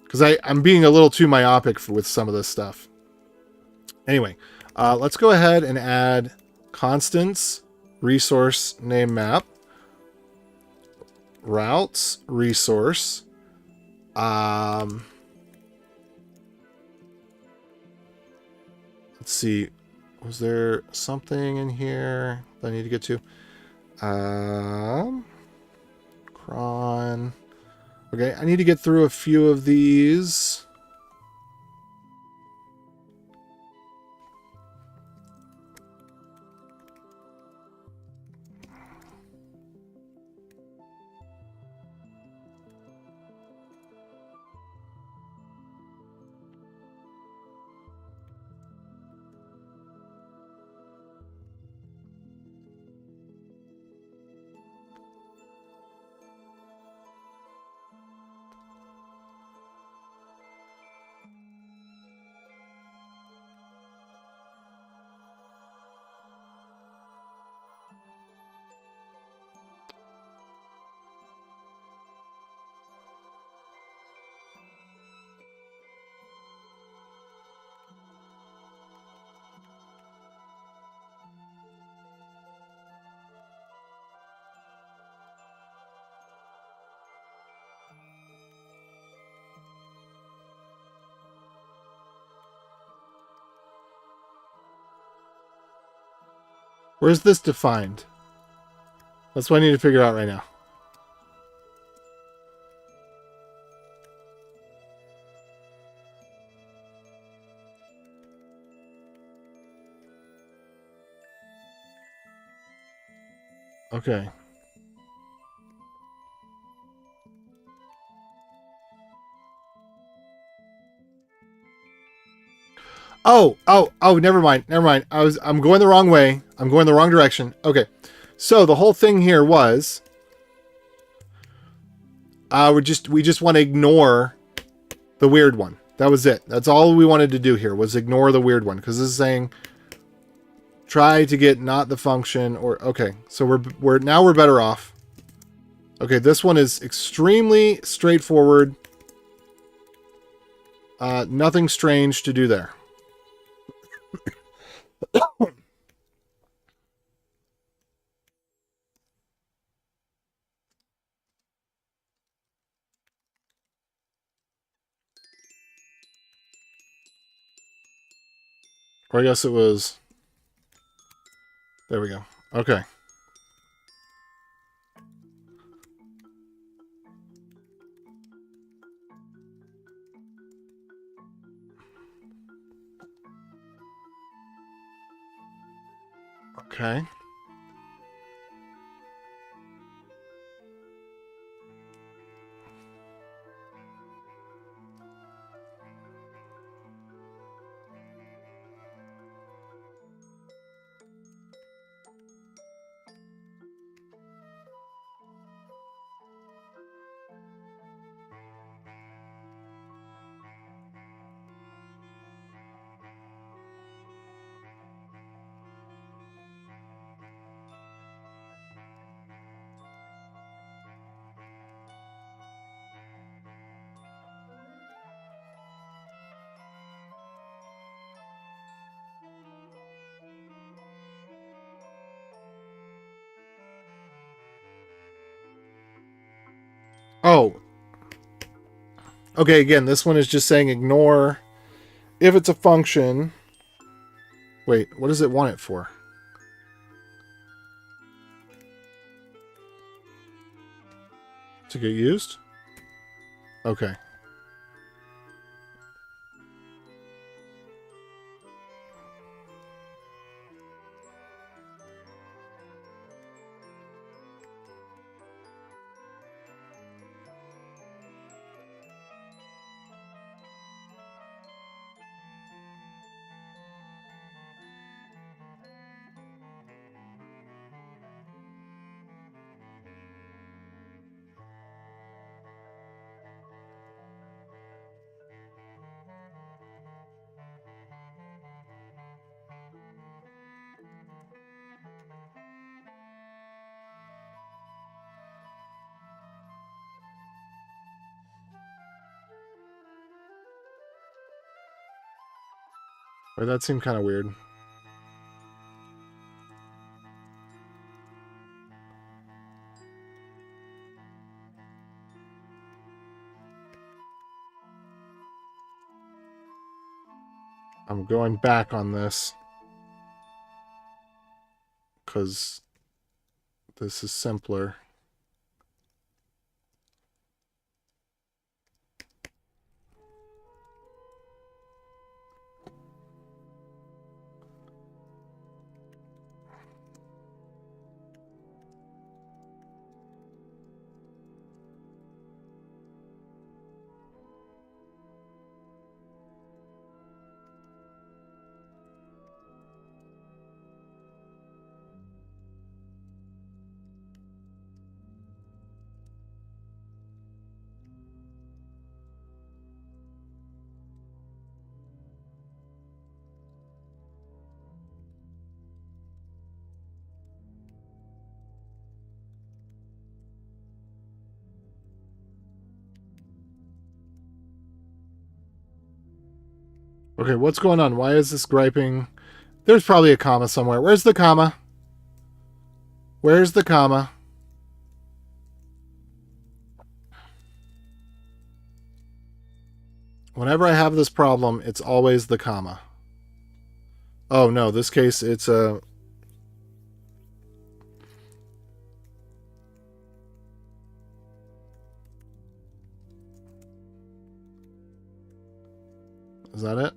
Because I'm being a little too myopic with some of this stuff. Anyway, let's go ahead and add constants, resource name map, routes, resource. Let's see. Was there something in here that I need to get to? Cron. Okay, I need to get through a few of these. Where's this defined? That's what I need to figure out right now. Okay. Oh, never mind. Never mind. I'm going the wrong way. I'm going the wrong direction. Okay. So the whole thing here was we just want to ignore the weird one. That was it. That's all we wanted to do here was ignore the weird one because this is saying try to get not the function or okay. So we're now we're better off. Okay, this one is extremely straightforward. Nothing strange to do there. Or I guess it was... There we go. Okay. Okay. Oh. Okay, again, this one is just saying ignore if it's a function. Wait, what does it want it for? To get used? Okay. Or that seemed kind of weird. I'm going back on this because this is simpler. Okay, what's going on? Why is this griping? There's probably a comma somewhere. Where's the comma? Where's the comma? Whenever I have this problem, it's always the comma. Oh no, this case it's a... Is that it?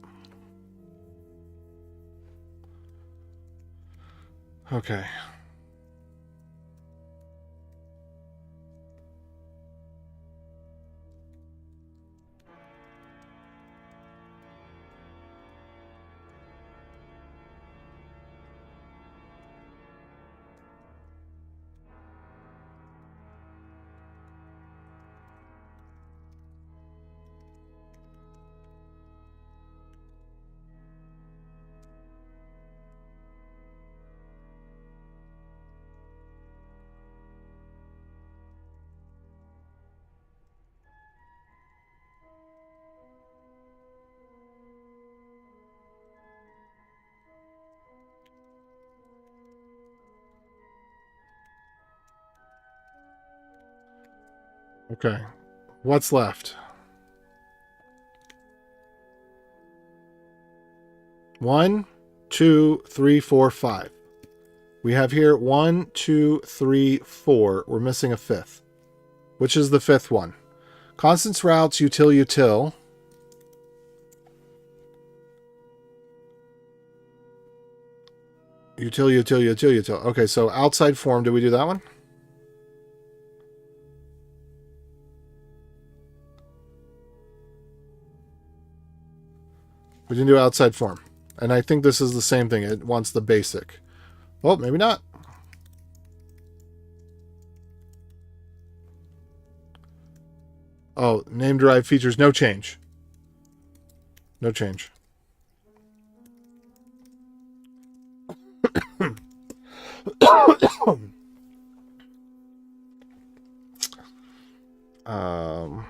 Okay. Okay. What's left? 1, 2, 3, 4, 5. We have here 1, 2, 3, 4. We're missing a fifth. Which is the fifth one? Constance routes, util, util. Util, util, util, util. Okay, so outside form, did we do that one? We didn't do outside form. And I think this is the same thing. It wants the basic. Well, maybe not. Oh, name derived features, no change. No change. um,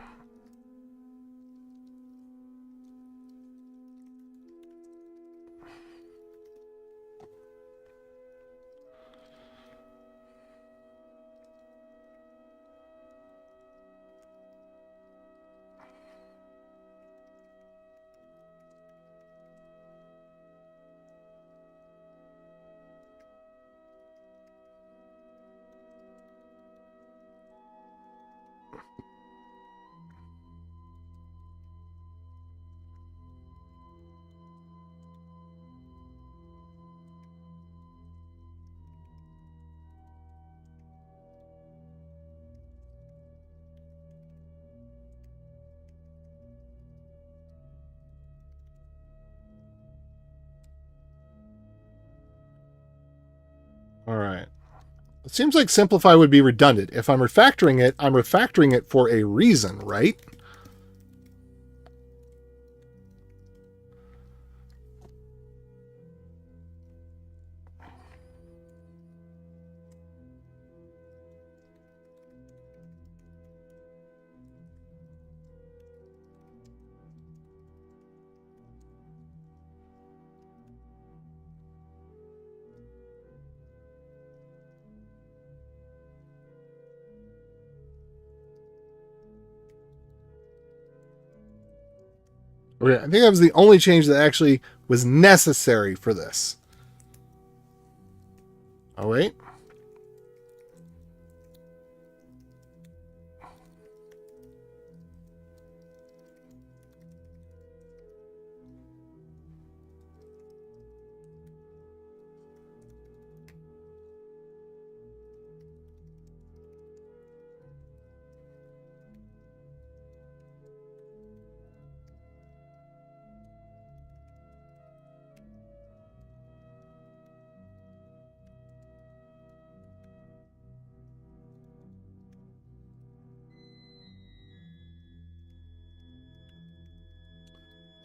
all right. It seems like simplify would be redundant. If I'm refactoring it for a reason, right? Okay, I think that was the only change that actually was necessary for this. Oh, wait.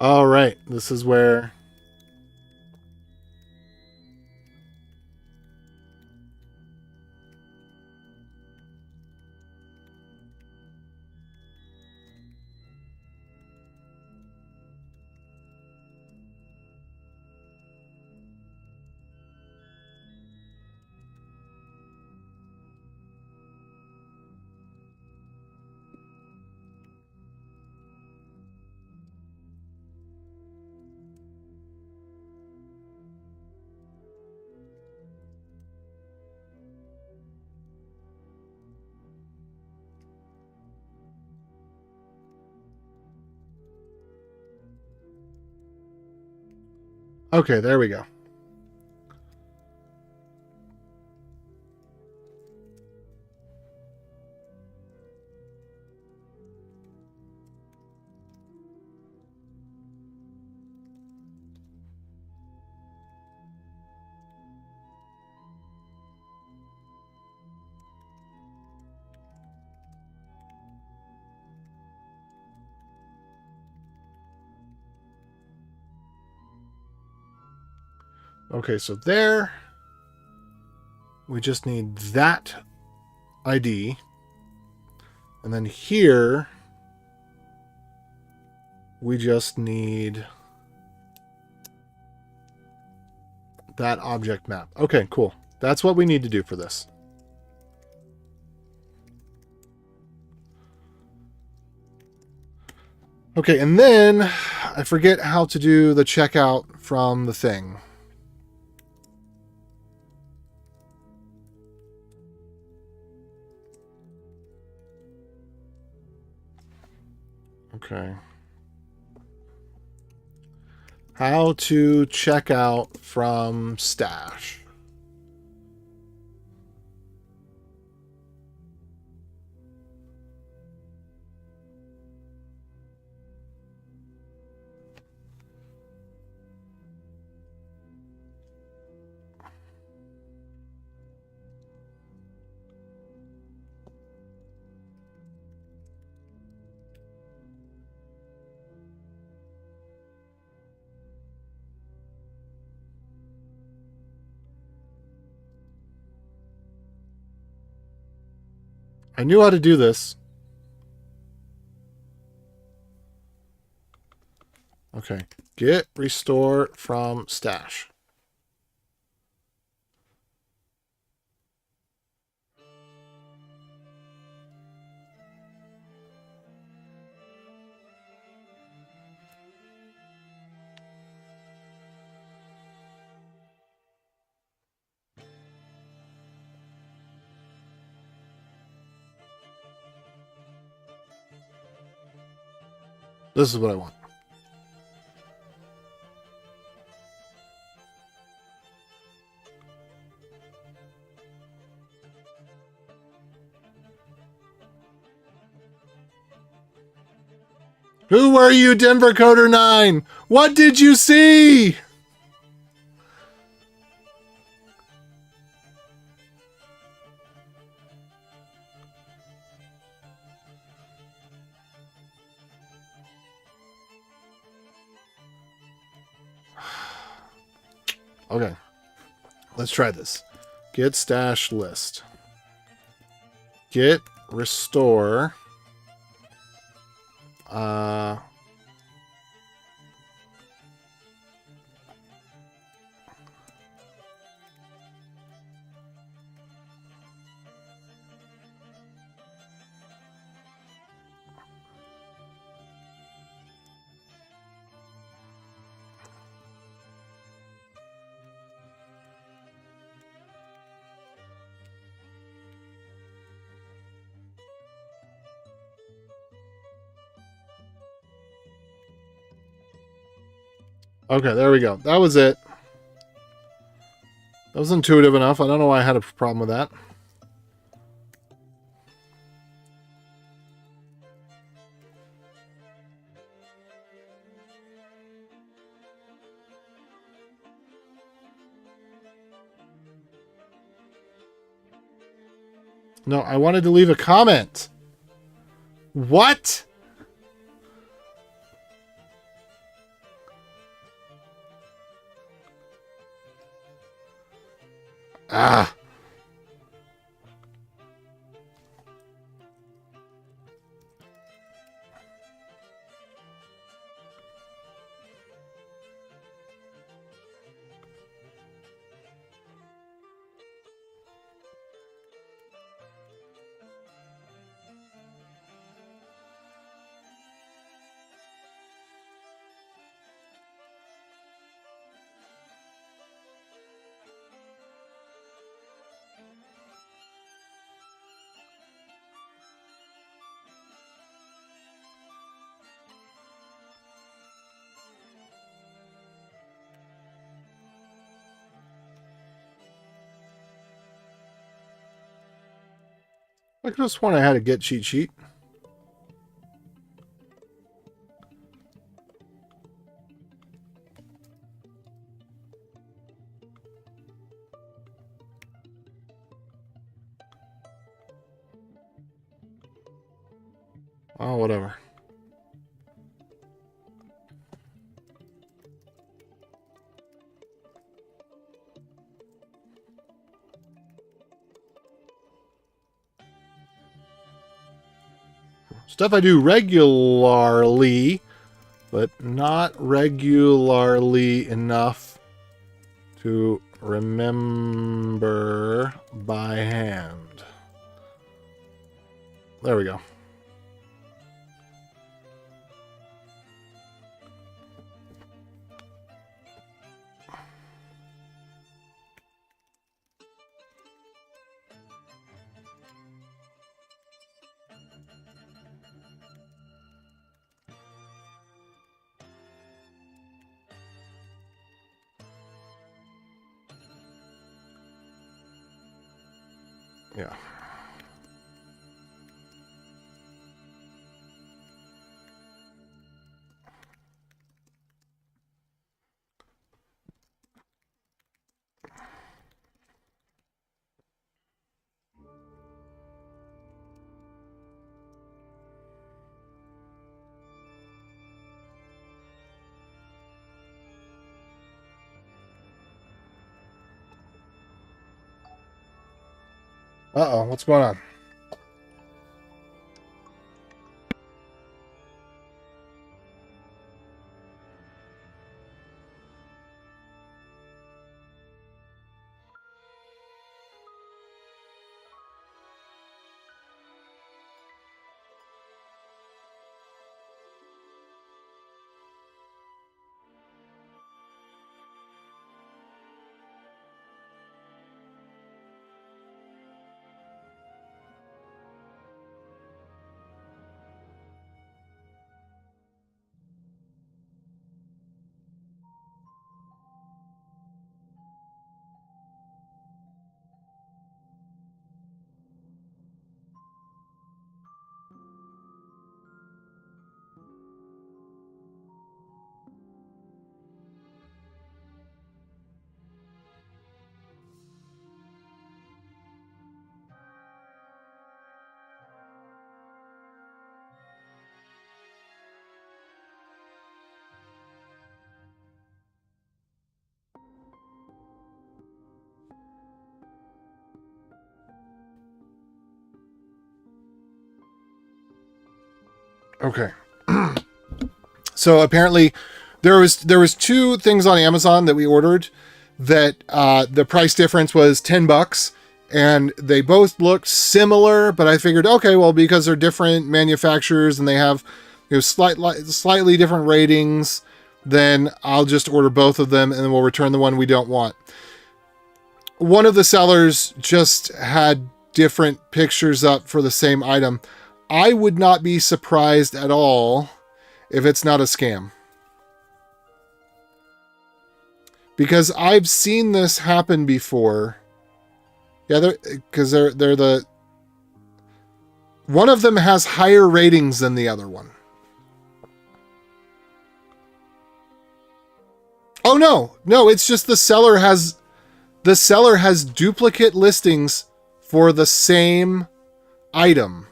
All right, this is where... Okay, there we go. Okay, so there, we just need that ID. And then here, we just need that object map. Okay, cool. That's what we need to do for this. Okay, and then I forget how to do the checkout from the thing. Okay. How to check out from stash. I knew how to do this. Okay. Get restore from stash. This is what I want. Who were you, Denver Coder 9? What did you see? Okay. Let's try this. Get stash list. Get restore. Okay, there we go. That was it. That was intuitive enough. I don't know why I had a problem with that. No, I wanted to leave a comment. What? Ah. I could have sworn I had a get cheat sheet. Oh, whatever. Stuff I do regularly, but not regularly enough to remember by hand. There we go. Yeah. Uh-oh, what's going on? Okay. So apparently there was two things on Amazon that we ordered that the price difference was $10, and they both looked similar, but I figured, okay, well, because they're different manufacturers and they have slightly different ratings, then I'll just order both of them and then we'll return the one we don't want. One of the sellers just had different pictures up for the same item. I would not be surprised at all if it's not a scam. Because I've seen this happen before. Yeah, because they're the one of them has higher ratings than the other one. Oh no, it's just the seller has duplicate listings for the same item.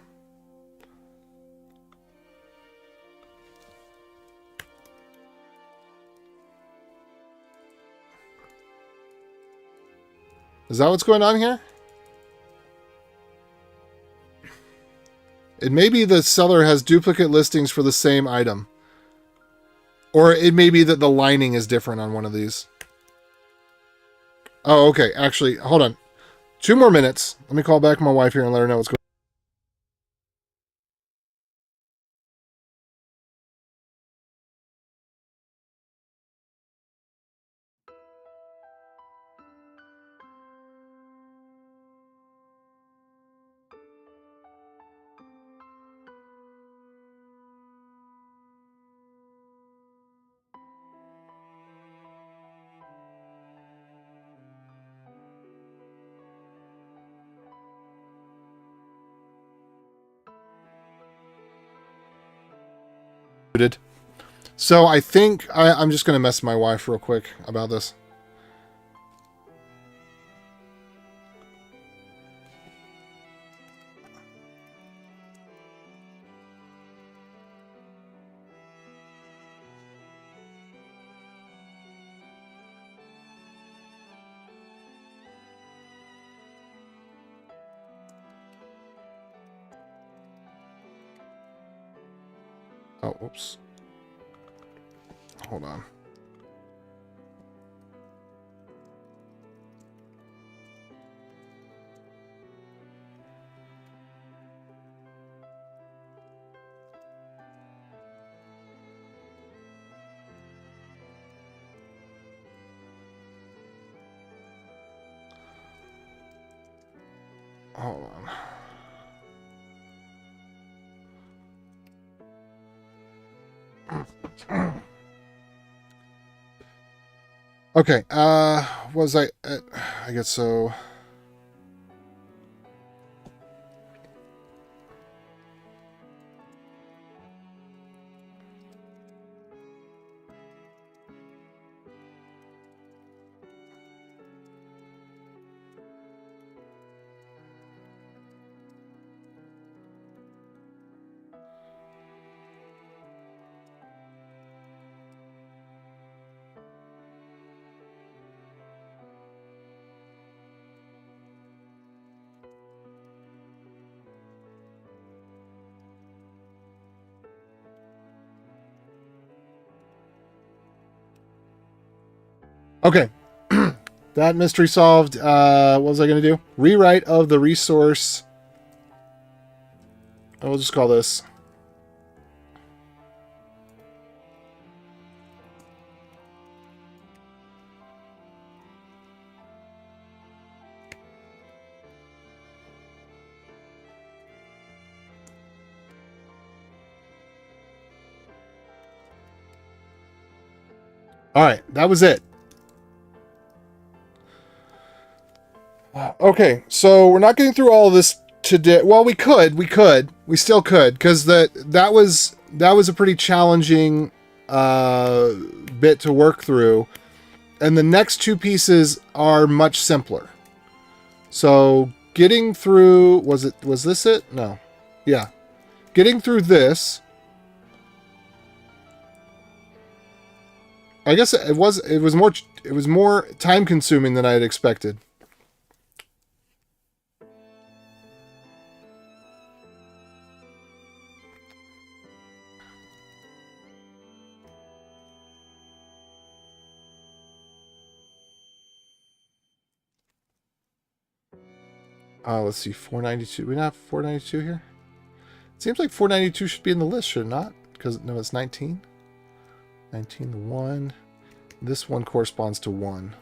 Is that what's going on here? It may be the seller has duplicate listings for the same item. Or it may be that the lining is different on one of these. Oh, okay. Actually, hold on. 2 more minutes. Let me call back my wife here and let her know what's going on. So I think I'm just going to mess my wife real quick about this. Oh, oops. Hold on. Hold on. Okay, was I guess so. Okay. That mystery solved. What was I going to do? Rewrite of the resource. We'll just call this. All right, that was it. Okay, so we're not getting through all of this today. Well, we still could, because that was a pretty challenging bit to work through, and the next two pieces are much simpler. So getting through, was this it? No, yeah, getting through this. I guess it was more time consuming than I had expected. Let's see, 492. We not have 492 here? Seems like 492 should be in the list, should it not? Because, no, it's 19. 19 to 1. This one corresponds to 1.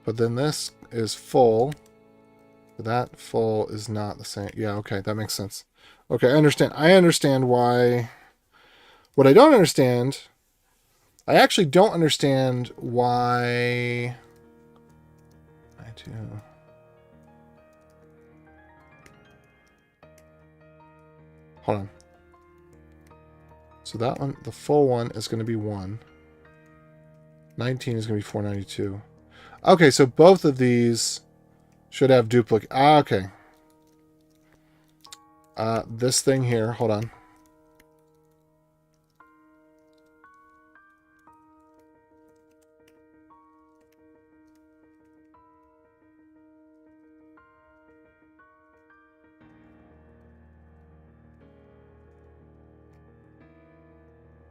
But then this is full. That full is not the same. Yeah, okay, that makes sense. Okay, I understand. I understand why. What I don't understand, I actually don't understand why. I do. Hold on. So that one, the full one is going to be 1. 19 is going to be 492. Okay, so both of these should have duplicate. Ah, okay. This thing here, hold on.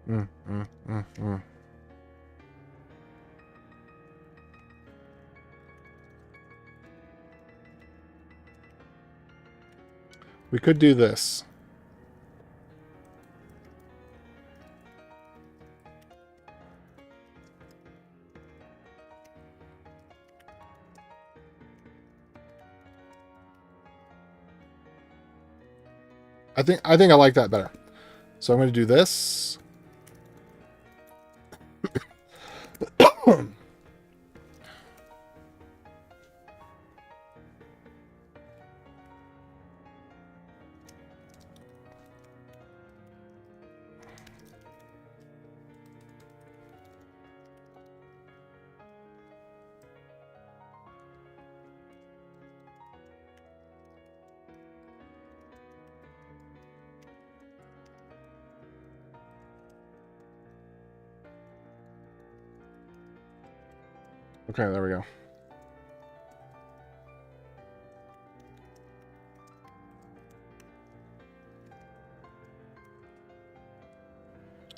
Mm. We could do this. I think I like that better. So I'm going to do this. Okay, there we go.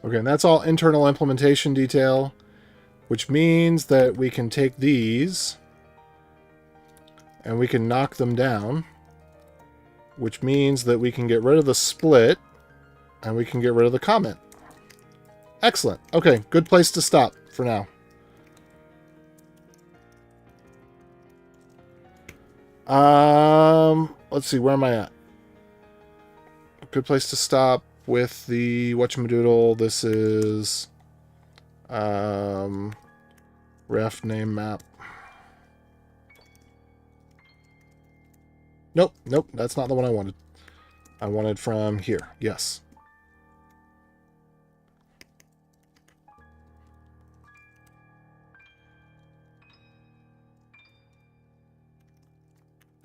Okay, and that's all internal implementation detail, which means that we can take these and we can knock them down, which means that we can get rid of the split and we can get rid of the comment. Excellent. Okay, good place to stop for now. Let's see, where am I at? Good place to stop with the whatchamadoodle. This is ref name map. Nope, that's not the one I wanted. I wanted from here. Yes.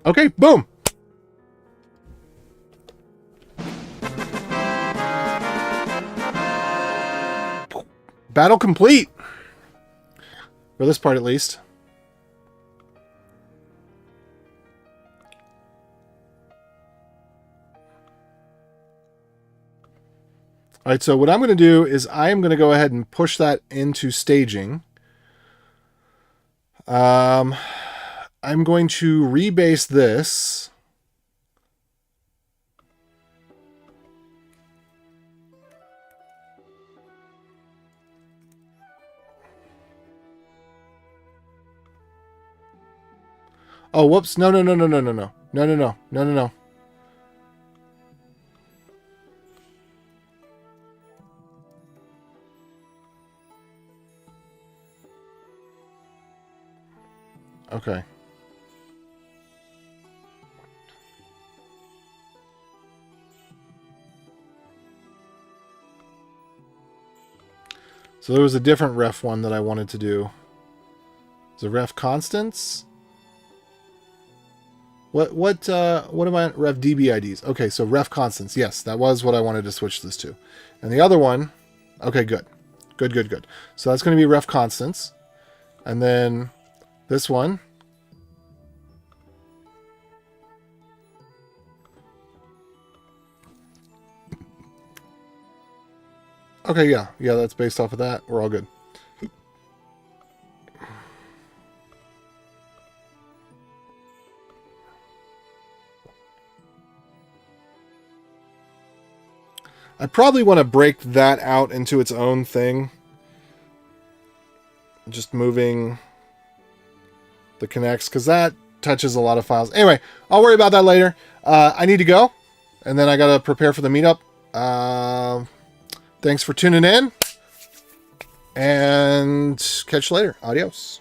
Okay, boom. Battle complete. For this part, at least. All right, so what I'm going to do is I am going to go ahead and push that into staging. I'm going to rebase this. Oh, whoops. No. No. Okay. So there was a different ref one that I wanted to do. Is it ref constants? What am I on? Ref DB IDs. Okay, so ref constants. Yes, that was what I wanted to switch this to. And the other one, okay, good. Good. So that's going to be ref constants. And then this one. Okay, yeah, that's based off of that. We're all good. I probably want to break that out into its own thing. Just moving the connects, because that touches a lot of files. Anyway, I'll worry about that later. I need to go, and then I got to prepare for the meetup. Thanks for tuning in, and catch you later. Adios.